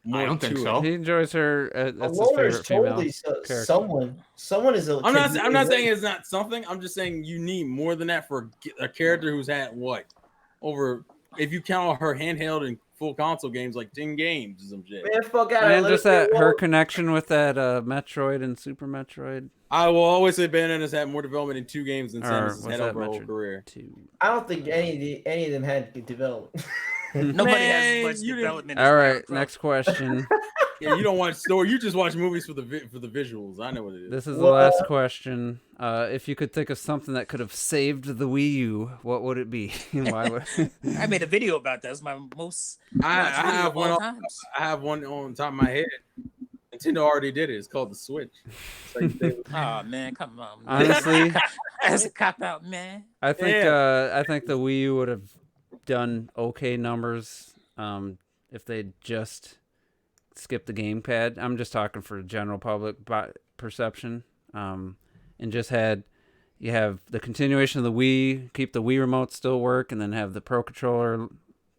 Speaker 5: more
Speaker 3: I don't
Speaker 5: to
Speaker 3: think
Speaker 5: it.
Speaker 3: so.
Speaker 2: He enjoys her.
Speaker 1: A
Speaker 2: That's his
Speaker 1: loner is
Speaker 2: favorite female
Speaker 1: totally
Speaker 2: character.
Speaker 1: someone. Someone is a.
Speaker 5: I'm not saying it's not something. I'm just saying you need more than that for a character who's had what over if you count her handheld and full console games like 10 games or some shit.
Speaker 1: Man, fuck out
Speaker 2: And just that her connection with that Metroid and Super Metroid.
Speaker 5: I will always say Bayonetta's had more development in 2 games than
Speaker 2: Or
Speaker 5: Samus has
Speaker 2: was
Speaker 5: had
Speaker 2: that
Speaker 5: over her whole
Speaker 2: Metroid
Speaker 5: career.
Speaker 2: 2?
Speaker 1: I don't think any of them had good development.
Speaker 6: Nobody
Speaker 5: Man,
Speaker 6: has much
Speaker 5: you didn't-
Speaker 6: development.
Speaker 2: All
Speaker 6: as Lara
Speaker 2: right,
Speaker 6: Croft.
Speaker 2: next question.
Speaker 5: Yeah, you don't watch story. You just watch movies for the visuals. I know what it is.
Speaker 2: This is the
Speaker 1: Well,
Speaker 2: last question. If you could think of something that could have saved the Wii U, what would it be? And why would?
Speaker 6: I made a video about that. It's my most.
Speaker 5: I
Speaker 6: watched video
Speaker 5: have
Speaker 6: of all
Speaker 5: one.
Speaker 6: times.
Speaker 5: I have one on top of my head. Nintendo already did it. It's called the Switch. So you say-
Speaker 6: Oh man, come on.
Speaker 2: Honestly,
Speaker 6: That's a cop out, man.
Speaker 2: I think the Wii U would have done okay numbers if they just skipped the gamepad. I'm just talking for general public perception, and just you have the continuation of the Wii, keep the Wii remote still work, and then have the Pro Controller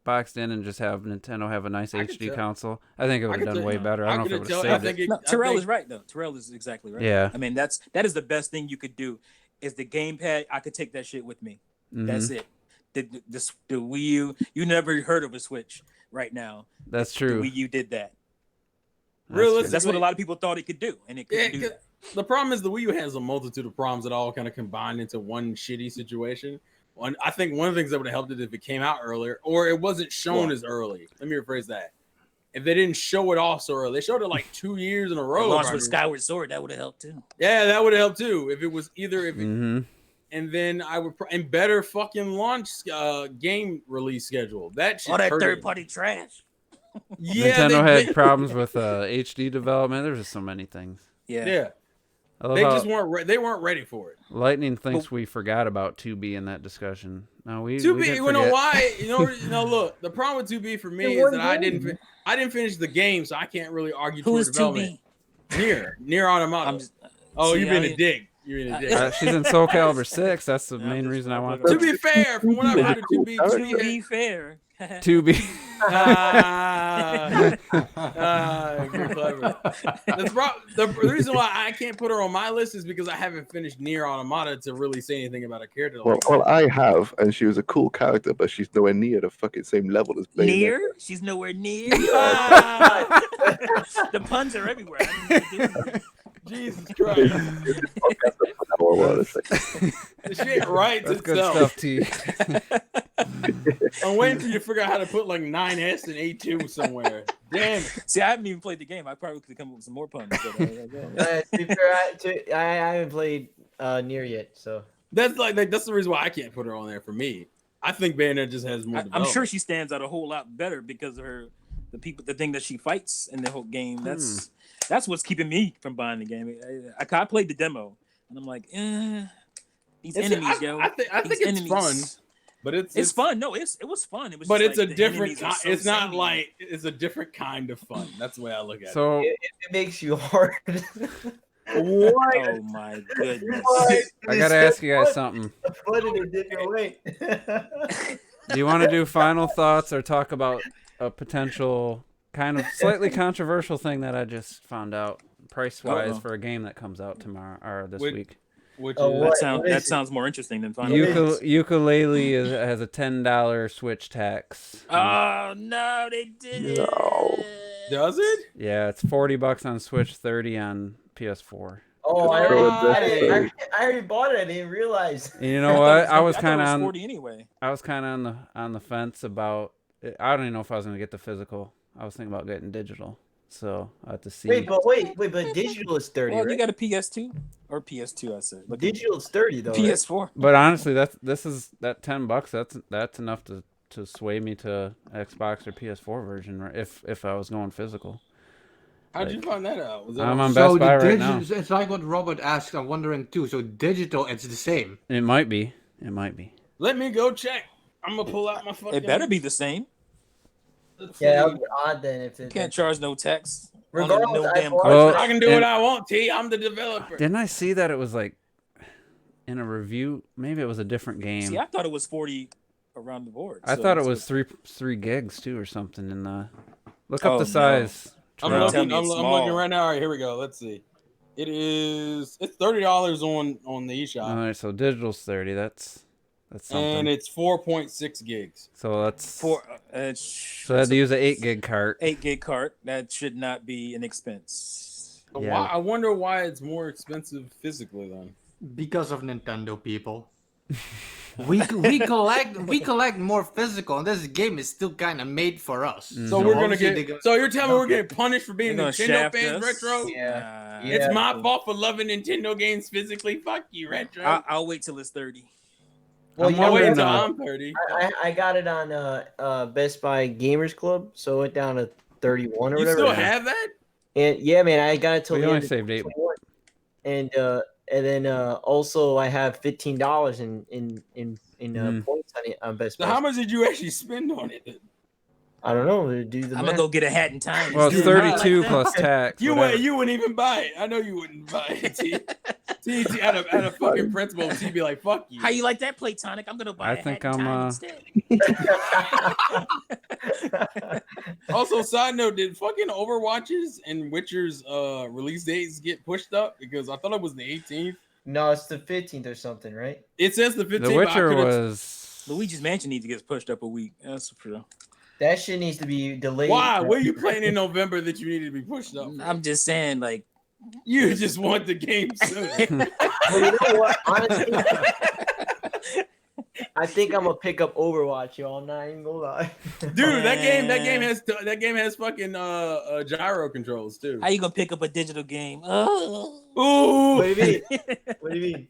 Speaker 2: boxed in, and just have Nintendo have a nice
Speaker 5: I could
Speaker 2: HD
Speaker 5: tell.
Speaker 2: console. I think it would
Speaker 5: I
Speaker 2: have
Speaker 5: could
Speaker 2: done
Speaker 5: tell-
Speaker 2: way better. I don't know if it
Speaker 5: could
Speaker 2: would
Speaker 5: tell-
Speaker 2: have saved it.
Speaker 6: No,
Speaker 5: I
Speaker 6: Terrell
Speaker 5: think-
Speaker 6: is right though. Terrell is exactly right.
Speaker 2: Yeah.
Speaker 6: I mean, that is the best thing you could do. Is the gamepad? I could take that shit with me.
Speaker 2: Mhm.
Speaker 6: That's it. The Wii U. You never heard of a Switch right now.
Speaker 2: That's
Speaker 6: The
Speaker 2: true.
Speaker 6: Wii U did that.
Speaker 5: Realistically,
Speaker 6: That's what a lot of people thought it could do, and it couldn't do
Speaker 5: Yeah,
Speaker 6: that.
Speaker 5: the problem is the Wii U has a multitude of problems that all kind of combined into one shitty situation. I think one of the things that would have helped it if it came out earlier, or it wasn't shown as early. Let me rephrase that. If they didn't show it off so early, they showed it like 2 years in a row.
Speaker 6: Launched
Speaker 5: if I
Speaker 6: with
Speaker 5: remember.
Speaker 6: Skyward Sword, that would have helped too.
Speaker 5: Yeah, that would have helped too. If it was either
Speaker 2: Mm-hmm.
Speaker 5: and then I would and better fucking launch game release schedule. That shit
Speaker 6: All that
Speaker 5: hurt it.
Speaker 6: third-party trash.
Speaker 5: Yeah,
Speaker 2: Nintendo
Speaker 5: they,
Speaker 2: had problems with HD development. There's just so many things.
Speaker 5: Yeah,
Speaker 2: I love
Speaker 5: they
Speaker 2: how
Speaker 5: just weren't. They weren't ready for it.
Speaker 2: Lightning thinks we forgot about 2B in that discussion. No, we
Speaker 5: 2B,
Speaker 2: didn't
Speaker 5: you know
Speaker 2: forget.
Speaker 5: why? You know, look. The problem with 2B for me
Speaker 1: It
Speaker 5: is
Speaker 1: wasn't
Speaker 5: that I
Speaker 1: good.
Speaker 5: didn't finish the game, so I can't really argue
Speaker 6: Who
Speaker 5: for
Speaker 6: is
Speaker 5: development.
Speaker 6: 2B?
Speaker 5: Near Automata.
Speaker 6: I'm just.
Speaker 5: Oh,
Speaker 6: see,
Speaker 5: you're
Speaker 6: I
Speaker 5: being a
Speaker 6: mean-
Speaker 5: dick. You're being a dick.
Speaker 2: She's in Soul Calibur 6. That's the
Speaker 6: Yeah,
Speaker 2: main
Speaker 6: I'm
Speaker 2: reason I
Speaker 6: just-
Speaker 2: want
Speaker 5: To be fair, from what I've heard of 2B,
Speaker 6: To
Speaker 5: 2B
Speaker 6: be fair.
Speaker 2: 2B.
Speaker 5: you're clever. The reason why I can't put her on my list is because I haven't finished Near Automata to really say anything about a character.
Speaker 4: Well,
Speaker 5: Like
Speaker 4: well, I have, and she was a cool character, but she's nowhere near the fucking same level as Bayonetta.
Speaker 6: Near? She's nowhere near.
Speaker 5: Ah!
Speaker 6: The puns are everywhere. I didn't even do it.
Speaker 5: Jesus Christ. The shit writes
Speaker 2: That's good
Speaker 5: itself.
Speaker 2: stuff, T.
Speaker 5: I'm waiting for you to figure out how to put like 9S and A2 somewhere. Damn it.
Speaker 6: See, I haven't even played the game. I probably could come up with some more puns. But,
Speaker 1: To be fair, I haven't played near yet, so
Speaker 5: That's that's the reason why I can't put her on there for me. I think Bayonetta just has more.
Speaker 6: I'm sure she stands out a whole lot better because of the thing that she fights in the whole game. That's what's keeping me from buying the game. I played the demo and I'm like, these enemies, yo.
Speaker 5: I think it's fun, but it's
Speaker 6: fun. No, it was fun. It was,
Speaker 5: but
Speaker 6: just
Speaker 5: it's
Speaker 6: like
Speaker 5: a
Speaker 6: the
Speaker 5: different.
Speaker 6: enemies are so
Speaker 5: It's not
Speaker 6: samey.
Speaker 5: like it's a different kind of fun. That's the way I look at it.
Speaker 2: So
Speaker 1: it makes you hard.
Speaker 5: What?
Speaker 6: Oh my goodness!
Speaker 2: I gotta ask you guys something.
Speaker 1: Fun in a different way.
Speaker 2: Do you want to do final thoughts or talk about a potential kind of slightly controversial thing that I just found out price-wise for a game that comes out tomorrow or this week?
Speaker 5: Which
Speaker 1: Oh,
Speaker 5: is,
Speaker 1: what?
Speaker 6: That sounds more interesting than Final Fantasy.
Speaker 2: Ukulele has a $10 Switch tax.
Speaker 6: Oh no, they did it.
Speaker 5: does it?
Speaker 2: Yeah, it's $40 on Switch, $30 on PS4.
Speaker 1: Oh, I already bought it. I didn't realize.
Speaker 2: And you know what? I was
Speaker 6: thought
Speaker 2: kind
Speaker 6: it
Speaker 2: of
Speaker 6: was
Speaker 2: on.
Speaker 6: 40 anyway.
Speaker 2: I was kind of on the fence about. I don't even know if I was gonna get the physical. I was thinking about getting digital. So I have to see.
Speaker 1: Wait, but digital is 30,
Speaker 6: Well,
Speaker 1: right?
Speaker 6: you got a PS2 or PS2, I said. Look at
Speaker 1: Digital is 30 though. Right?
Speaker 6: PS4.
Speaker 2: But honestly, that $10. That's enough to sway me to Xbox or PS4 version, right? If I was going physical.
Speaker 5: How'd you find that out? Was that
Speaker 2: I'm
Speaker 5: on-
Speaker 2: on Best Buy right now.
Speaker 3: It's like what Robert asked. I'm wondering too. So digital, it's the same.
Speaker 2: It might be. It might be.
Speaker 5: Let me go check. I'm gonna pull out my fucking.
Speaker 6: It better be the same.
Speaker 1: Yeah, that would be odd then if
Speaker 6: You
Speaker 1: it.
Speaker 6: can't charge no tax. on
Speaker 1: Regardless,
Speaker 6: no
Speaker 1: I
Speaker 6: damn
Speaker 1: bought-
Speaker 2: Well,
Speaker 5: I can do what I want, T. I'm the developer.
Speaker 2: Didn't I see that it was like in a review? Maybe it was a different game.
Speaker 6: See, I thought it was 40 around the board.
Speaker 2: I
Speaker 6: so
Speaker 2: thought it
Speaker 6: it's-
Speaker 2: was three gigs too or something. In the look up
Speaker 6: Oh,
Speaker 2: the
Speaker 6: no.
Speaker 2: size.
Speaker 5: I'm
Speaker 6: Tell
Speaker 5: looking.
Speaker 6: me
Speaker 5: I'm
Speaker 6: it's
Speaker 5: looking
Speaker 6: small.
Speaker 5: right now. All right, here we go. Let's see. It's $30 on the eShop,
Speaker 2: All right, so digital's 30. That's something.
Speaker 5: and it's 4.6 gigs.
Speaker 2: So that's
Speaker 6: so
Speaker 2: so I had to use an 8 gig cart.
Speaker 6: 8 gig cart. That should not be an expense.
Speaker 2: Yeah.
Speaker 5: Why? I wonder why it's more expensive physically then.
Speaker 3: Because of Nintendo people. we collect more physical, and this game is still kind of made for us.
Speaker 2: Mm.
Speaker 5: So we're gonna
Speaker 3: obviously
Speaker 5: get.
Speaker 3: they go-
Speaker 5: So you're telling me we're getting punished for being
Speaker 6: They're gonna
Speaker 5: Nintendo
Speaker 6: shaft
Speaker 5: fans,
Speaker 6: us.
Speaker 5: retro?
Speaker 1: Yeah.
Speaker 5: It's my fault for loving Nintendo games physically. Fuck you, retro.
Speaker 6: I'll wait till it's 30.
Speaker 1: Well,
Speaker 2: I'm
Speaker 1: you know
Speaker 5: wait
Speaker 2: wondering,
Speaker 5: until
Speaker 1: what?
Speaker 5: I'm 30.
Speaker 1: I got it on Best Buy Gamers Club, so it went down to 31 or
Speaker 5: You
Speaker 1: whatever.
Speaker 5: still have that?
Speaker 1: And yeah, man, I got it till
Speaker 2: We
Speaker 1: the
Speaker 2: only
Speaker 1: end of
Speaker 2: saved 8.
Speaker 1: 2021. And then also I have $15 in points on Best
Speaker 5: So
Speaker 1: Buy.
Speaker 5: how much did you actually spend on it?
Speaker 1: I don't know. Do the
Speaker 6: I'm
Speaker 1: math.
Speaker 6: gonna go get a hat in time.
Speaker 2: Well, it's
Speaker 6: Dude,
Speaker 2: 32
Speaker 6: like
Speaker 2: plus tax.
Speaker 5: You
Speaker 2: whatever.
Speaker 5: wouldn't even buy it. I know you wouldn't buy it. T out of fucking principle, T be like, fuck you.
Speaker 6: How you like that, Platonic? I'm gonna buy
Speaker 2: I
Speaker 6: a
Speaker 2: think
Speaker 6: hat in
Speaker 2: I'm,
Speaker 6: time instead.
Speaker 5: Also, side note, did fucking Overwatches and Witcher's release dates get pushed up? Because I thought it was the 18th.
Speaker 1: No, it's the 15th or something, right?
Speaker 5: It says the 15th.
Speaker 2: The Witcher was.
Speaker 6: Luigi's Mansion needs to get pushed up a week. That's for sure.
Speaker 1: That shit needs to be delayed.
Speaker 5: Why? What are you playing in November that you needed to be pushed up?
Speaker 6: I'm just saying, like,
Speaker 5: You just want the game soon.
Speaker 1: Well, you know what? Honestly, I think I'm gonna pick up Overwatch, yo. I'm not even gonna lie.
Speaker 5: Dude, that game has fucking gyro controls too.
Speaker 6: how you gonna pick up a digital game? Oh.
Speaker 5: Ooh,
Speaker 1: What do you mean? What do you mean?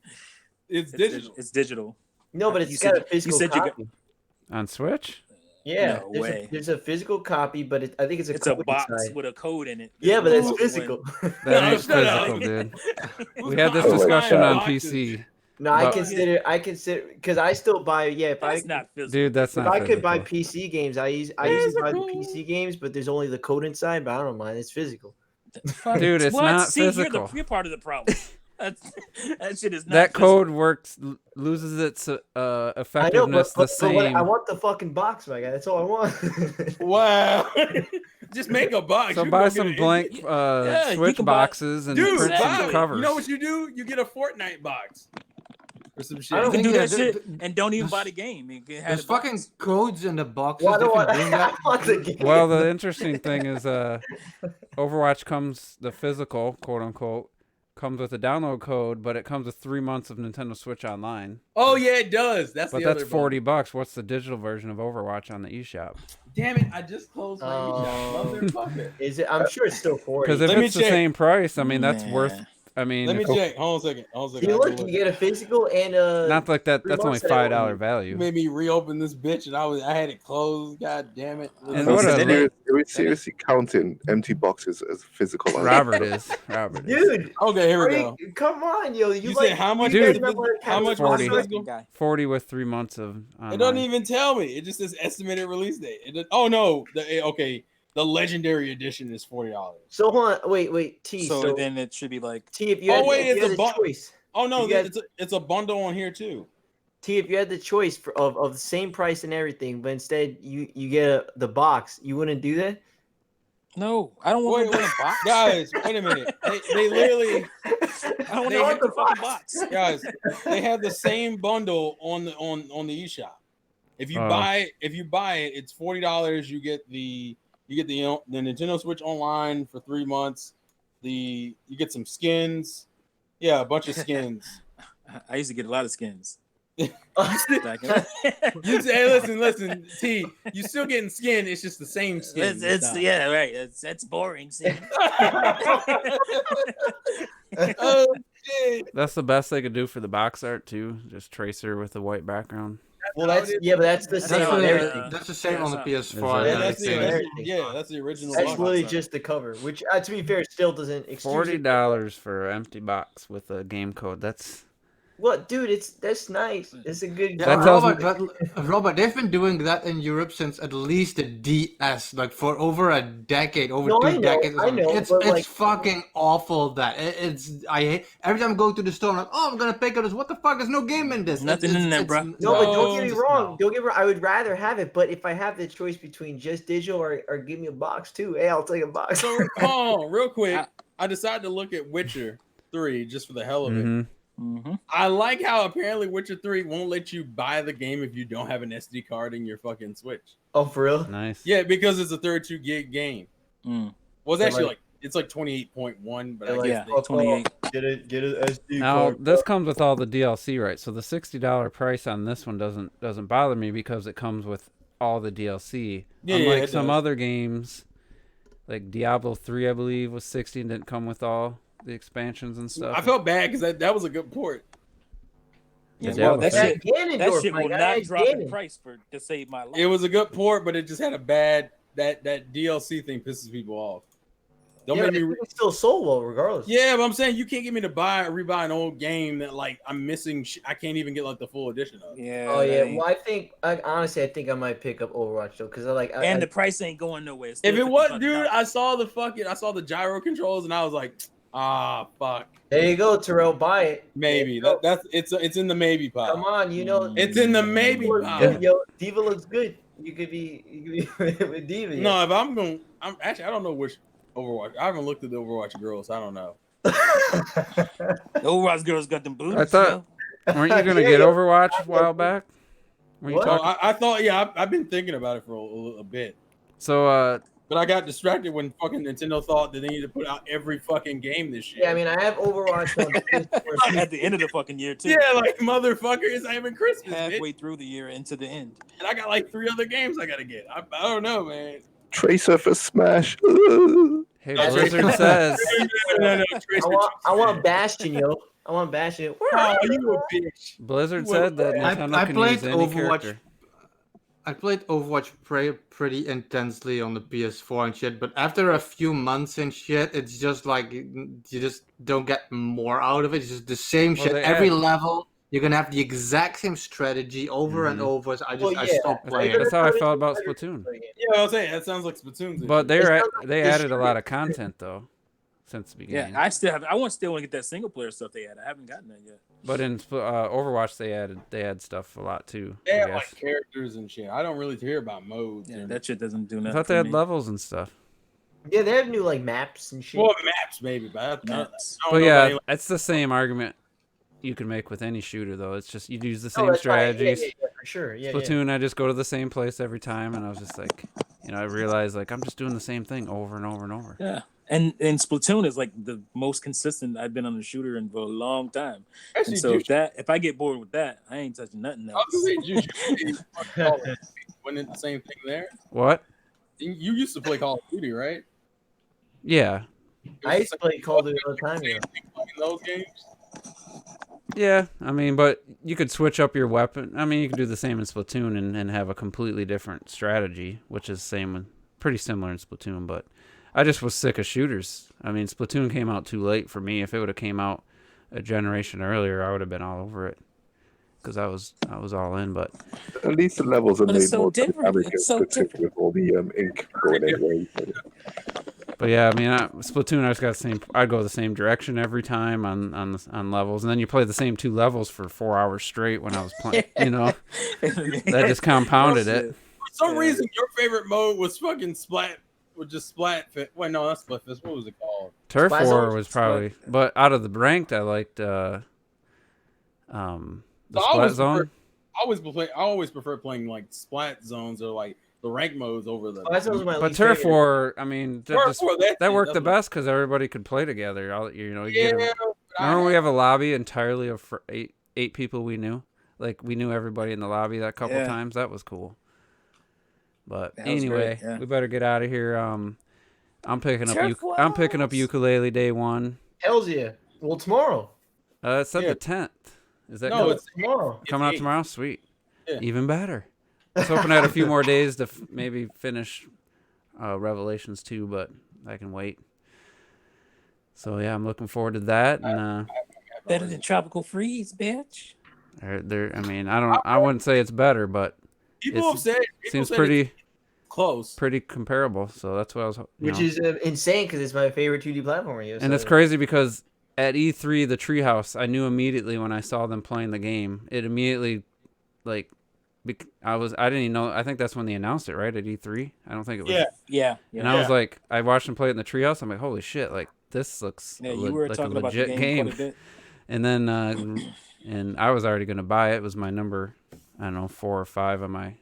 Speaker 5: it's digital.
Speaker 6: It's digital.
Speaker 1: No, but
Speaker 6: You
Speaker 1: it's
Speaker 6: said-
Speaker 1: got a physical
Speaker 6: you said you got-
Speaker 1: copy.
Speaker 2: On Switch?
Speaker 1: Yeah,
Speaker 6: No way.
Speaker 1: there's a physical copy, but I think it's a
Speaker 6: It's a
Speaker 1: code
Speaker 6: box
Speaker 1: inside.
Speaker 6: with a code in it.
Speaker 1: Yeah, but that's
Speaker 5: Ooh.
Speaker 1: physical.
Speaker 2: That
Speaker 5: No,
Speaker 2: ain't
Speaker 5: shut up.
Speaker 2: physical, dude.
Speaker 5: Who's
Speaker 2: We had this
Speaker 5: buying
Speaker 2: discussion on
Speaker 5: boxes?
Speaker 2: PC.
Speaker 1: No, I
Speaker 2: But-
Speaker 1: consider because I still buy. Yeah, if
Speaker 6: That's not physical.
Speaker 2: Dude, that's
Speaker 1: if
Speaker 2: not
Speaker 1: I could buy
Speaker 2: physical.
Speaker 1: PC games, I usually buy the PC games, but there's only the code inside. But I don't mind. It's physical.
Speaker 2: Dude, it's
Speaker 6: What?
Speaker 2: not
Speaker 6: See,
Speaker 2: physical.
Speaker 6: You're part of the problem. that shit is not
Speaker 2: That
Speaker 6: physical.
Speaker 2: code works, loses its
Speaker 1: I know,
Speaker 2: effectiveness
Speaker 1: but
Speaker 2: the
Speaker 1: what,
Speaker 2: same.
Speaker 1: I want the fucking box, my guy. That's all I want.
Speaker 5: Wow. Just make a box.
Speaker 2: So
Speaker 5: You
Speaker 2: buy
Speaker 5: go get
Speaker 2: some
Speaker 5: an
Speaker 2: blank
Speaker 6: Yeah, you
Speaker 2: Switch
Speaker 6: can buy-
Speaker 2: boxes and
Speaker 5: Dude,
Speaker 2: print
Speaker 5: buy
Speaker 2: some
Speaker 5: it.
Speaker 2: covers.
Speaker 5: You know what you do? You get a Fortnite box or some shit.
Speaker 1: I
Speaker 6: You
Speaker 1: don't
Speaker 6: can do
Speaker 3: Yeah,
Speaker 6: that shit
Speaker 3: the-
Speaker 6: and don't even
Speaker 3: the-
Speaker 6: buy the game. You can have
Speaker 3: There's
Speaker 6: the box.
Speaker 3: fucking codes in the boxes.
Speaker 1: Why
Speaker 3: They
Speaker 1: do
Speaker 3: can
Speaker 1: I,
Speaker 3: bring that.
Speaker 1: I want the game?
Speaker 2: Well, the interesting thing is, Overwatch the physical, quote unquote, comes with a download code, but it comes with 3 months of Nintendo Switch Online.
Speaker 5: Oh yeah, it does. That's
Speaker 2: But
Speaker 5: the
Speaker 2: that's
Speaker 5: other
Speaker 2: $40. What's the digital version of Overwatch on the eShop?
Speaker 5: Damn it! I just closed my eShop. Motherfucker.
Speaker 1: Is it? I'm sure it's still 40.
Speaker 2: Because if
Speaker 5: Let me
Speaker 2: it's the
Speaker 5: check.
Speaker 2: same price, I mean, that's worth.
Speaker 6: Nah.
Speaker 2: I mean,
Speaker 5: Let me
Speaker 2: if-
Speaker 5: check. Hold on a second.
Speaker 1: See, look, you get a physical and a.
Speaker 2: not like that.
Speaker 1: 3
Speaker 2: That's only
Speaker 1: months that I
Speaker 2: $5
Speaker 1: want.
Speaker 5: You
Speaker 2: value.
Speaker 5: made me reopen this bitch, and I had it closed. God damn it!
Speaker 2: And
Speaker 4: Are
Speaker 2: what
Speaker 4: we
Speaker 2: a-
Speaker 4: seriously counting empty boxes as physical items?
Speaker 2: Robert is. Robert is.
Speaker 1: Dude,
Speaker 5: Okay, here we
Speaker 1: are
Speaker 5: go.
Speaker 1: you- come on, yo.
Speaker 5: You
Speaker 1: like,
Speaker 5: said how much?
Speaker 2: Dude.
Speaker 5: was
Speaker 1: you guys
Speaker 5: the-
Speaker 1: remember
Speaker 5: how much? Was
Speaker 2: 40.
Speaker 5: the physical?
Speaker 2: 40 with 3 months of
Speaker 5: It
Speaker 2: online.
Speaker 5: doesn't even tell me. It just says estimated release date. Oh no. Okay. The legendary edition is $40.
Speaker 1: So hold on, wait, T.
Speaker 6: So then it should be like
Speaker 1: T, if you
Speaker 5: Oh,
Speaker 1: had,
Speaker 5: wait,
Speaker 1: if you
Speaker 5: it's
Speaker 1: had
Speaker 5: a
Speaker 1: the
Speaker 5: bu-
Speaker 1: choice,
Speaker 5: Oh no,
Speaker 1: You guys-
Speaker 5: it's a bundle on here too.
Speaker 1: T, if you had the choice of the same price and everything, but instead you get the box, you wouldn't do that?
Speaker 6: no. I don't want
Speaker 5: Wait,
Speaker 6: to box.
Speaker 5: guys, wait a minute. They literally,
Speaker 6: I don't
Speaker 5: they
Speaker 6: want
Speaker 5: have
Speaker 6: the fucking box.
Speaker 5: guys, they have the same bundle on the eShop. If you
Speaker 2: Oh.
Speaker 5: buy it, it's $40. You get the Nintendo Switch Online for 3 months. You get some skins. Yeah, a bunch of skins.
Speaker 6: I used to get a lot of skins. Back in-
Speaker 5: Hey, listen, T. You still getting skin? It's just the same skin.
Speaker 6: it's yeah, right. That's boring. See?
Speaker 5: Oh shit!
Speaker 2: That's the best they could do for the box art too. Just Tracer with a white background.
Speaker 1: Well, that's but that's the same
Speaker 6: That's
Speaker 1: on
Speaker 6: the-
Speaker 1: everything.
Speaker 3: That's the same on the
Speaker 2: Is
Speaker 3: PS4.
Speaker 2: it?
Speaker 3: and
Speaker 5: That's the
Speaker 3: everything.
Speaker 5: that's the original.
Speaker 1: That's
Speaker 5: box
Speaker 1: literally
Speaker 5: art.
Speaker 1: just the cover, which, to be fair, still doesn't excuse it.
Speaker 2: $40 for an empty box with a game code. That's
Speaker 1: What, dude? That's nice. It's a good.
Speaker 3: Yeah,
Speaker 2: That tells
Speaker 3: Robert, they've been doing that in Europe since at least the DS, like for over a decade, over
Speaker 1: No,
Speaker 3: 2
Speaker 1: I know,
Speaker 3: decades.
Speaker 1: I know,
Speaker 3: It's
Speaker 1: but, like-
Speaker 3: fucking awful that I hate every time I go to the store. I'm like, oh, I'm gonna pick up this. What the fuck? There's no game in this.
Speaker 6: Nothing in there, bro.
Speaker 1: No, but don't get me
Speaker 3: just
Speaker 1: wrong.
Speaker 3: no.
Speaker 1: Don't get me wrong. I would rather have it, but if I have the choice between just digital or give me a box too, hey, I'll take a box.
Speaker 5: So, hold on, real quick. I decided to look at Witcher 3 just for the hell of it.
Speaker 2: mhm.
Speaker 6: Mm-hmm.
Speaker 5: I like how apparently Witcher 3 won't let you buy the game if you don't have an SD card in your fucking Switch.
Speaker 1: Oh, for real?
Speaker 2: Nice.
Speaker 5: Yeah, because it's a 32 gig game.
Speaker 6: Mm.
Speaker 5: Well, it's
Speaker 1: So,
Speaker 5: actually
Speaker 1: like-
Speaker 5: it's like 28.1, but
Speaker 1: They're
Speaker 5: I
Speaker 1: like,
Speaker 5: guess
Speaker 6: Yeah,
Speaker 1: fuck
Speaker 6: 28.
Speaker 1: off. Get an SD
Speaker 2: Now
Speaker 1: card.
Speaker 2: this comes with all the DLC, right? So the $60 price on this one doesn't bother me because it comes with all the DLC.
Speaker 5: Yeah,
Speaker 2: Unlike
Speaker 5: it
Speaker 2: some
Speaker 5: does.
Speaker 2: other games, like Diablo 3, I believe, was 60 and didn't come with all the expansions and stuff.
Speaker 5: I felt bad because that was a good port.
Speaker 6: Yeah,
Speaker 2: Yeah,
Speaker 6: well, that
Speaker 2: that-
Speaker 6: shit,
Speaker 1: Ganondorf,
Speaker 6: that shit
Speaker 1: my
Speaker 6: will
Speaker 1: guy,
Speaker 6: not drop in
Speaker 1: Ganon.
Speaker 6: price to save my life.
Speaker 5: It was a good port, but it just had a bad that DLC thing pisses people off. Don't
Speaker 1: Yeah,
Speaker 5: make
Speaker 1: but
Speaker 5: me.
Speaker 1: it's still sold well, regardless.
Speaker 5: Yeah, but I'm saying you can't get me to rebuy an old game that like I'm missing. I can't even get like the full edition of.
Speaker 6: Yeah.
Speaker 1: Oh
Speaker 6: that
Speaker 1: yeah.
Speaker 6: ain't-
Speaker 1: Well, honestly, I think I might pick up Overwatch though, because
Speaker 6: and the price ain't going nowhere. It's still
Speaker 5: If it was,
Speaker 6: $50.
Speaker 5: dude, I saw the gyro controls and I was like, fuck.
Speaker 1: there you go, Terrell. Buy it.
Speaker 5: Maybe
Speaker 1: There you go.
Speaker 5: it's in the maybe pile.
Speaker 1: Come on, you know.
Speaker 5: It's in the maybe
Speaker 1: Diva looks
Speaker 5: pile.
Speaker 1: good, yo. Diva looks good. You could be with Diva. yo.
Speaker 5: No, if I'm actually I don't know which Overwatch. I haven't looked at the Overwatch girls. I don't know.
Speaker 6: The Overwatch girls got them boots.
Speaker 2: I thought- Weren't you gonna
Speaker 1: Yeah,
Speaker 2: get
Speaker 1: yeah.
Speaker 2: Overwatch a while back? Were you
Speaker 1: What?
Speaker 5: So
Speaker 2: talking?
Speaker 5: I thought, yeah, I've been thinking about it for a bit,
Speaker 2: So
Speaker 5: but I got distracted when fucking Nintendo thought that they needed to put out every fucking game this year.
Speaker 1: Yeah, I mean, I have Overwatch on PS4.
Speaker 6: at the end of the fucking year too.
Speaker 5: Yeah, like motherfucker, it's not even Christmas,
Speaker 6: Halfway
Speaker 5: bitch.
Speaker 6: through the year into the end.
Speaker 5: And I got like 3 other games I gotta get. I don't know, man.
Speaker 4: Tracer for Smash.
Speaker 2: hey,
Speaker 5: That's
Speaker 2: Blizzard
Speaker 5: right.
Speaker 2: says
Speaker 5: No,
Speaker 1: I want Bastion, yo. I want Bastion.
Speaker 5: Oh, you a bitch.
Speaker 2: Blizzard
Speaker 5: Well,
Speaker 2: said that Nintendo
Speaker 3: I
Speaker 2: can
Speaker 3: played
Speaker 2: use any
Speaker 3: Overwatch.
Speaker 2: character.
Speaker 3: I played Overwatch pretty intensely on the PS4 and shit, but after a few months and shit, it's just like you just don't get more out of it. It's just the same
Speaker 2: Well,
Speaker 3: shit.
Speaker 2: they
Speaker 3: Every
Speaker 2: add-
Speaker 3: level, you're gonna have the exact same strategy over and
Speaker 2: Mhm.
Speaker 3: over. So I
Speaker 1: Well,
Speaker 3: I
Speaker 1: yeah.
Speaker 3: stopped
Speaker 2: That's-
Speaker 3: playing.
Speaker 2: that's how I felt about Splatoon.
Speaker 5: Yeah, I was saying that sounds like Splatoon.
Speaker 2: But
Speaker 1: It sounds like
Speaker 2: they
Speaker 1: this
Speaker 2: added a
Speaker 1: year.
Speaker 2: lot of content though, since the
Speaker 6: Yeah,
Speaker 2: beginning.
Speaker 6: I still want to get that single player stuff they had. I haven't gotten that yet.
Speaker 2: But in Overwatch, they add stuff a lot too.
Speaker 5: They
Speaker 2: I
Speaker 5: have
Speaker 2: guess.
Speaker 5: like characters and shit. I don't really hear about modes.
Speaker 6: Yeah,
Speaker 5: and-
Speaker 6: that shit doesn't do
Speaker 2: I
Speaker 6: nothing.
Speaker 2: thought they
Speaker 6: for
Speaker 2: had
Speaker 6: me.
Speaker 2: levels and stuff.
Speaker 1: Yeah, they have new like maps and shit.
Speaker 5: well, maps maybe, but I don't
Speaker 6: Maps.
Speaker 5: know
Speaker 2: But
Speaker 5: about
Speaker 2: yeah,
Speaker 5: any-
Speaker 2: it's the same argument you can make with any shooter though. It's just you use the
Speaker 1: Oh,
Speaker 2: same
Speaker 1: that's right.
Speaker 2: strategies.
Speaker 1: Yeah, for sure. Yeah,
Speaker 2: Splatoon, I just go to the same place every time, and I was just like, I realized like I'm just doing the same thing over and over and over.
Speaker 6: Yeah, And Splatoon is like the most consistent I've been on a shooter in for a long time.
Speaker 5: Actually,
Speaker 6: And so if I get bored with that, I ain't touching nothing else.
Speaker 5: Wasn't it the same thing there?
Speaker 2: What?
Speaker 5: You used to play Call of Duty, right?
Speaker 2: Yeah.
Speaker 1: I used to play Call of Duty all the time.
Speaker 5: In those games.
Speaker 2: Yeah, I mean, but you could switch up your weapon. I mean, you could do the same in Splatoon and have a completely different strategy, which is pretty similar in Splatoon. But I just was sick of shooters. I mean, Splatoon came out too late for me. If it would have came out a generation earlier, I would have been all over it because I was all in. But
Speaker 4: at least the levels are
Speaker 6: But
Speaker 4: made
Speaker 6: it's so
Speaker 4: more
Speaker 6: different.
Speaker 4: dynamic
Speaker 6: It's
Speaker 4: and
Speaker 6: so
Speaker 4: Splatoon with all the ink going everywhere.
Speaker 2: But yeah, I mean, Splatoon, I just got the same. I'd go the same direction every time on levels, and then you play the same 2 levels for 4 hours straight when I was playing. That just compounded it.
Speaker 5: For some reason, your favorite mode was fucking Splat. With just Splatfest. Wait, no, that's Splatfest. What was it called?
Speaker 2: Turf
Speaker 1: Splat
Speaker 2: War
Speaker 1: Zone?
Speaker 2: was probably, but out of the ranked, I liked the Splat Zone.
Speaker 5: I always prefer playing like Splat zones or like the rank modes over the.
Speaker 1: That was my
Speaker 2: But
Speaker 1: least
Speaker 2: Turf
Speaker 1: favorite.
Speaker 2: War, I mean, that worked the
Speaker 5: that's
Speaker 2: best because everybody could play together. You
Speaker 5: Yeah,
Speaker 2: get remember we have a lobby entirely of eight people we knew. Like we knew everybody in the lobby that couple times. That was cool. But
Speaker 6: That was
Speaker 2: anyway,
Speaker 6: great, yeah.
Speaker 2: we better get out of here. I'm picking up ukulele day 1.
Speaker 1: Hells yeah. Well, tomorrow.
Speaker 2: It said the 10th. Is that
Speaker 5: No,
Speaker 1: It's tomorrow.
Speaker 2: coming out
Speaker 5: it's
Speaker 2: tomorrow? Sweet.
Speaker 5: Yeah.
Speaker 2: Even better. I was hoping I had a few more days to maybe finish Revelations 2, but I can wait. So yeah, I'm looking forward to that. And
Speaker 6: Better than Tropical Freeze, bitch.
Speaker 2: I mean, I wouldn't say it's better, but
Speaker 5: People have said
Speaker 2: seems
Speaker 5: said
Speaker 2: pretty
Speaker 5: it's close.
Speaker 2: pretty comparable. So that's what I was.
Speaker 1: Which is insane because it's my favorite 2D platformer.
Speaker 2: And it's crazy because at E3, the Treehouse, I knew immediately when I saw them playing the game. It immediately, like, I didn't even know. I think that's when they announced it, right? At E3. I don't think it was.
Speaker 6: Yeah.
Speaker 2: And I was like, I watched them play it in the Treehouse. I'm like, holy shit! Like this looks
Speaker 6: You were
Speaker 2: like
Speaker 6: talking
Speaker 2: a
Speaker 6: about the
Speaker 2: legit
Speaker 6: game quite a bit.
Speaker 2: And then, and I was already gonna buy it. It was my number, I don't know, 4 or 5 on my
Speaker 6: It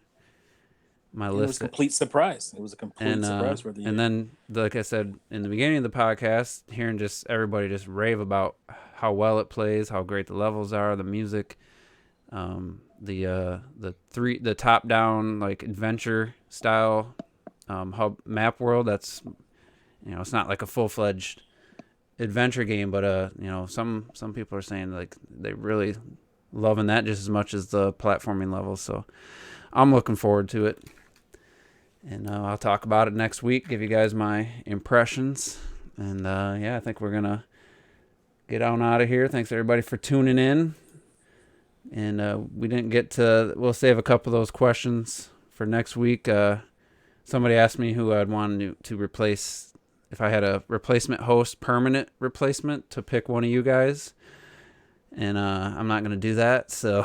Speaker 6: was
Speaker 2: list.
Speaker 6: a complete surprise. It was a complete surprise for the year.
Speaker 2: And then, like I said in the beginning of the podcast, hearing just everybody just rave about how well it plays, how great the levels are, the music, the top down like adventure style hub map world. That's it's not like a full fledged adventure game, but some people are saying like they really loving that just as much as the platforming levels. So I'm looking forward to it. And I'll talk about it next week, give you guys my impressions. And I think we're going to get on out of here. Thanks, everybody, for tuning in. And we didn't we'll save a couple of those questions for next week. Somebody asked me who I'd want to replace, if I had a replacement host, permanent replacement, to pick one of you guys. And I'm not going to do that, so...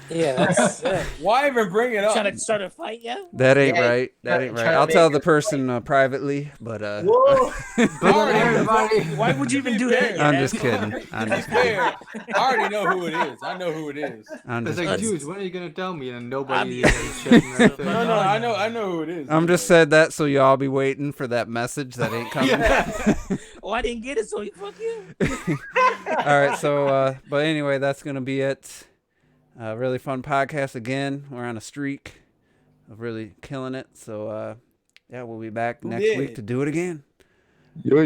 Speaker 6: That's
Speaker 5: Why even bring it up?
Speaker 6: trying to start a fight, yeah?
Speaker 2: That ain't right. That ain't right. I'll tell the person privately, but...
Speaker 1: Whoa!
Speaker 6: Why would you even do that?
Speaker 2: I'm just kidding. I'm just kidding.
Speaker 5: I already know who it is. I know who it is.
Speaker 2: I'm
Speaker 3: It's
Speaker 2: just
Speaker 3: like,
Speaker 2: kidding.
Speaker 3: dude, when are you gonna tell me? And nobody is checking right there.
Speaker 5: No, I know who it is.
Speaker 2: I'm just said that so y'all be waiting for that message that ain't coming.
Speaker 6: Oh, I didn't get it, so fuck you.
Speaker 2: All right, so but anyway, that's gonna be it. Really fun podcast again. We're on a streak of really killing it. So we'll be back next week to do it again.
Speaker 4: Yeah.